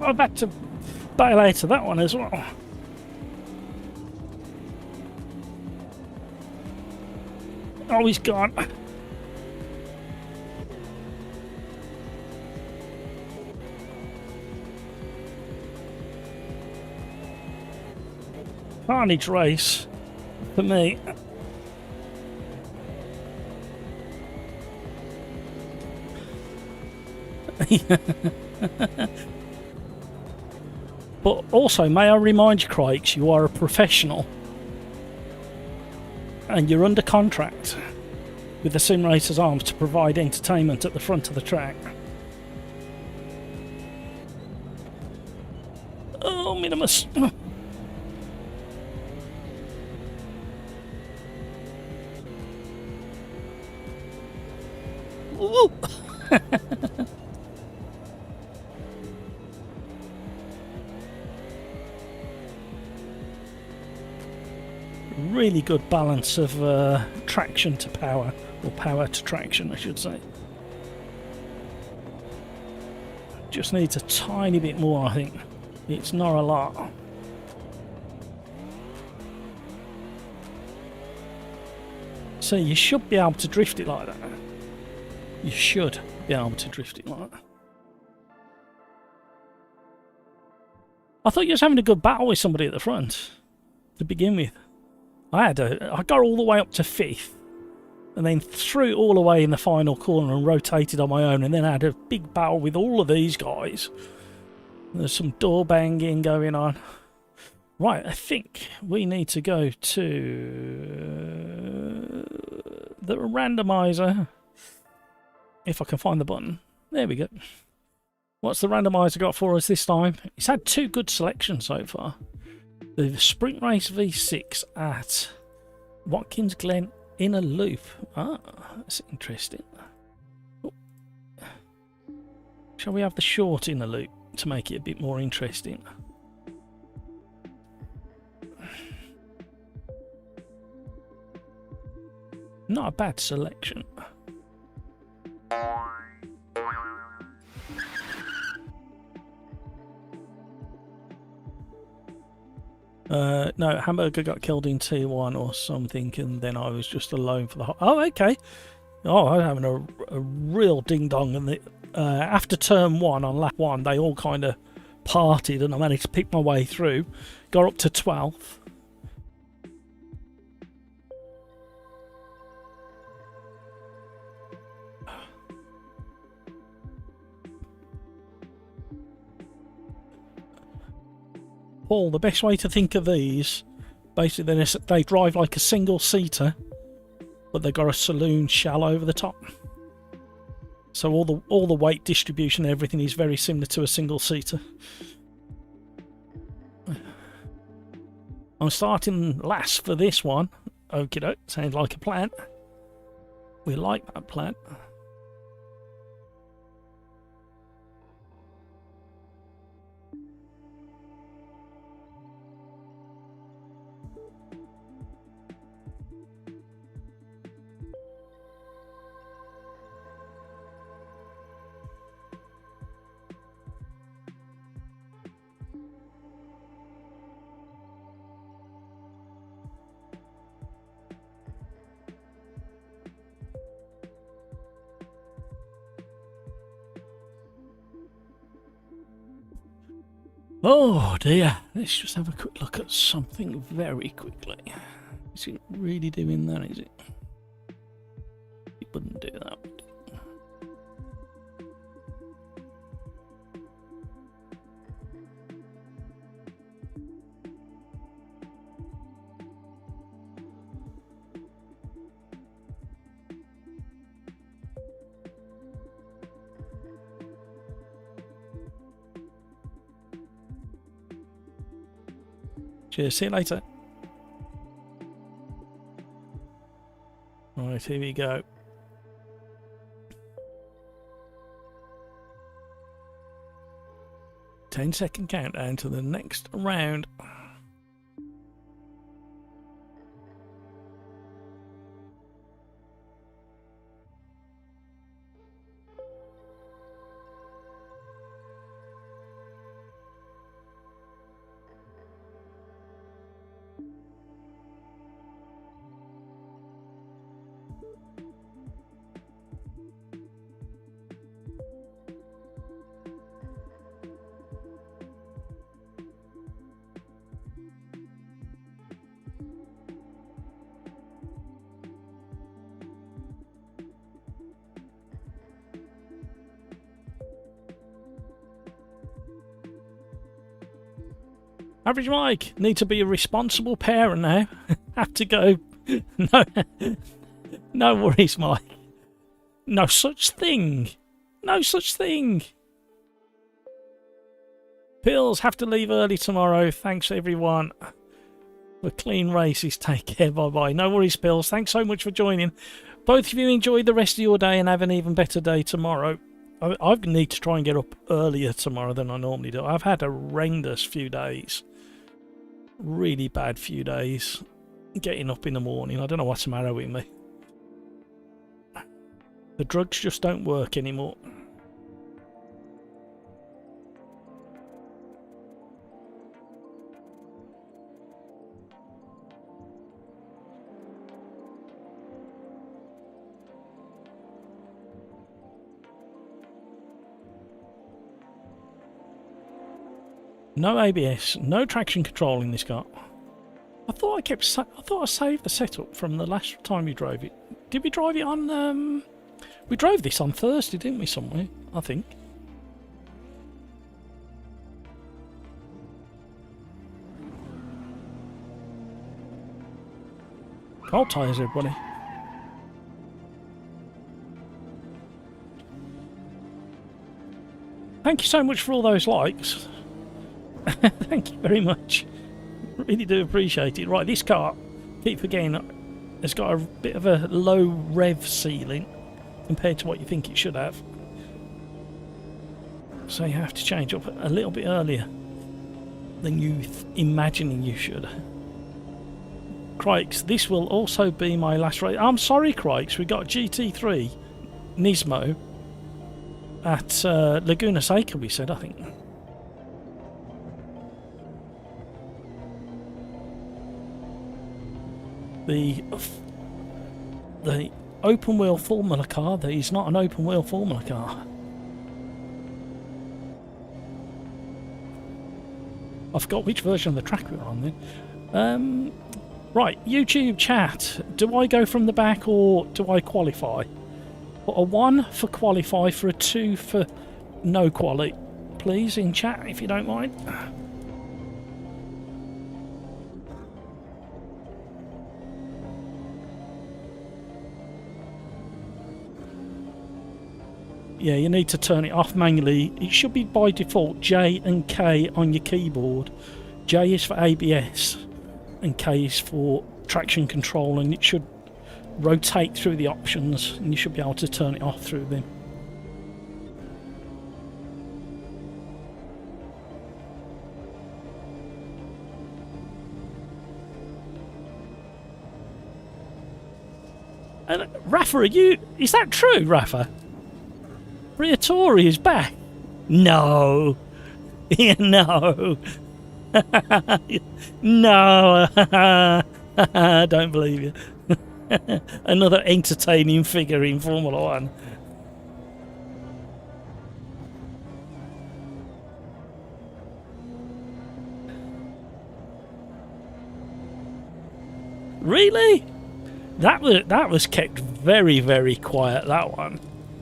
I've had to bail out of that one as well. Oh, he's gone. Carnage race for me. But also, may I remind you, Craigs, you are a professional and you're under contract with the Sim Racers Arms to provide entertainment at the front of the track. Oh, Minimus. Ooh. Really good balance of traction to power, or power to traction, I should say. Just needs a tiny bit more, I think. It's not a lot. So you should be able to drift it like that. You should be able to drift it like that. I thought you was having a good battle with somebody at the front to begin with. I got all the way up to 5th and then threw it all the way in the final corner and rotated on my own, and then I had a big battle with all of these guys. There's some door banging going on. Right, I think we need to go to the randomizer. If I can find the button. There we go. What's the randomizer got for us this time? It's had 2 good selections so far. The Sprint Race V6 at Watkins Glen Inner Loop. Ah, that's interesting. Oh. Shall we have the short inner loop to make it a bit more interesting? Not a bad selection. No, Hamburger got killed in T1 or something, and then I was just alone for the whole... Oh, okay. Oh, I was having a real ding-dong, and after turn 1 on lap 1, they all kind of parted, and I managed to pick my way through. Got up to 12th. Paul, the best way to think of these, basically, they drive like a single-seater, but they've got a saloon shell over the top. So all the weight distribution and everything is very similar to a single-seater. I'm starting last for this one. Okie doke, sounds like a plan. We like that plan. Oh dear, let's just have a quick look at something very quickly. Is it really doing that, is it? It wouldn't do that, would it? Cheers, see you later. Right, here we go. 10-second countdown to the next round. Average Mike, need to be a responsible parent now. Have to go. No, no worries, Mike. No such thing. No such thing. Pills, have to leave early tomorrow. Thanks, everyone. For clean races, take care. Bye-bye. No worries, Pills. Thanks so much for joining. Both of you enjoy the rest of your day and have an even better day tomorrow. I need to try and get up earlier tomorrow than I normally do. I've had a horrendous few days. Really bad few days. Getting up in the morning. I don't know what's the matter with me. The drugs just don't work anymore. No ABS, no traction control in this car. I thought I saved the setup from the last time we drove it. Did we drive it on? We drove this on Thursday, didn't we? Somewhere, I think. Cold tyres, everybody. Thank you so much for all those likes. Thank you very much. Really do appreciate it. Right, this car, keep forgetting, has got a bit of a low rev ceiling compared to what you think it should have. So you have to change up a little bit earlier than you imagining you should. Crikes, this will also be my last race. I'm sorry, Crikes, we got GT3 Nismo at Laguna Seca, we said, I think. The open wheel Formula car that is not an open wheel Formula car. I forgot which version of the track we're on then. Right, YouTube chat. Do I go from the back or do I qualify? Put a 1 for qualify for a 2 for no quali. Please, in chat, if you don't mind. Yeah, you need to turn it off manually. It should be by default J and K on your keyboard. J is for ABS and K is for traction control, and it should rotate through the options and you should be able to turn it off through them. And Rafa, is that true, Rafa? Briatore is back? No. Yeah, no. No. Don't believe you. Another entertaining figure in Formula 1. Really? That was kept very, very quiet, that one.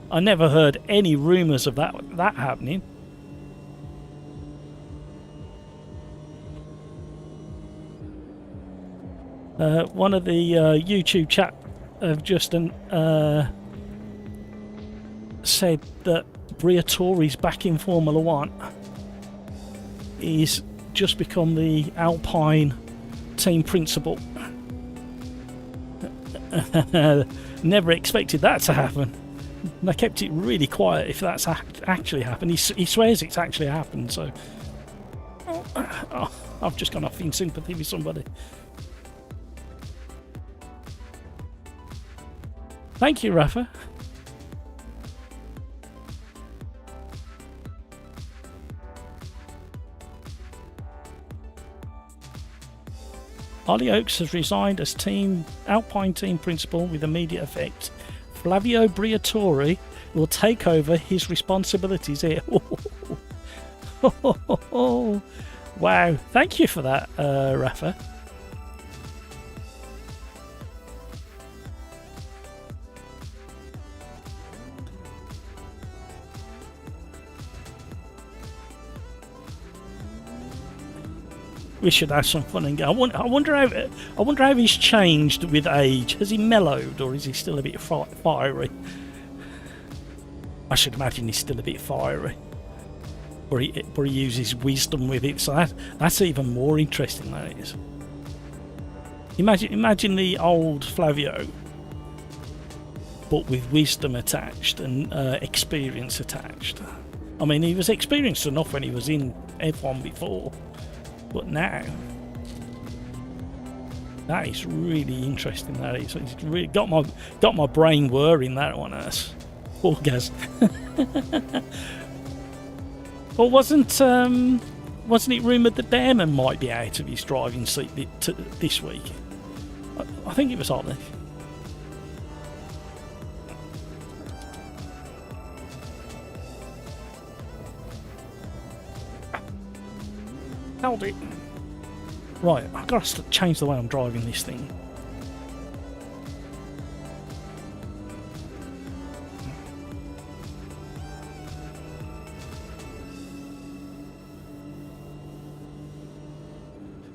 I never heard any rumours of that happening. One of the YouTube chat have just said that Briatore's back in Formula 1. He's just become the Alpine team principal. Never expected that to happen. They kept it really quiet if that's actually happened. He swears it's actually happened, so... Oh, I've just gone off in sympathy with somebody. Thank you, Rafa. Ollie Oakes has resigned as Alpine team principal with immediate effect. Flavio Briatore will take over his responsibilities here. Wow, thank you for that, Rafa. We should have some fun and go. I wonder how he's changed with age. Has he mellowed, or is he still a bit fiery? I should imagine he's still a bit fiery, but he uses wisdom with it. So that's even more interesting. That is. Imagine the old Flavio, but with wisdom attached and experience attached. I mean, he was experienced enough when he was in F1 before. But now, that is really interesting. That is, it's really got my brain whirring. That one has. Poor Gaz. Well, wasn't it rumoured that Behrman might be out of his driving seat this week? I think it was Ollie. Held it. Right, I've got to change the way I'm driving this thing.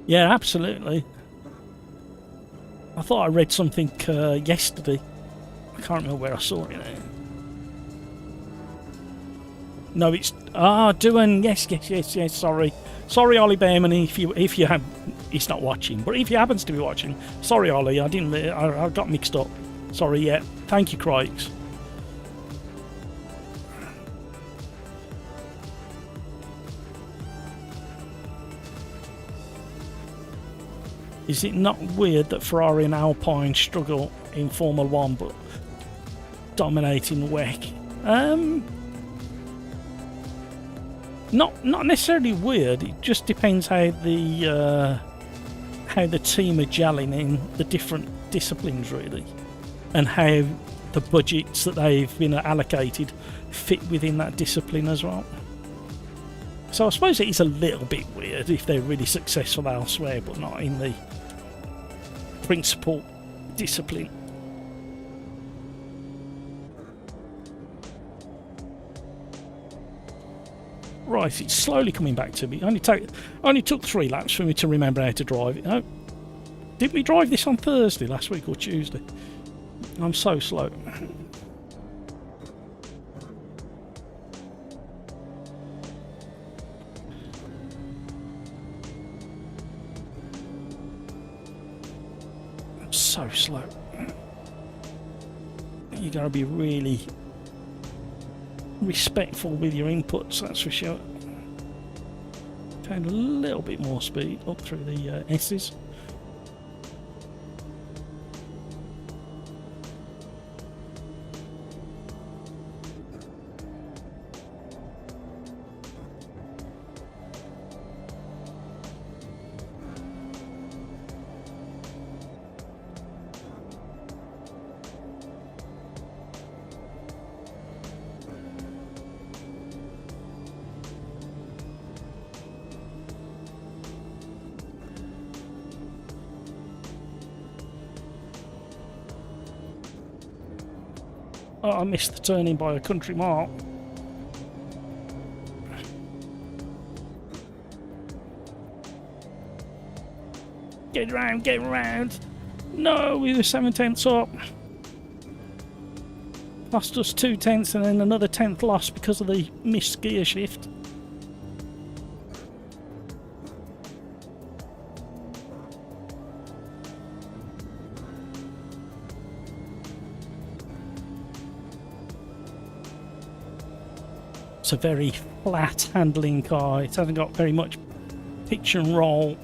Yeah, absolutely. I thought I read something yesterday. I can't remember where I saw it now. No, it's Duan. Yes. Sorry, Ollie Behrman. If you have, he's not watching. But if he happens to be watching, sorry, Ollie. I got mixed up. Sorry. Yeah. Thank you, Craigs. Is it not weird that Ferrari and Alpine struggle in Formula 1 but dominate in WEC? Not necessarily weird. It just depends how the team are gelling in the different disciplines, really, and how the budgets that they've been allocated fit within that discipline as well. So I suppose it is a little bit weird if they're really successful elsewhere but not in the principal discipline. Right, it's slowly coming back to me. Only took 3 laps for me to remember how to drive it. Oh, did we drive this on Thursday last week or Tuesday? I'm so slow. I'm so slow. You gotta be really respectful with your inputs, that's for sure. Found a little bit more speed up through the S's. Oh, I missed the turning by a country mile. Get round, get round. No, we were 7/10 up. Lost us 2/10 and then another 10th loss because of the missed gear shift. It's a very flat handling car. It hasn't got very much pitch and roll.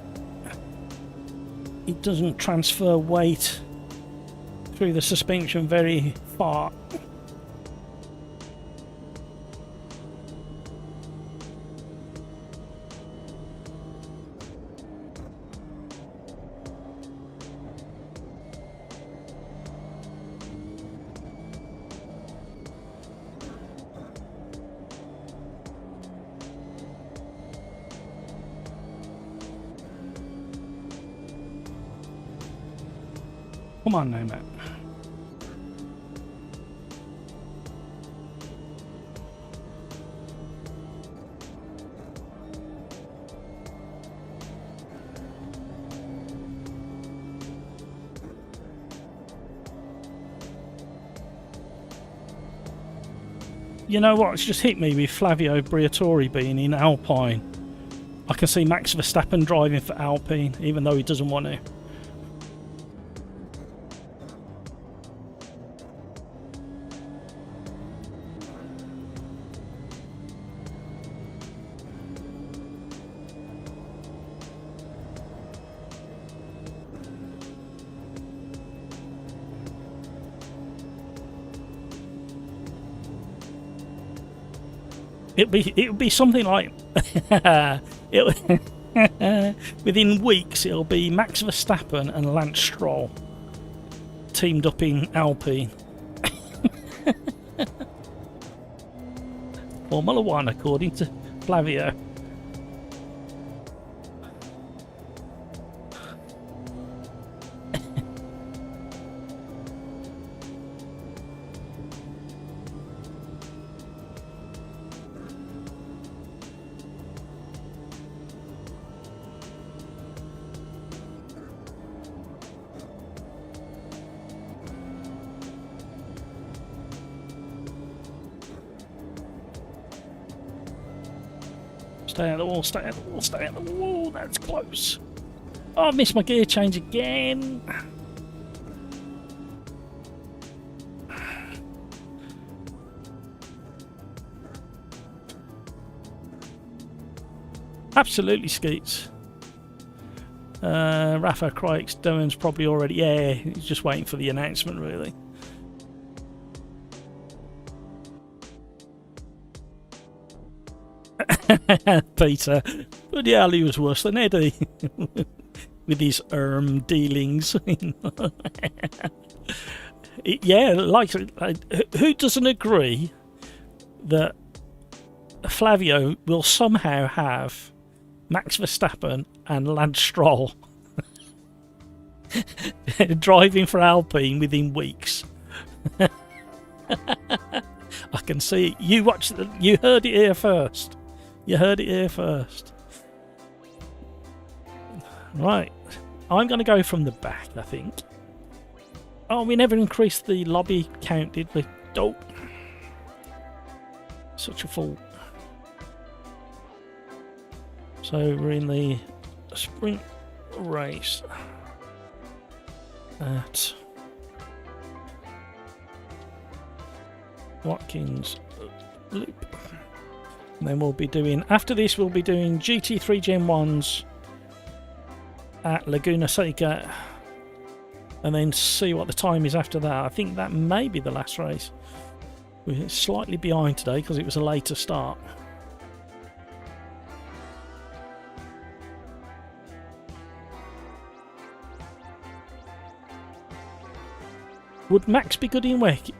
It doesn't transfer weight through the suspension very far. Come on now, Matt. You know what? It's just hit me with Flavio Briatore being in Alpine. I can see Max Verstappen driving for Alpine, even though he doesn't want to. It'll be something like within weeks it'll be Max Verstappen and Lance Stroll teamed up in Alpine. Formula 1 according to Flavio. Stay at the wall, stay at the wall, stay at the wall. That's close. Oh, I missed my gear change again. Absolutely skeets. Rafa Crikes, Doan's probably already... Yeah, he's just waiting for the announcement, really. Peter. But yeah, he was worse than Eddie. With his dealings. Yeah, like who doesn't agree that Flavio will somehow have Max Verstappen and Lance Stroll driving for Alpine within weeks? I can see it. You heard it here first. You heard it here first. Right, I'm going to go from the back, I think. Oh, we never increased the lobby count, did we? Oh, such a fool. So we're in the sprint race at Watkins Loop. And then we'll be doing, after this, we'll be doing GT3 Gen 1s at Laguna Seca, and then see what the time is after that. I think that may be the last race. We're slightly behind today because it was a later start. Would Max be good in WEC?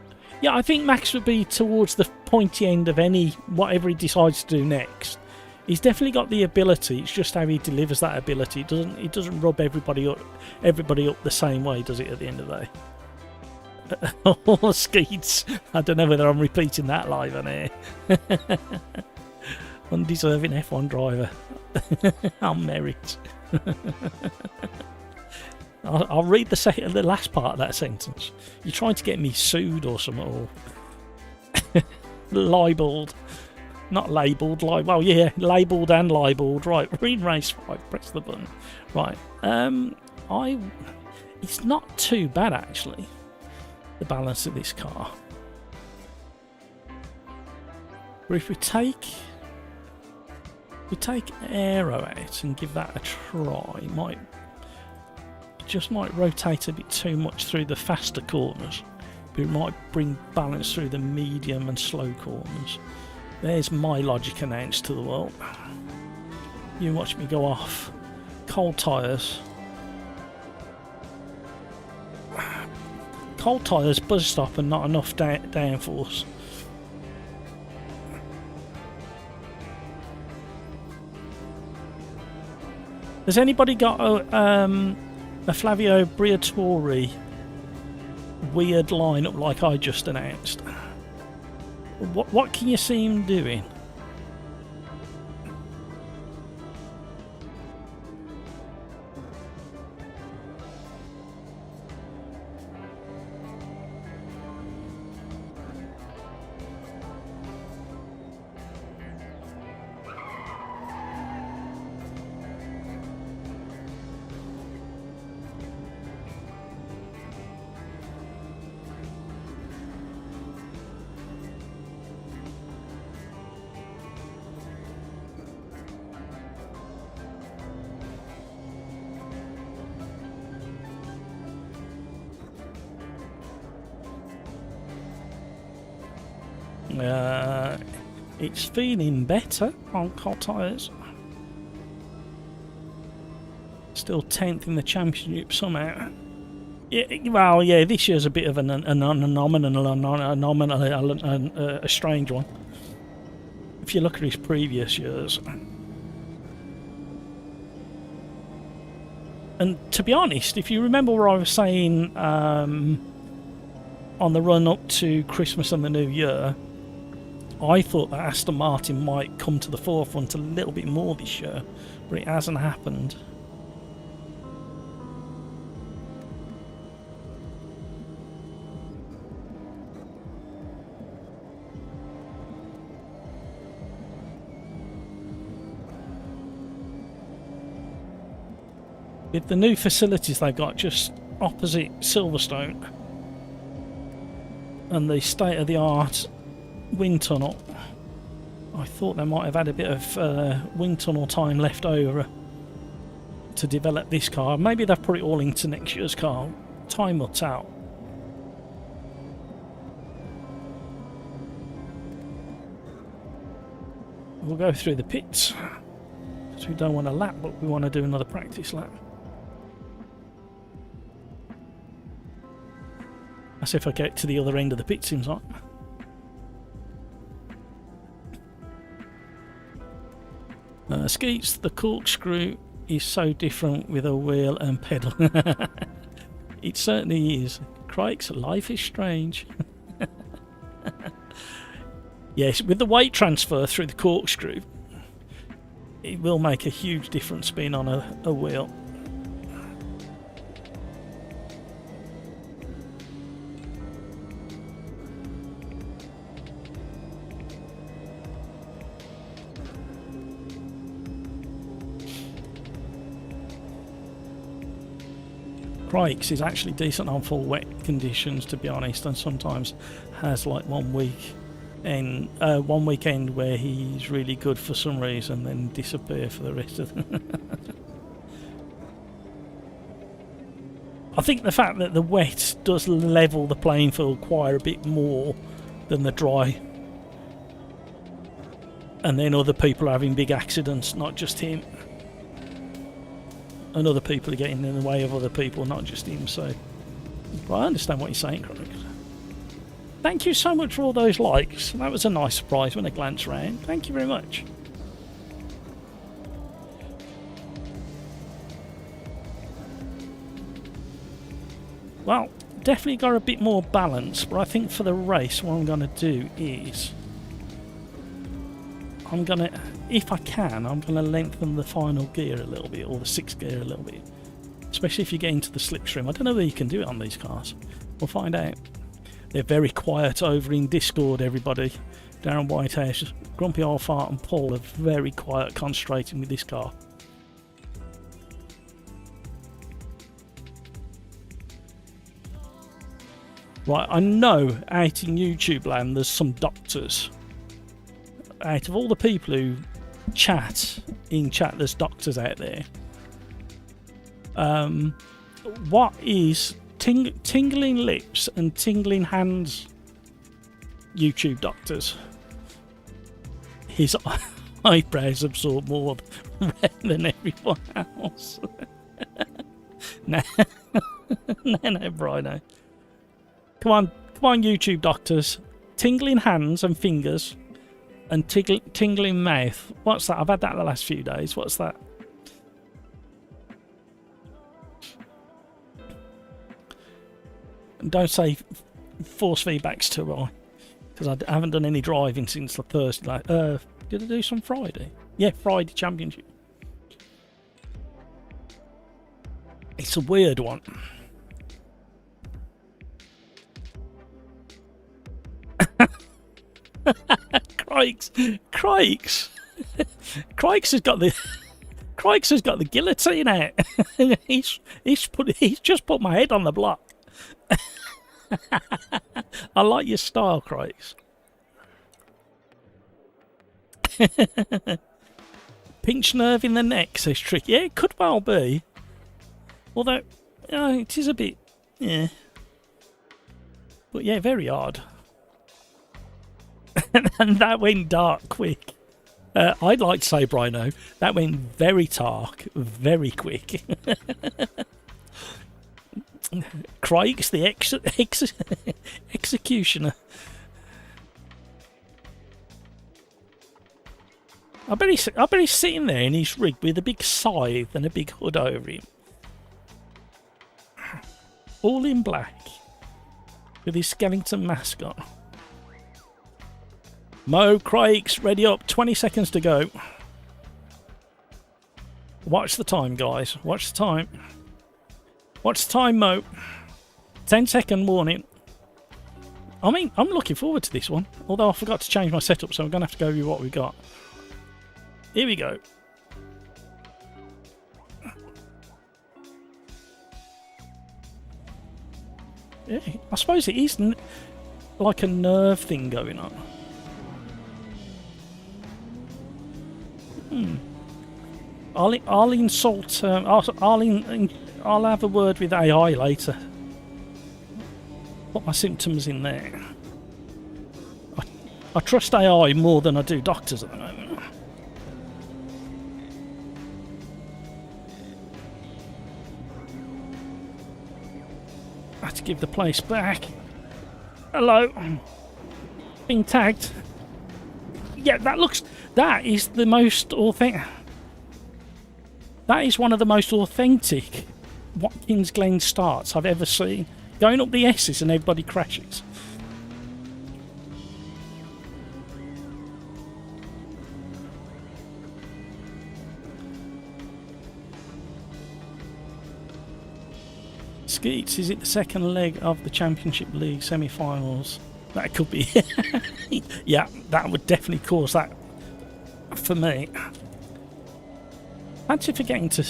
Yeah, I think Max would be towards the pointy end of whatever he decides to do next. He's definitely got the ability. It's just how he delivers that ability. It doesn't rub everybody up the same way, does it? At the end of the day. Oh, Skeets! I don't know whether I'm repeating that live on air. Undeserving F1 driver. On merit. I'll read the last part of that sentence. You're trying to get me sued or something, or libelled. Not labelled, well, yeah, labelled and libelled. Right, we're in race 5. Press the button. Right, it's not too bad actually. The balance of this car. But if we take aero out and give that a try, it just might rotate a bit too much through the faster corners, but it might bring balance through the medium and slow corners. There's my logic announced to the world. You watch me go off. Cold tyres. Cold tyres, buzz stop, and not enough downforce. Has anybody got a Flavio Briatore weird lineup like I just announced? What can you see him doing? It's feeling better on cold tyres. Still 10th in the championship somehow. Yeah, well, yeah, this year's a bit of a strange one. If you look at his previous years. And to be honest, if you remember where I was saying on the run up to Christmas and the New Year, I thought that Aston Martin might come to the forefront a little bit more this year, but it hasn't happened. With the new facilities they've got just opposite Silverstone and the state-of-the-art wind tunnel, I thought they might have had a bit of wind tunnel time left over to develop this car. Maybe they've put it all into next year's car. Time will tell. We'll go through the pits because we don't want a lap, but we want to do another practice lap. That's if I get to the other end of the pit, seems like. Skeets, the corkscrew is so different with a wheel and pedal. It certainly is. Crikes, life is strange. Yes, with the weight transfer through the corkscrew, it will make a huge difference being on a wheel. Crikes is actually decent on full wet conditions, to be honest, and sometimes has like one weekend where he's really good for some reason, then disappear for the rest of them. I think the fact that the wet does level the playing field quite a bit more than the dry, and then other people are having big accidents, not just him. And other people are getting in the way of other people, not just him. So, but I understand what you're saying, Craig. Thank you so much for all those likes. That was a nice surprise when I glanced around. Thank you very much. Well, definitely got a bit more balance, but I think for the race, what I'm going to do is I'm going to, if I can, I'm going to lengthen the final gear a little bit, or the sixth gear a little bit. Especially if you get into the slipstream. I don't know whether you can do it on these cars. We'll find out. They're very quiet over in Discord, everybody. Darren Whitehouse, Grumpy Old Fart and Paul are very quiet, concentrating with this car. Right, I know out in YouTube land there's some doctors. Out of all the people who chat in chat, there's doctors out there. What is tingling lips and tingling hands YouTube doctors? His eyebrows absorb more than everyone else. No, no, Brino. Come on, YouTube doctors. Tingling hands and fingers and tingling mouth. What's that? I've had that the last few days. What's that? Don't say force feedback's too high, because I haven't done any driving since the Thursday. Did I do some Friday? Yeah, Friday Championship. It's a weird one. Crikes has got the guillotine out. he's just put my head on the block. I like your style, Crikes. Pinch nerve in the neck, says Trick. Yeah, it could well be. Although, it is a bit, yeah. But yeah, very odd. And that went dark quick. I'd like to say, Brino, that went very dark, very quick. Craigs, the executioner. I bet he's sitting there in his rig with a big scythe and a big hood over him. All in black. With his skeleton mascot. Mo, Craigs, ready up. 20 seconds to go. Watch the time, guys. Watch the time. Watch the time, Mo. 10-second warning. I mean, I'm looking forward to this one. Although I forgot to change my setup, so I'm going to have to go with what we've got. Here we go. Yeah, I suppose it is like a nerve thing going on. I'll insult. I'll have a word with AI later. Put my symptoms in there. I trust AI more than I do doctors at the moment. I have to give the place back. Hello. Being tagged. Yeah, that is the most authentic. That is one of the most authentic Watkins Glen starts I've ever seen. Going up the S's and everybody crashes. Skeets, is it the second leg of the Championship League semi-finals? That could be. Yeah, that would definitely cause that for me. Fancy forgetting to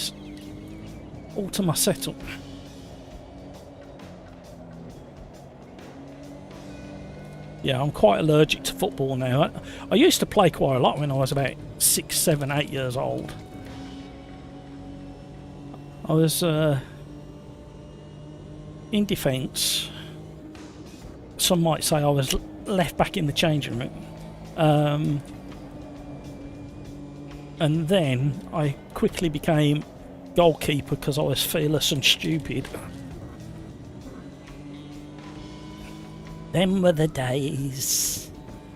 alter my setup. Yeah, I'm quite allergic to football now. I used to play quite a lot when I was about 6, 7, 8 years old. I was in defence. Some might say I was left back in the changing room. And then I quickly became goalkeeper because I was fearless and stupid. Them were the days.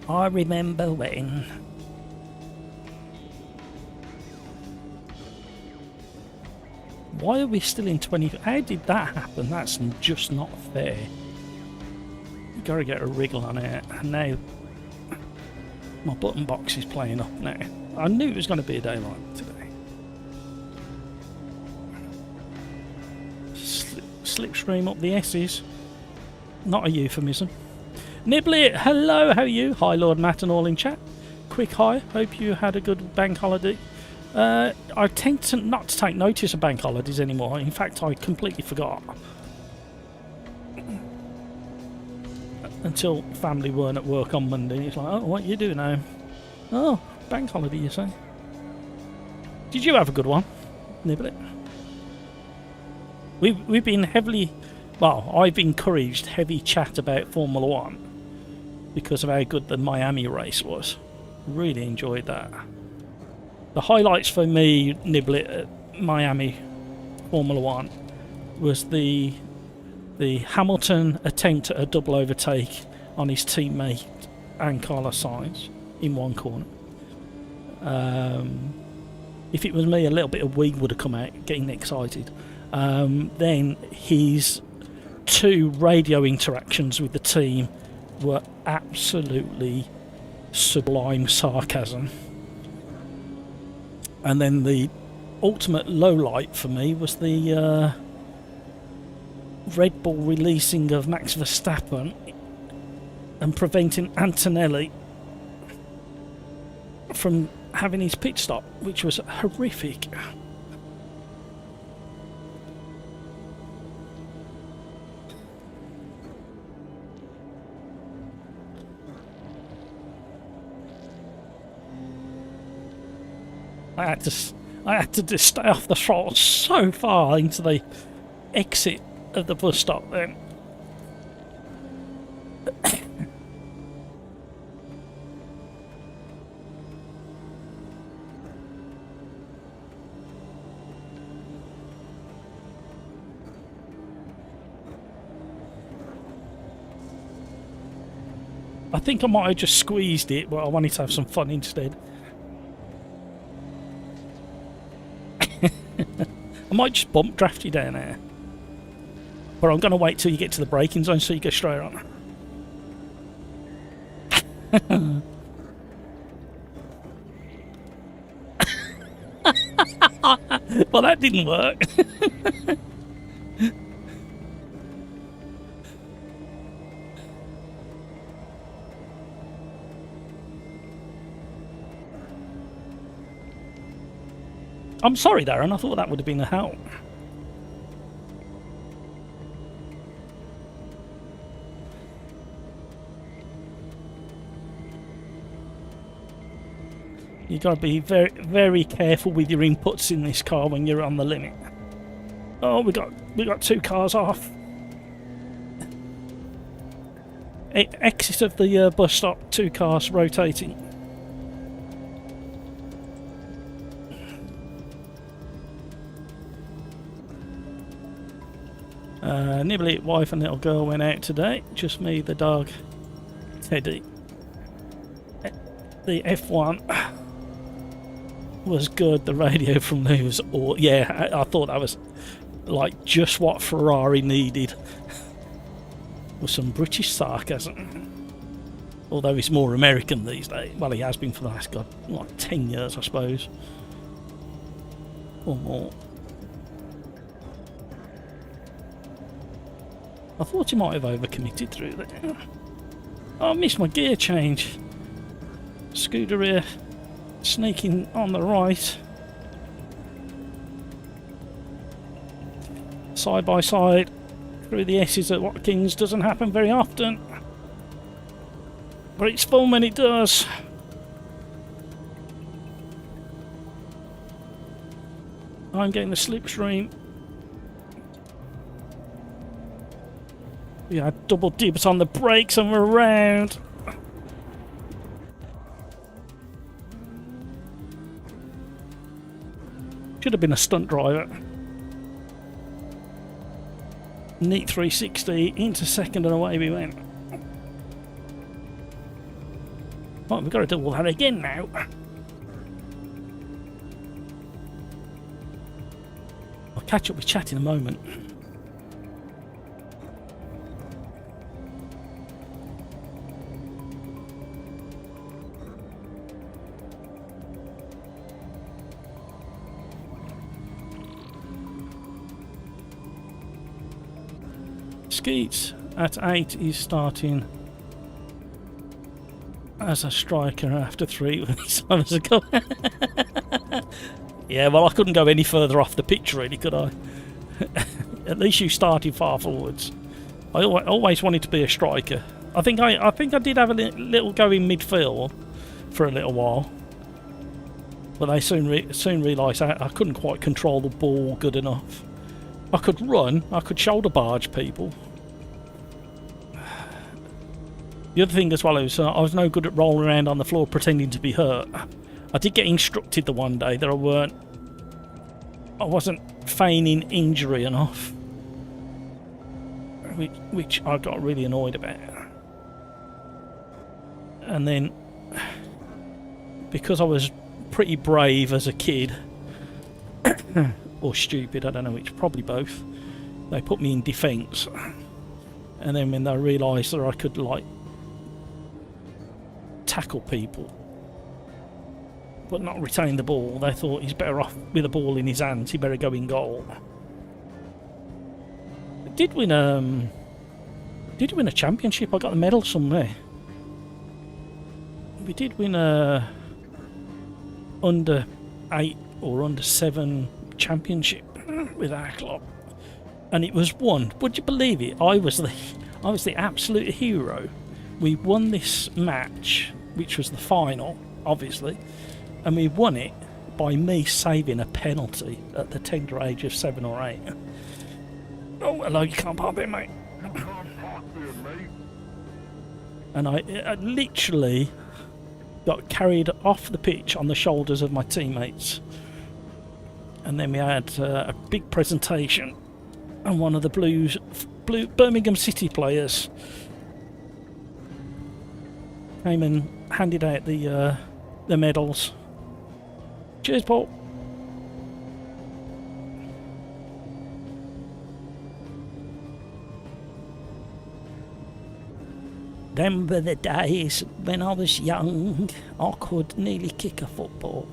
I remember when. Why are we still in 20? How did that happen? That's just not fair. Gotta get a wriggle on it. Now my button box is playing up now. I knew it was going to be a day like today. Slipstream up the S's. Not a euphemism. Nibbly, hello, how are you? Hi Lord Matt and all in chat. Quick hi, hope you had a good bank holiday. I tend to not to take notice of bank holidays anymore. In fact, I completely forgot. Until family weren't at work on Monday. It's like, oh, what you doing now? Oh, bank holiday, you say? Did you have a good one, Nibbly? We've been heavily... Well, I've encouraged heavy chat about Formula 1 because of how good the Miami race was. Really enjoyed that. The highlights for me, Niblet, at Miami Formula 1 was the Hamilton attempt at a double overtake on his teammate and Carlos Sainz in one corner. If it was me, a little bit of weed would have come out, getting excited. Then his 2 radio interactions with the team were absolutely sublime sarcasm. And then the ultimate low light for me was the Red Bull releasing of Max Verstappen and preventing Antonelli from having his pit stop, which was horrific. I had to just stay off the throttle so far into the exit of the bus stop then. I think I might have just squeezed it, but I wanted to have some fun instead. I might just bump draft you down there. But I'm going to wait till you get to the braking zone so you go straight on. Well, that didn't work. I'm sorry, Darren. I thought that would have been a help. You got to be very, very careful with your inputs in this car when you're on the limit. Oh, we got 2 cars off. Exit of the bus stop. 2 cars rotating. Nibbly, wife and little girl went out today. Just me, the dog, Teddy. The F1 was good. The radio from Lou was, yeah, I thought that was like just what Ferrari needed. With some British sarcasm. Although he's more American these days. Well, he has been for the last, God, like 10 years, I suppose. Or more. I thought he might have overcommitted through there. Oh, I missed my gear change. Scooter here, sneaking on the right. Side by side, through the S's at Watkins doesn't happen very often. But it's fun when it does. I'm getting the slipstream. We had double dibs on the brakes and we're around. Should have been a stunt driver. Neat 360 into second and away we went. Right, we've got to do all that again now. I'll catch up with chat in a moment. Skeets at 8 is starting as a striker after 3 weeks ago. Yeah, well, I couldn't go any further off the pitch, really, could I? At least you started far forwards. I always wanted to be a striker. I think I did have a little go in midfield for a little while, but I soon realised I couldn't quite control the ball good enough. I could run, I could shoulder barge people. The other thing as well is I was no good at rolling around on the floor pretending to be hurt. I did get instructed the one day that I wasn't feigning injury enough, which I got really annoyed about. And then, because I was pretty brave as a kid, or stupid, I don't know which, probably both, they put me in defence. And then when they realised that I could, like, tackle people but not retain the ball, they thought he's better off with the ball in his hands, he better go in goal. Did win a championship. I got the medal somewhere. We did win a under 8 or under 7 championship with our club, and it was won. Would you believe it? I was the absolute hero. We won this match, which was the final, obviously, and we won it by me saving a penalty at the tender age of 7 or 8. Oh, hello, you can't park there, mate. You can't park there, mate. And I literally got carried off the pitch on the shoulders of my teammates. And then we had a big presentation, and one of the blue Birmingham City players came and handed out the medals. Cheers, Paul. Them were the days when I was young, I could nearly kick a football.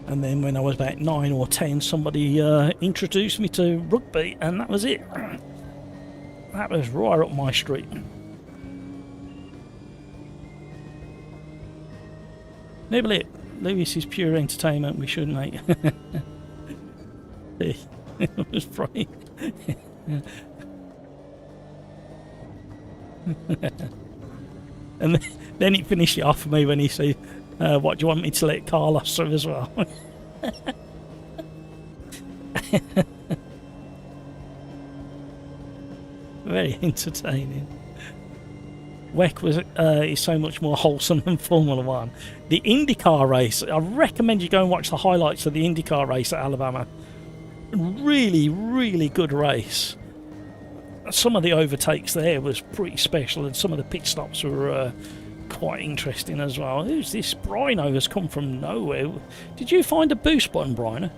And then when I was about 9 or 10, somebody introduced me to rugby, and that was it. That was right up my street. Nibbly, Lewis is pure entertainment, we should, mate. It was funny. And then he finished it off for me when he said, what, do you want me to let Carlos through as well? Very entertaining. WEC was is so much more wholesome than Formula One. The IndyCar race, I recommend you go and watch the highlights of the IndyCar race at Alabama. Really, really good race. Some of the overtakes there was pretty special, and some of the pit stops were quite interesting as well. Who's this? Brino has come from nowhere. Did you find a boost button, Brino?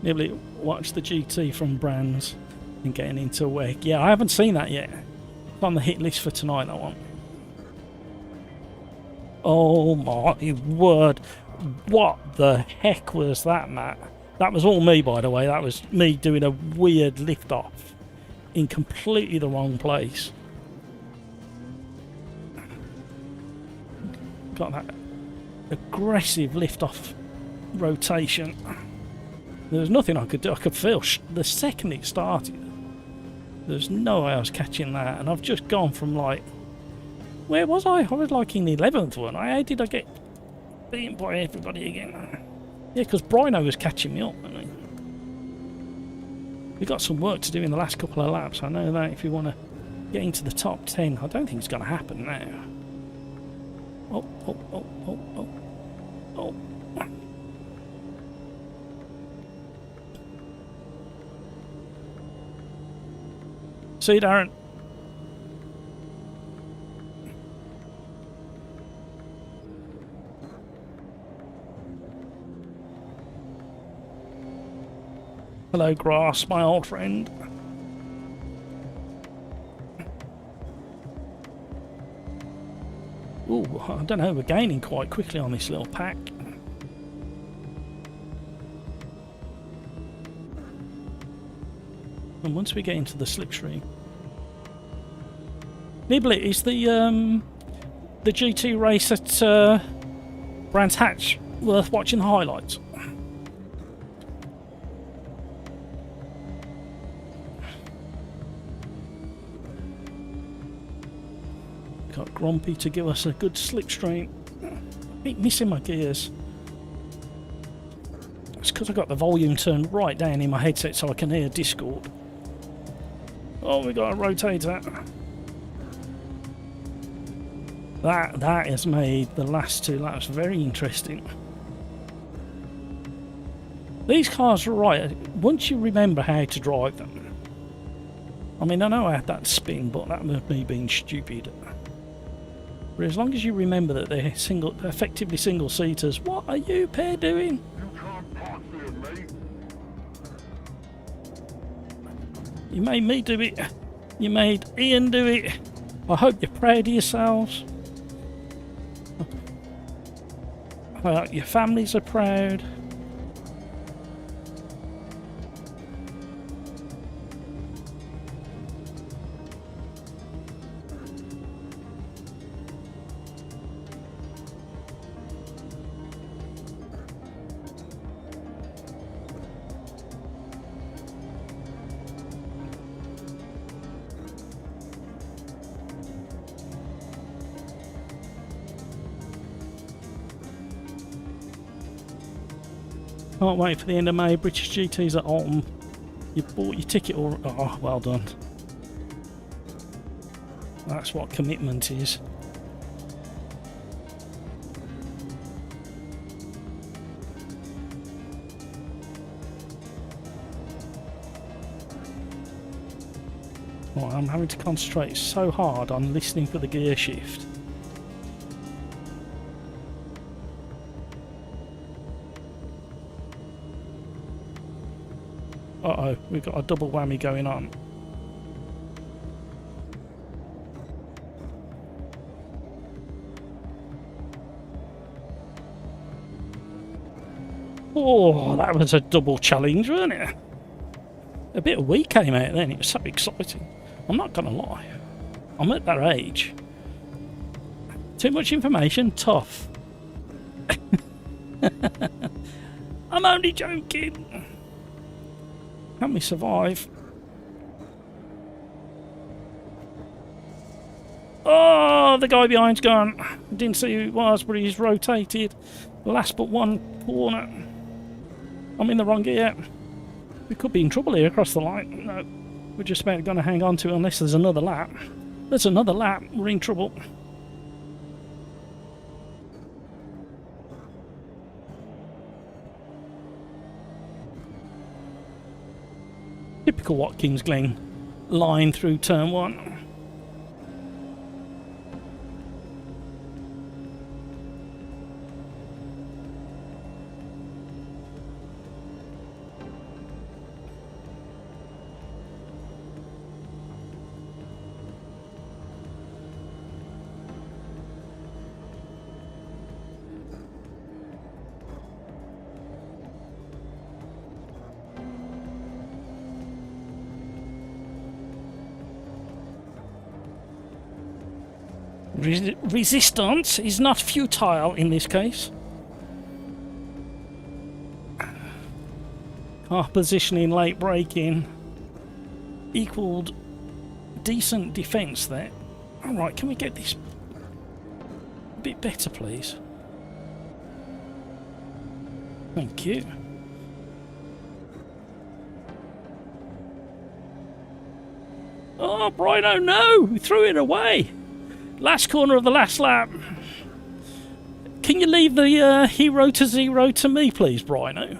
Nearly watch the GT from Brands and getting into WEC. Yeah, I haven't seen that yet. It's on the hit list for tonight, that one. Oh my word. What the heck was that, Matt? That was all me, by the way. That was me doing a weird lift-off in completely the wrong place. Got that aggressive lift-off rotation. There was nothing I could do. I could feel the second it started. There's no way I was catching that. And I've just gone from like... Where was I? I was like in the 11th one. How did I get beaten by everybody again? Yeah, because Brino was catching me up. We've got some work to do in the last couple of laps. I know that if you want to get into the top 10, I don't think it's going to happen now. Oh, oh, oh, oh, oh, oh. See you, Darren. Hello, Grass, my old friend. Ooh, I don't know, we're gaining quite quickly on this little pack. And once we get into the slipstream... Niblet, is the GT race at Brands Hatch worth watching the highlights? Got Grumpy to give us a good slipstream. I keep missing my gears. It's because I got the volume turned right down in my headset so I can hear Discord. Oh, we got to rotate that. That has made the last two laps very interesting. These cars are right. Once you remember how to drive them. I mean, I know I had that spin, but that was me being stupid. But as long as you remember that they're effectively single-seaters, what are you pair doing? You can't park there, mate. You made me do it. You made Ian do it. I hope you're proud of yourselves. I hope your families are proud. Can't wait for the end of May. British GT's at Alton. You bought your ticket or... Oh, well done. That's what commitment is. Oh, I'm having to concentrate so hard on listening for the gear shift. Uh-oh, we've got a double whammy going on. Oh, that was a double challenge, wasn't it? A bit of wee came out then, it was so exciting. I'm not gonna lie. I'm at that age. Too much information, tough. I'm only joking. Help me survive. Oh, the guy behind's gone. I didn't see who it was, but he's rotated. Last but one corner. I'm in the wrong gear. We could be in trouble here across the line. No, we're just about going to hang on to it unless there's another lap. There's another lap. We're in trouble. Typical Watkins Glen line through turn 1. Resistance is not futile in this case. Car positioning, late braking equaled decent defence there. Alright, can we get this a bit better, please? Thank you. Oh, Brino, no! We threw it away! Last corner of the last lap. Can you leave the hero to zero to me, please, Brino?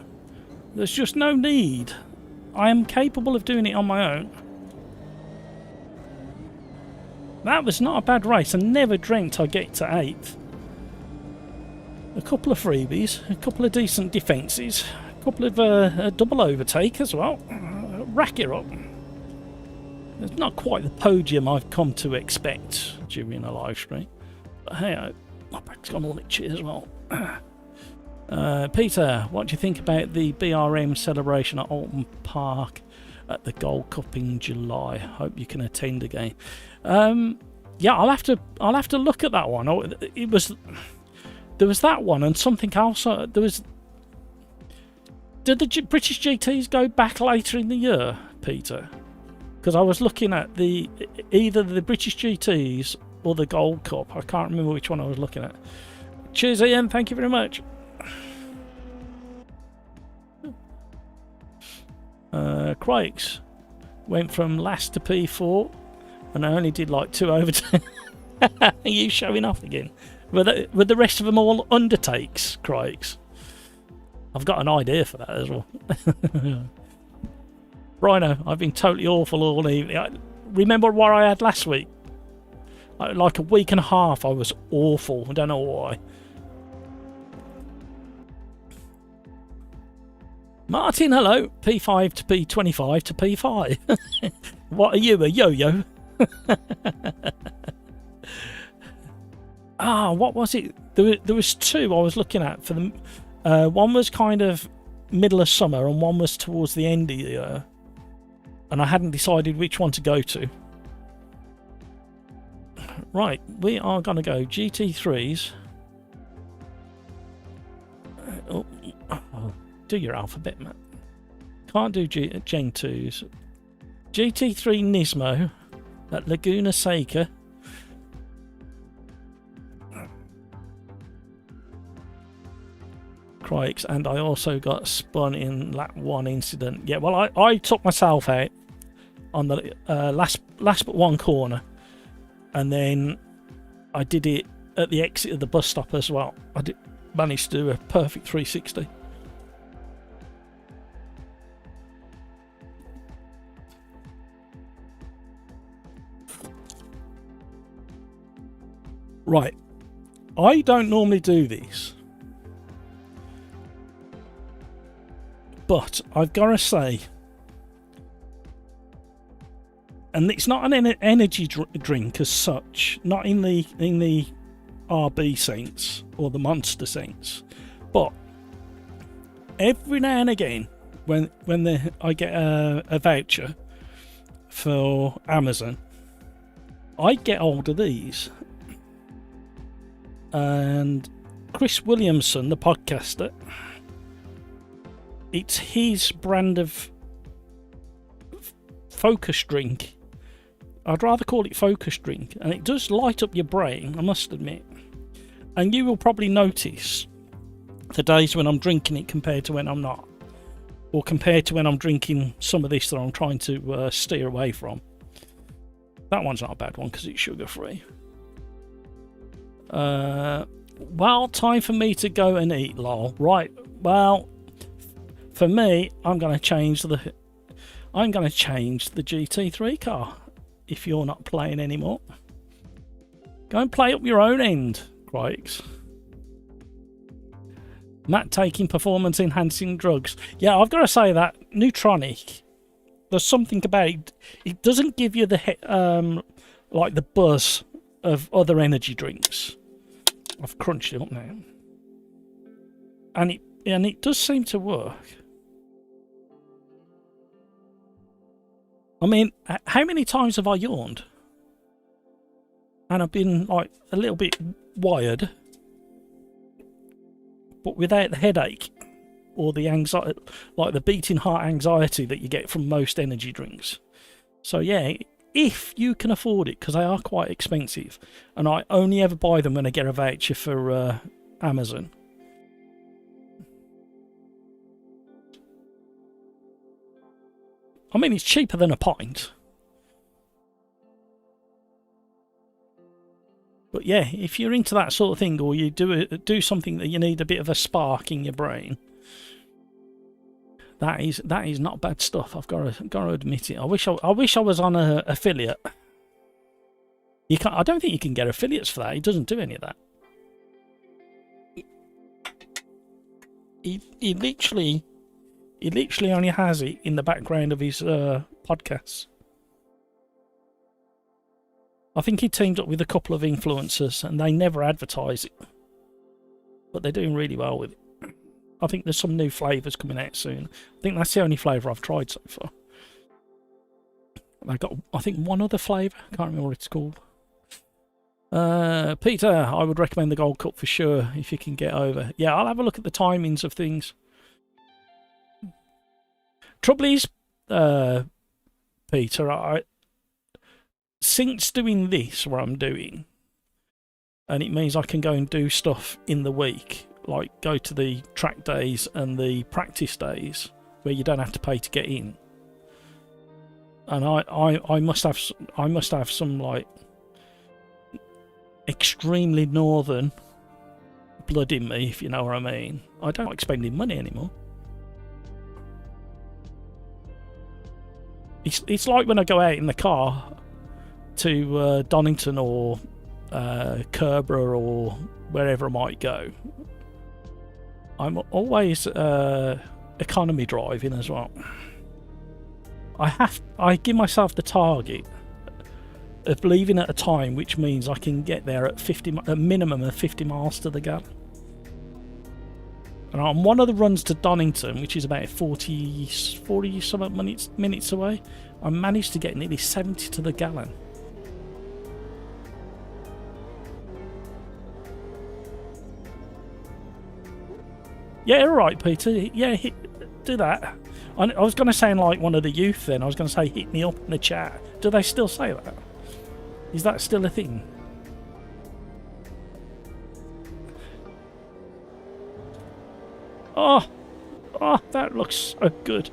There's just no need. I am capable of doing it on my own. That was not a bad race. I never dreamt I'd get to 8th. A couple of freebies, a couple of decent defences, a couple of a double overtake as well. Rack it up. It's not quite the podium I've come to expect during a live stream. But hey, my back's gone all itchy as well. Peter, what do you think about the BRM celebration at Alton Park at the Gold Cup in July? Hope you can attend again. Yeah, I'll have to look at that one. There was that one and something else. Did the British GTs go back later in the year, Peter? Because I was looking at either the British GTs or the Gold Cup. I can't remember which one I was looking at. Cheers, Ian. Thank you very much. Craigs went from last to P4 and I only did like 2 overtakes. Are you showing off again? Were the rest of them all undertakes, Craigs? I've got an idea for that as well. Rhino, I've been totally awful all evening. Remember what I had last week? Like a week and a half I was awful. I don't know why. Martin, hello. P5 to P25 to P5. What are you, a yo-yo? What was it? There was 2 I was looking at for them. One was kind of middle of summer and one was towards the end of the year. And I hadn't decided which one to go to. Right, we are going to go GT3s. Do your alphabet, Matt. Can't do Gen 2s. GT3 Nismo at Laguna Seca. Crikes, and I also got spun in lap 1 incident. Yeah, well, I took myself out on the last but one corner, and then I did it at the exit of the bus stop as well. I managed to do a perfect 360. Right, I don't normally do this, but I've got to say, and it's not an energy drink as such, not in the RB sense or the monster sense, but every now and again when I get a voucher for Amazon, I get hold of these. And Chris Williamson, the podcaster, it's his brand of focus drink. I'd rather call it focus drink, and it does light up your brain, I must admit. And you will probably notice the days when I'm drinking it compared to when I'm not. or compared to when I'm drinking some of this that I'm trying to steer away from. That one's not a bad one because it's sugar free. Well, time for me to go and eat, lol. Right, well, for me, I'm going to change the GT3 car. If you're not playing anymore, go and play up your own end, Crikes. Matt taking performance enhancing drugs. Yeah, I've got to say that Neutronic, there's something about it. It doesn't give you the like the buzz of other energy drinks. I've crunched it up now, and it does seem to work. I mean, how many times have I yawned? And I've been like a little bit wired, but without the headache or the anxiety, like the beating heart anxiety that you get from most energy drinks. So yeah, if you can afford it, because they are quite expensive, and I only ever buy them when I get a voucher for Amazon. I mean, it's cheaper than a pint. But yeah, if you're into that sort of thing, or you do something that you need a bit of a spark in your brain, that is not bad stuff. I've got to admit it. I wish I was on an affiliate. You can't. I don't think you can get affiliates for that. He doesn't do any of that. He literally only has it in the background of his podcasts. I think he teamed up with a couple of influencers and they never advertise it. But they're doing really well with it. I think there's some new flavours coming out soon. I think that's the only flavour I've tried so far. They got, I think, one other flavour. I can't remember what it's called. Peter, I would recommend the Gold Cup for sure if you can get over. Yeah, I'll have a look at the timings of things. Trouble is, Peter, since doing this, what I'm doing, and it means I can go and do stuff in the week, like go to the track days and the practice days where you don't have to pay to get in. And I must have some like extremely northern blood in me, if you know what I mean. I don't like spending money anymore. It's like when I go out in the car to Donington or Kerborough or wherever I might go. I'm always economy driving as well. I give myself the target of leaving at a time which means I can get there at a minimum of 50 miles to the gallon. And on one of the runs to Donington, which is about 40 something minutes away, I managed to get nearly 70 to the gallon. Yeah, all right, Peter. Yeah, do that. I was going to sound like one of the youth then. I was going to say, hit me up in the chat. Do they still say that? Is that still a thing? Oh, that looks so good.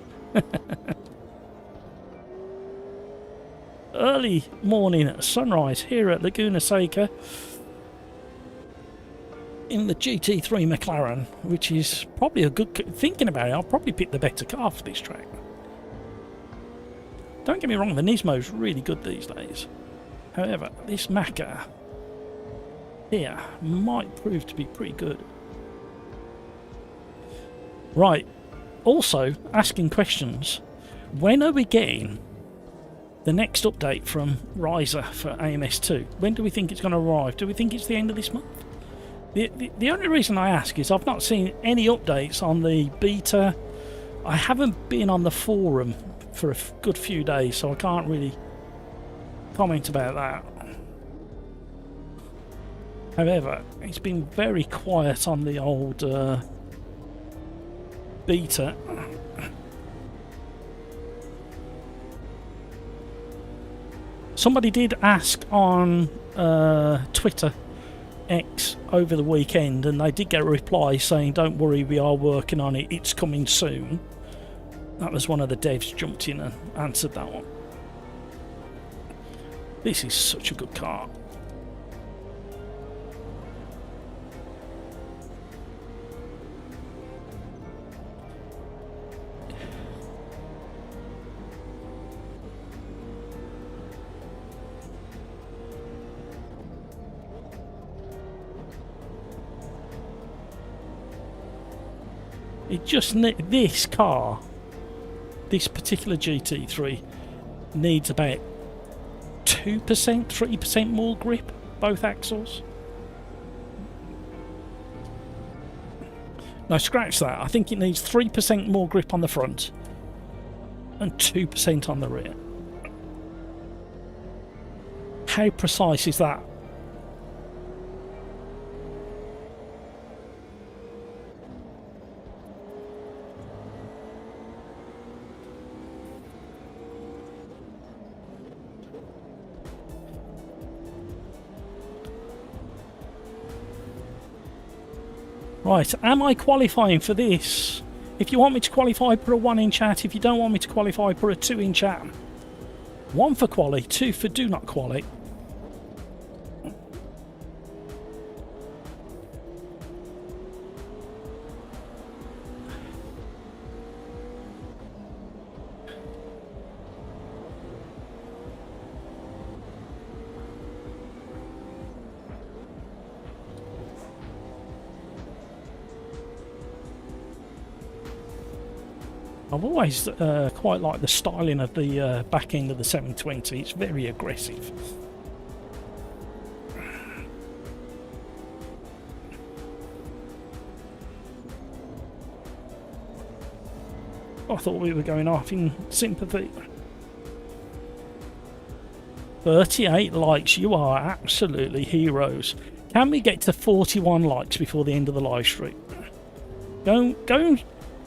Early morning at sunrise here at Laguna Seca in the GT3 McLaren, which is probably a good... Thinking about it, I'll probably pick the better car for this track. Don't get me wrong, the Nismo's really good these days. However, this Macca here might prove to be pretty good. Right, also asking questions. When are we getting the next update from Riser for AMS2? When do we think it's going to arrive? Do we think it's the end of this month? The only reason I ask is I've not seen any updates on the beta. I haven't been on the forum for a good few days, so I can't really comment about that. However, it's been very quiet on the old beta. Somebody did ask on Twitter X over the weekend, and they did get a reply saying, don't worry, we are working on it, it's coming soon. That was one of the devs jumped in and answered that one. This is such a good car. It just this car, this particular GT3, needs about 2%, 3% more grip, both axles. No, scratch that. I think it needs 3% more grip on the front and 2% on the rear. How precise is that? Right, am I qualifying for this? If you want me to qualify, put a 1 in chat. If you don't want me to qualify, put a 2 in chat. 1 for Quali, 2 for do not quali. I've always quite liked the styling of the back end of the 720. It's very aggressive. I thought we were going off in sympathy. 38 likes. You are absolutely heroes. Can we get to 41 likes before the end of the live stream? Go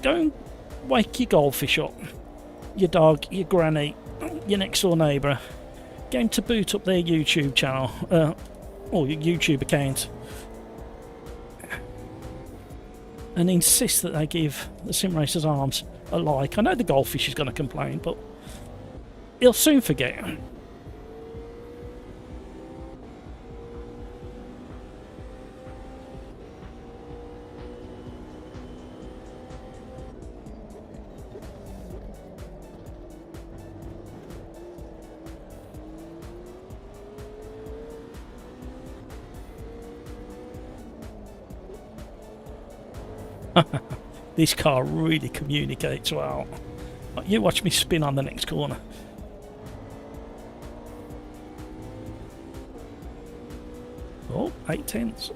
and wake your goldfish up, your dog, your granny, your next door neighbour. Get them to boot up their YouTube channel, or your YouTube account, and insist that they give the Sim Racers Arms a like. I know the goldfish is going to complain, but he'll soon forget. This car really communicates well. You watch me spin on the next corner. Oh, 8/10.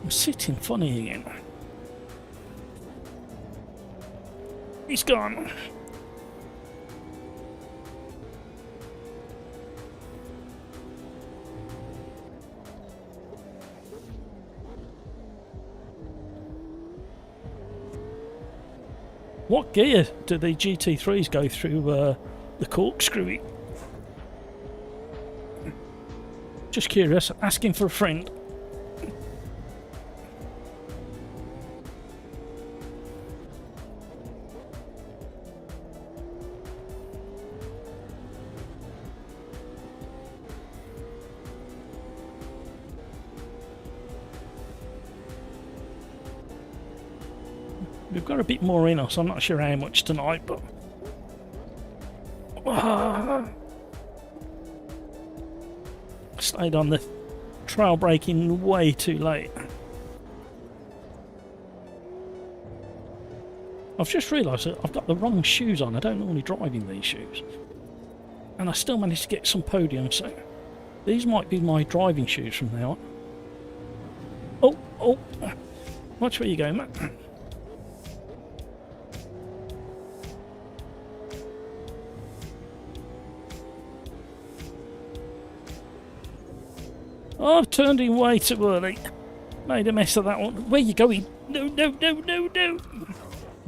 I'm sitting funny again. He's gone. What gear do the GT3s go through the corkscrew? Just curious, asking for a friend. We've got a bit more in us. I'm not sure how much tonight, but stayed on the trail braking way too late. I've just realised that I've got the wrong shoes on. I don't normally drive in these shoes, and I still managed to get some podiums. So these might be my driving shoes from now on. Oh! Watch where you go, Matt. Oh, I've turned in way too early. Made a mess of that one. Where are you going? No.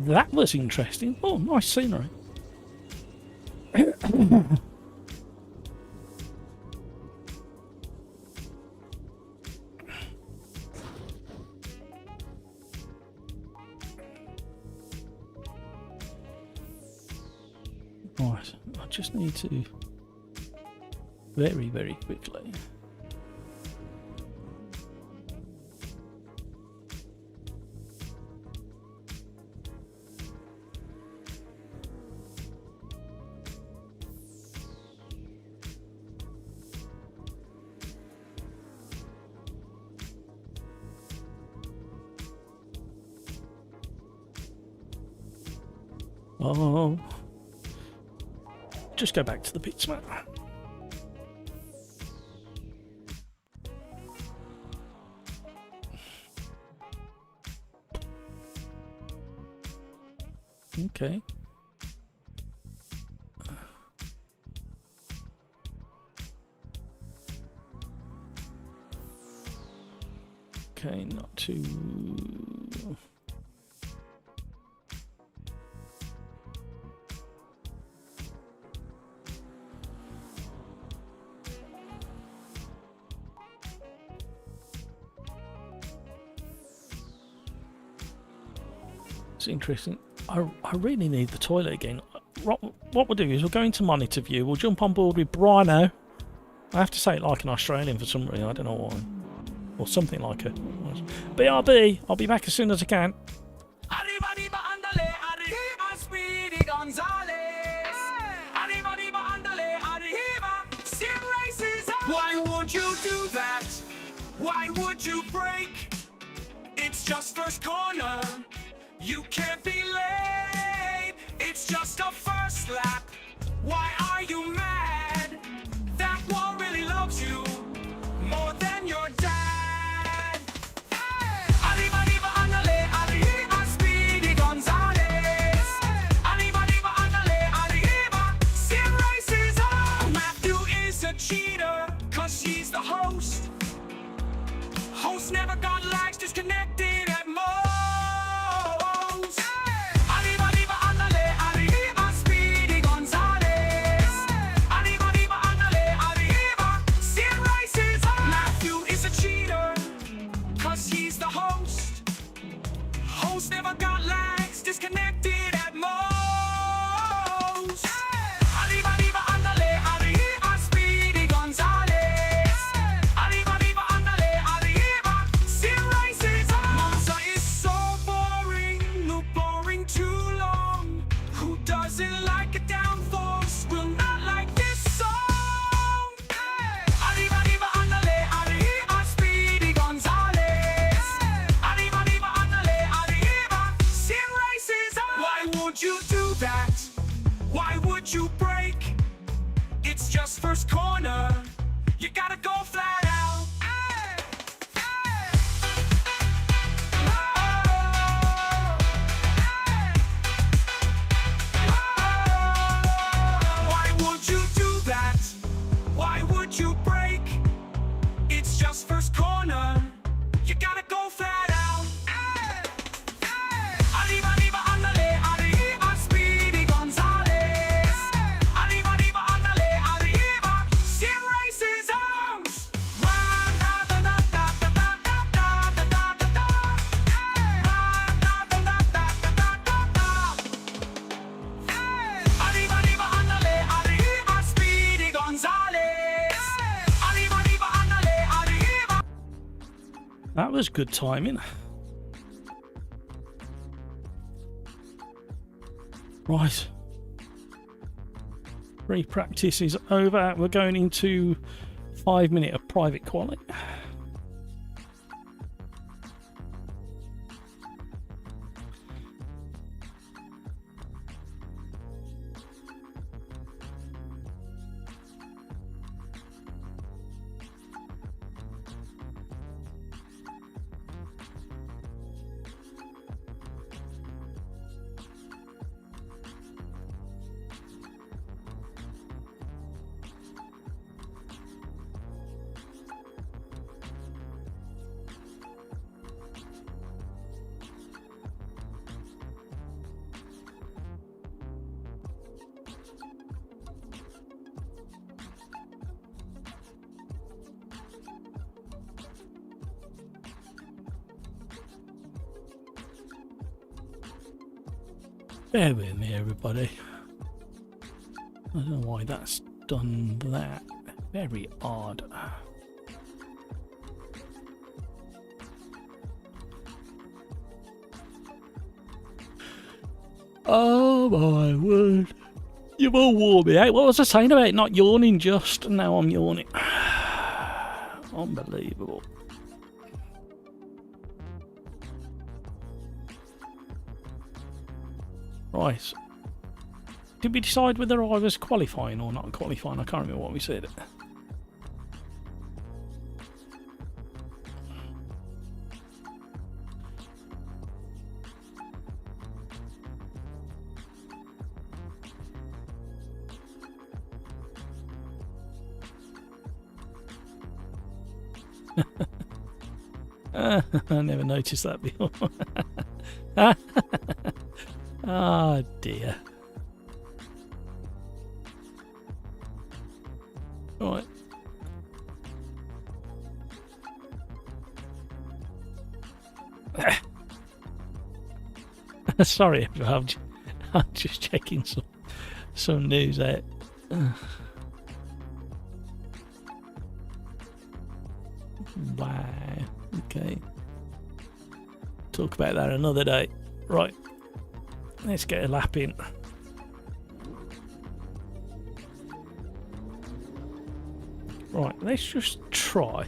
That was interesting. Oh, nice scenery. just need to very, very quickly. Oh, just go back to the pits, mate. Okay. Okay, not too. It's interesting. I really need the toilet again. What we'll do is we'll go into monitor view. We'll jump on board with Brino. I have to say it like an Australian for some reason. I don't know why. Or something like it. BRB. I'll be back as soon as I can. Why would you do that? Why would you break? It's just first corner. You can't be late. It's just a first lap. Why are you mad? That one really loves you more than your dad. Arriba, arriba, andale, arriba, Speedy Gonzales. Arriba, arriba, andale, arriba, Sim Racers on. Matthew is a cheater, cause she's the host. Host never got lags, disconnected at most. Arriba, arriba, andale, arriba, Speedy Gonzales. Arriba, arriba, andale, arriba, Sim Racers on. Matthew is a cheater, cause he's the host. Host never got lags, disconnected at most. Arriba, arriba, andale, arriba, Speedy Gonzales. Arriba, arriba, andale, arriba, Sim Racers on. Monza is so boring, no boring too long. Who doesn't like a downforce will not like this song. Arriba, arriba, andale, arriba, Speedy Gonzales. Arriba, arriba, andale, arriba, Sim Racers on. Why would you do that? Why would you break? It's just first corner. You gotta go flat out. Why would you do that? Why would you break? It's just first corner. You gotta go flat out. Arriba, arriba, andale, arriba, Speedy Gonzales. Arriba, arriba, andale, arriba, Sim Racers on. Arriba, arriba, andale, arriba, Speedy Gonzales. Arriba, arriba, andale, arriba. That was good timing. Right. Pre-practice is over. We're going into 5 minutes of private quali. Bear with me, everybody. I don't know why that's done that. Very odd. Oh my word. You've all wore me out. What was I saying about not yawning just? Now I'm yawning. Unbelievable. Right. Did we decide whether I was qualifying or not qualifying? I can't remember what we said. I never noticed that before. Oh dear. Right. Sorry, I'm just checking some news out. Wow. Okay. Talk about that another day. Right. Let's get a lap in. Right, let's just try.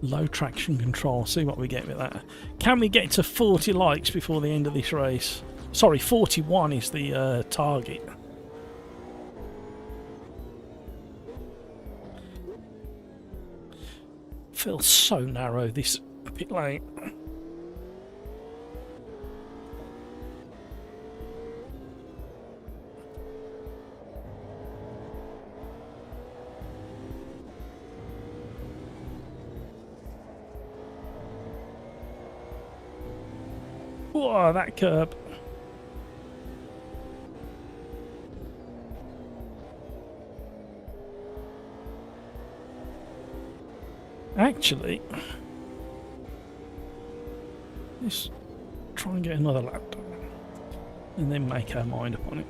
Low traction control, see what we get with that. Can we get to 40 likes before the end of this race? Sorry, 41 is the target. Feels so narrow, this pit lane. Whoa, that curb. Actually, let's try and get another lap done and then make our mind up on it.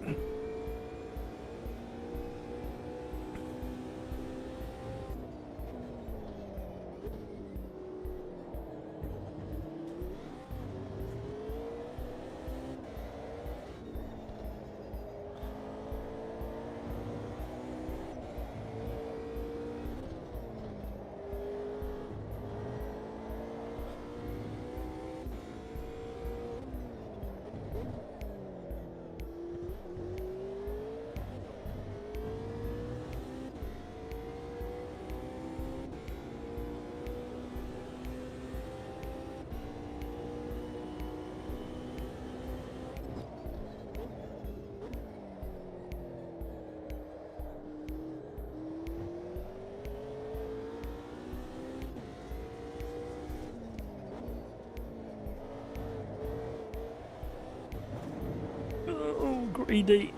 Oh, greedy.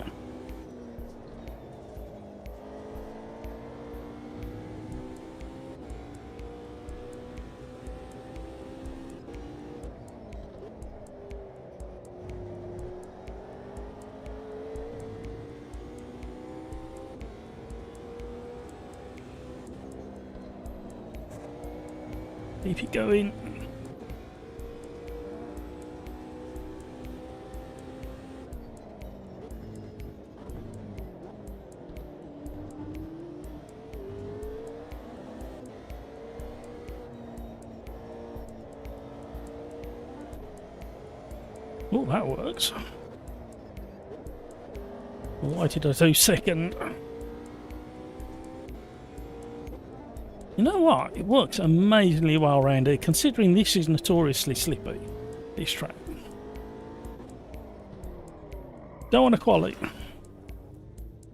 Keep it going. Oh, that works. Why did I do second? You know what? It works amazingly well around here, considering this is notoriously slippy, this track. Don't want a Quali.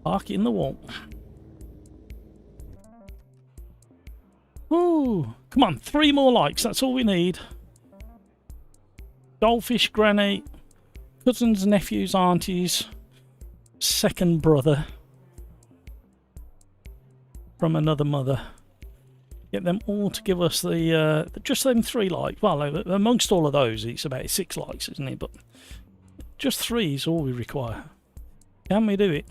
Park it in the wall. Ooh, come on, 3 more likes, that's all we need. Goldfish granny, cousins, nephews, aunties, second brother from another mother. Get them all to give us just them 3 likes. Well, amongst all of those, it's about 6 likes, isn't it? But Just 3 is all we require. Can we do it?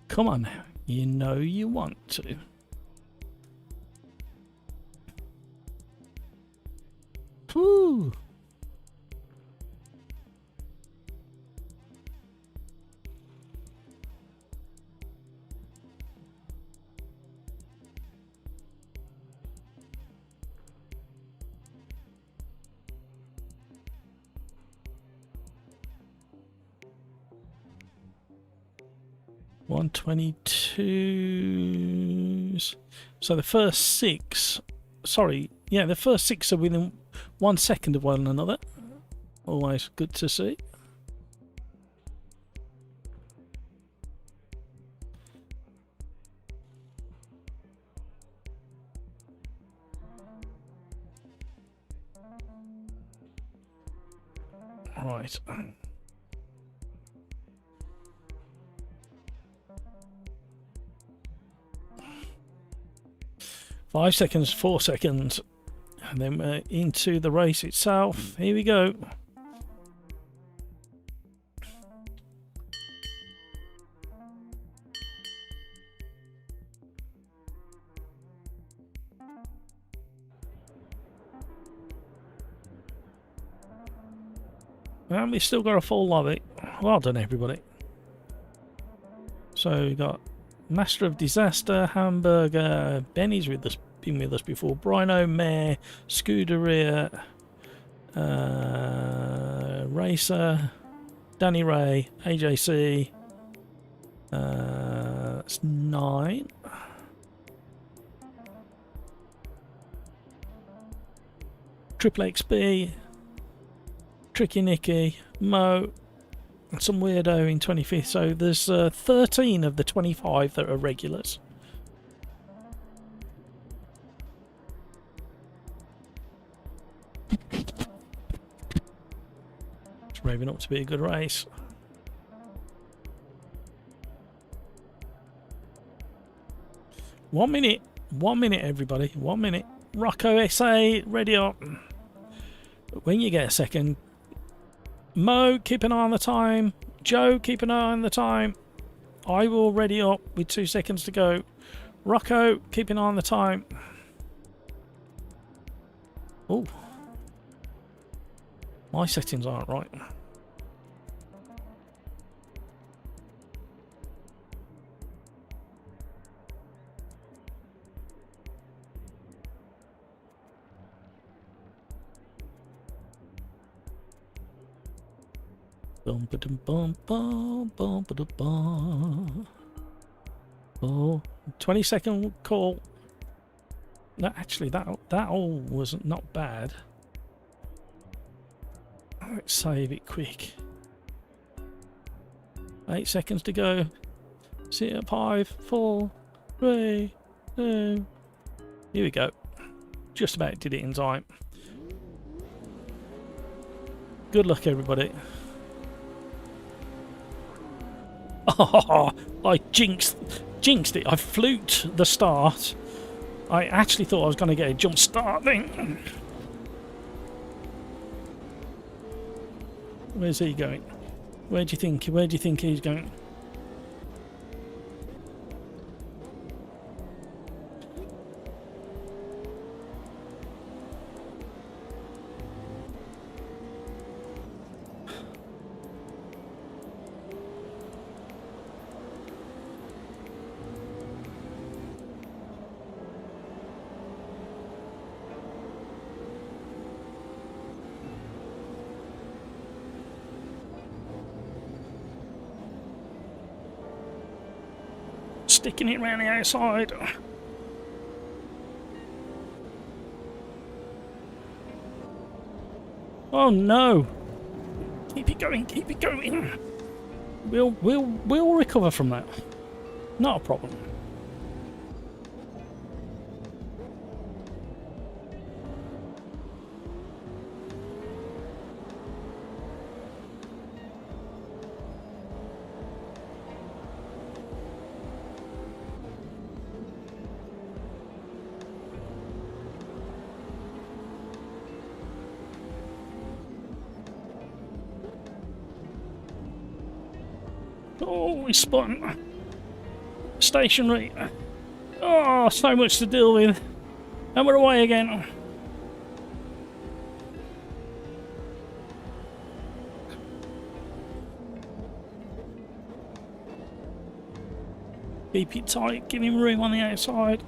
Come on now. You know you want to. Whew. $122. So the first 6, sorry, yeah, the first 6 are within 1 second of one another. Always good to see. Right. 5 seconds, 4 seconds, and then we're into the race itself. Here we go. And we've still got a full lobby. Well done, everybody. So we got Master of Disaster, Hamburger, Benny's with us, been with us before, Brino, Mare, Scuderia, Racer, Danny Ray, AJC. That's 9. Triple XB, Tricky Nicky, Mo, and some weirdo in 25th. So there's 13 of the 25 that are regulars. It's raving up to be a good race. One minute, everybody. 1 minute. Rocco SA, ready up. When you get a second, Mo, keep an eye on the time. Joe, keep an eye on the time. I will ready up with 2 seconds to go. Rocco, keep an eye on the time. Oh, my settings aren't right. Bum ba dum bum bum bum ba dum bum. Oh, 20-second call. No, actually, that all was not bad. Let's save it quick. 8 seconds to go. Sit at 5, 4, 3, 2. Here we go. Just about did it in time. Good luck, everybody. Oh, I jinxed it. I fluked the start. I actually thought I was going to get a jump start thing. Where's he going? Where do you think he's going? Sticking it round the outside. Oh no! Keep it going, keep it going. We'll recover from that. Not a problem. Oh, we spun. Stationary. Oh, so much to deal with. And we're away again. Keep it tight, give him room on the outside.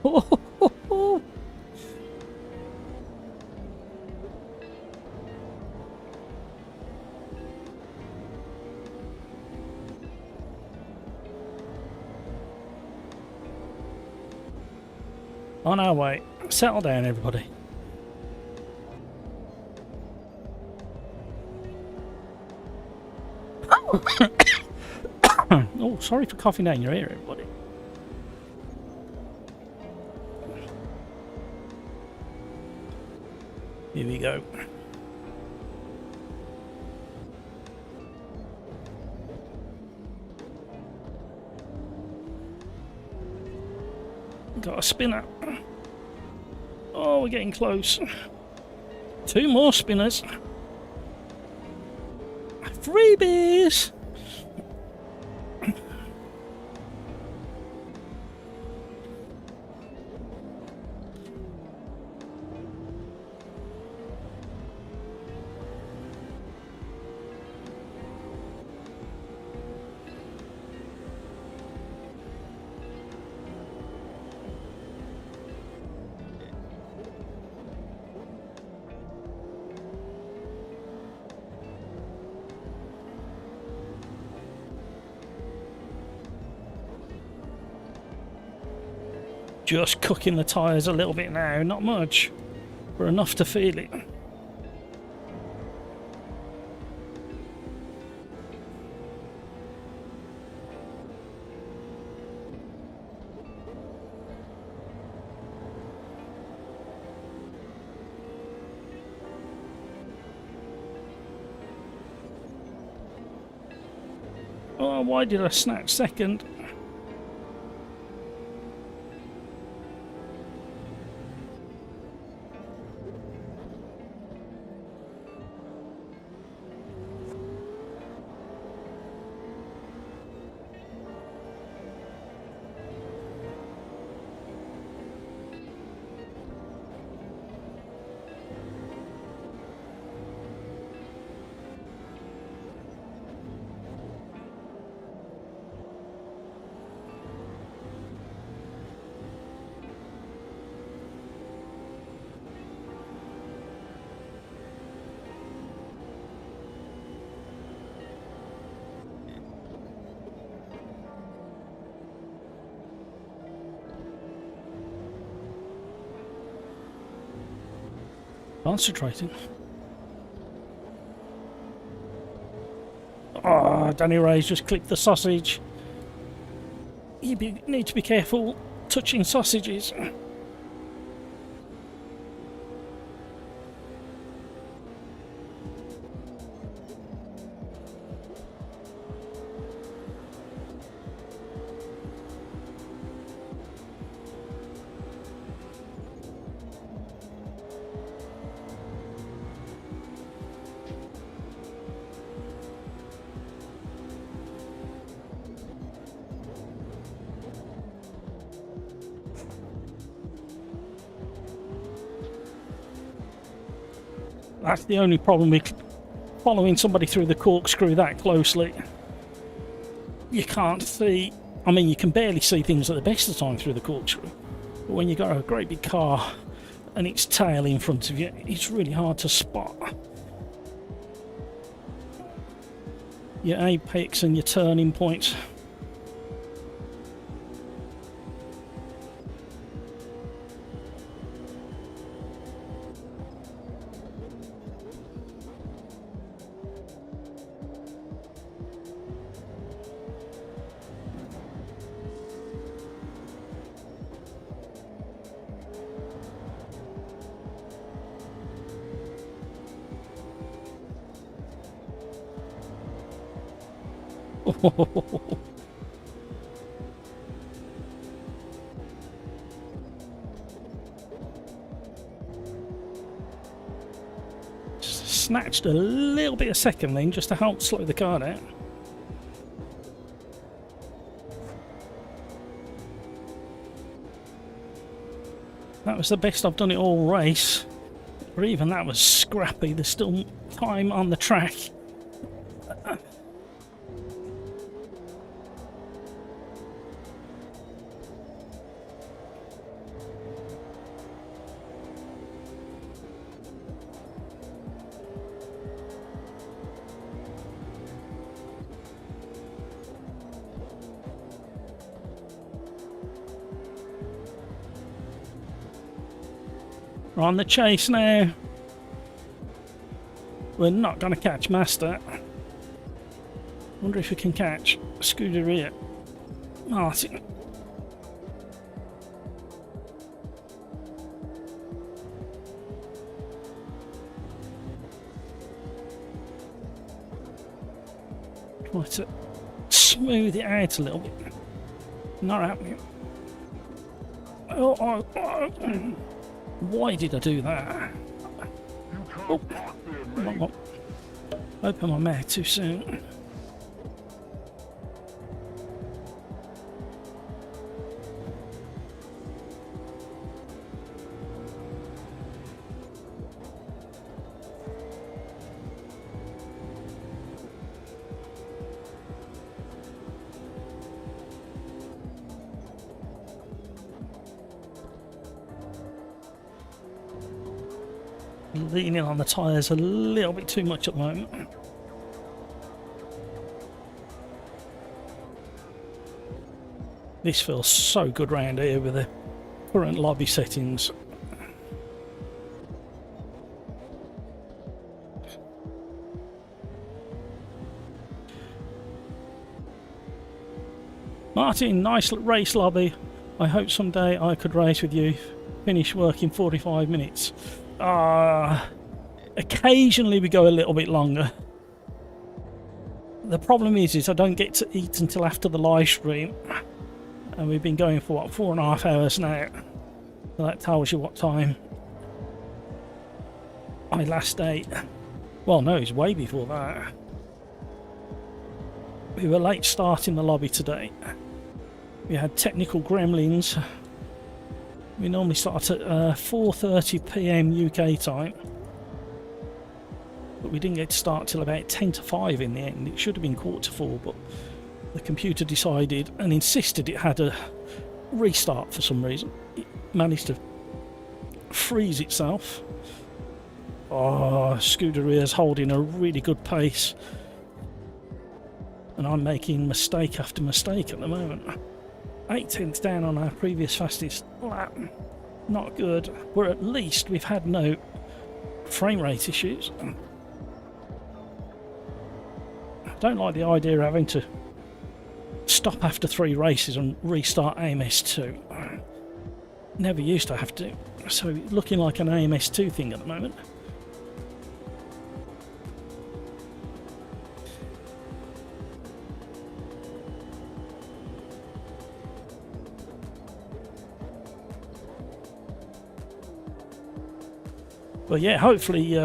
Oh, on our way. Settle down, everybody. Oh, sorry for coughing down your ear, everybody. Here we go. Got a spinner. Oh, we're getting close. 2 more spinners. Freebies! Just cooking the tyres a little bit now, not much, but enough to feel it. Oh, why did I snatch second? Concentrating. Oh, Danny Ray's just clipped the sausage. You need to be careful touching sausages. That's the only problem with following somebody through the corkscrew that closely. You can't see, I mean, you can barely see things at the best of the time through the corkscrew. But when you've got a great big car and its tail in front of you, it's really hard to spot your apex and your turning points. Snatched a little bit of second lane just to help slow the car down. That was the best I've done it all race. Or even that was scrappy. There's still time on the track. We're on the chase now. We're not going to catch Master. Wonder if we can catch Scuderia Martin. Try to smooth it out a little bit. Not happening. Oh. Why did I do that? Oh, open my mouth too soon. Leaning on the tyres a little bit too much at the moment. This feels so good round here with the current lobby settings. Martin, nice race lobby. I hope someday I could race with you. Finish work in 45 minutes. Occasionally we go a little bit longer. The problem is I don't get to eat until after the live stream, and we've been going for what, 4.5 hours now. So that tells you what time I last ate. Well, no, it's way before that. We were late starting the lobby today. We had technical gremlins. We normally start at 4:30 PM UK time, but we didn't get to start till about 10 to 5 in the end. It should have been 4:45, but the computer decided and insisted it had a restart for some reason. It managed to freeze itself. Oh, Scuderia's holding a really good pace, and I'm making mistake after mistake at the moment. 8/10 down on our previous fastest lap. Not good. But at least we've had no frame rate issues. I don't like the idea of having to stop after 3 races and restart AMS2. Never used to have to. So looking like an AMS2 thing at the moment. But yeah, hopefully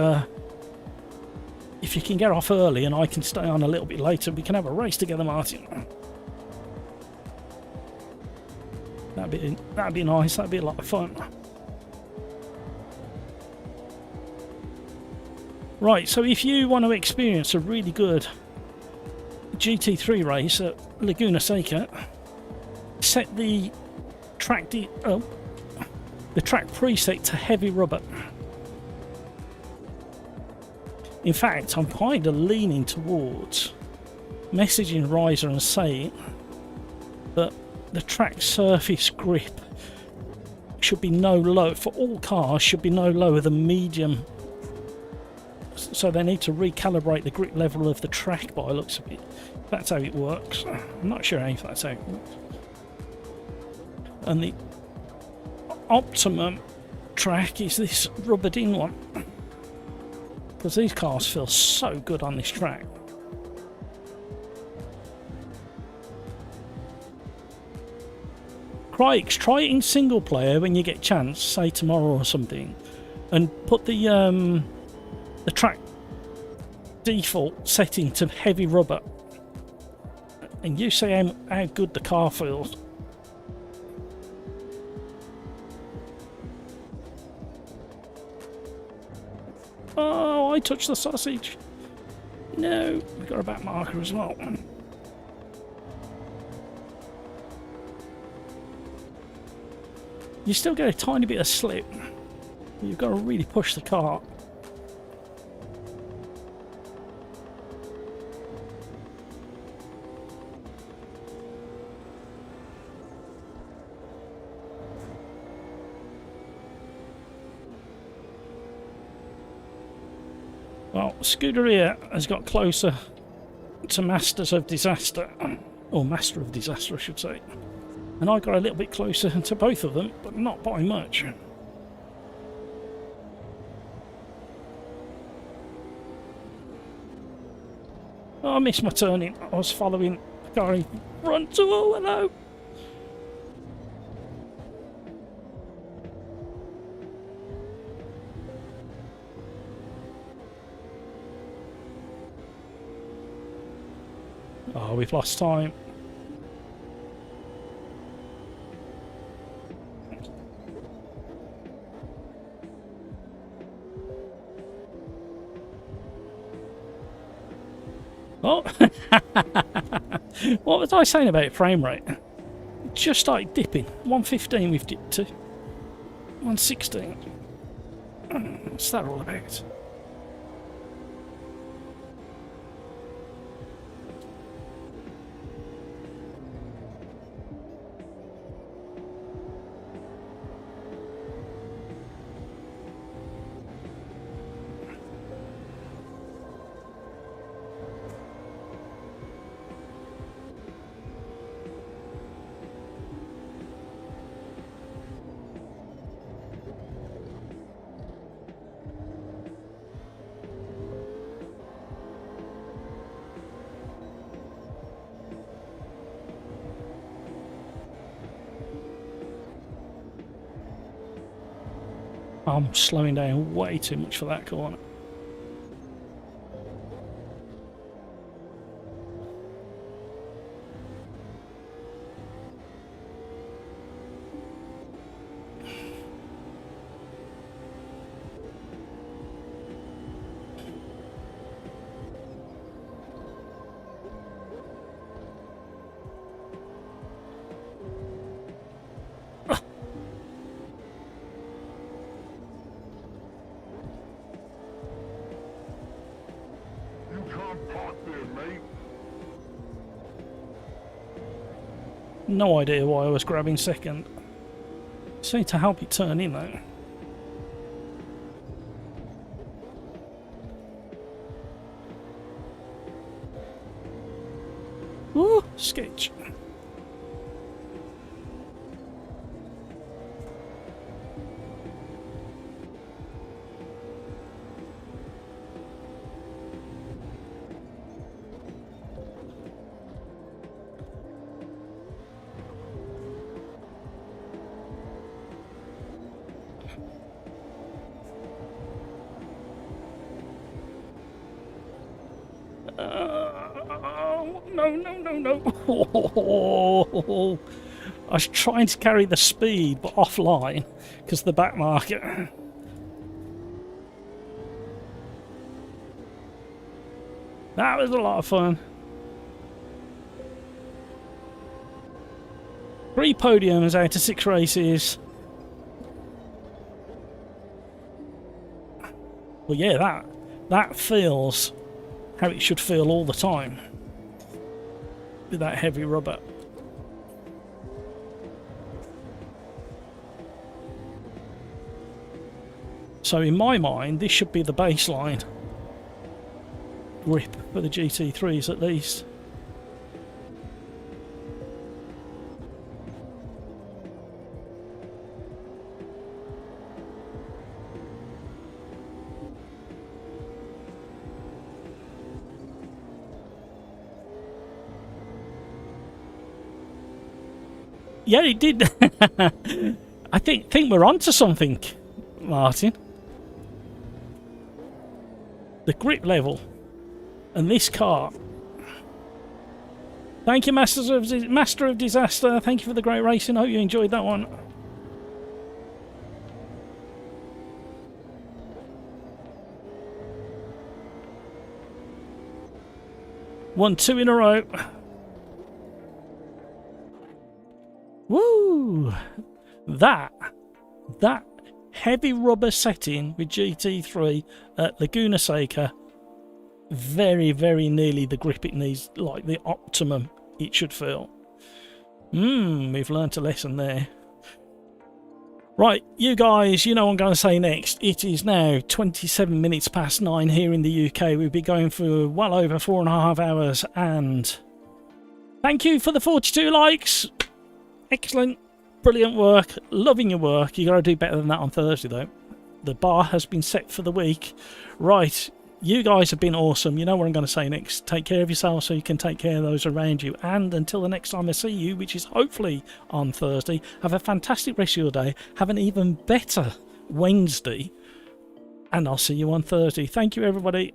if you can get off early and I can stay on a little bit later, we can have a race together, Martin. That'd be nice, that'd be a lot of fun. Right, so if you want to experience a really good GT3 race at Laguna Seca, set the track preset to heavy rubber. In fact, I'm kind of leaning towards messaging Riser and saying that the track surface grip should be no low, for all cars, should be no lower than medium. So they need to recalibrate the grip level of the track by the looks of it. That's how it works. I'm not sure if that's how it works. And the optimum track is this rubbered in one. Because these cars feel so good on this track. Crikes, try it in single player when you get a chance, say tomorrow or something, and put the track default setting to heavy rubber, and you see how good the car feels. Oh, I touched the sausage. No, we've got a back marker as well. You still get a tiny bit of slip. You've got to really push the cart. Well, Scuderia has got closer to Masters of Disaster, or Master of Disaster I should say, and I got a little bit closer to both of them, but not by much. Oh, I missed my turning. I was following the car in front. Oh, hello. Oh, we've lost time. Oh, what was I saying about frame rate? It just started dipping. 115 we've dipped to. 116. What's that all about? I'm slowing down way too much for that corner. You can't park there, mate. No idea why I was grabbing second. Seemed to help it turn in though. Ooh, sketch. No. I was trying to carry the speed, but offline, because the back market. That was a lot of fun. 3 podiums out of 6 races. Well, yeah, that feels how it should feel all the time with that heavy rubber. So in my mind, this should be the baseline grip for the GT3s at least. Yeah, it did. I think we're onto something, Martin. The grip level and this car. Thank you, Master of Disaster. Thank you for the great racing. Hope you enjoyed that one. Won 2 in a row. Woo! That heavy rubber setting with GT3 at Laguna Seca, very, very nearly the grip it needs, like the optimum it should feel. We've learnt a lesson there. Right, you guys, you know what I'm going to say next. It is now 27 minutes past 9 here in the UK. We've been going for well over 4.5 hours, and thank you for the 42 likes. Excellent, brilliant work, loving your work. You got to do better than that on Thursday though. The bar has been set for the week. Right, you guys have been awesome. You know what I'm going to say next. Take care of yourself so you can take care of those around you. And until the next time I see you, which is hopefully on Thursday, have a fantastic rest of your day. Have an even better Wednesday. And I'll see you on Thursday. Thank you, everybody.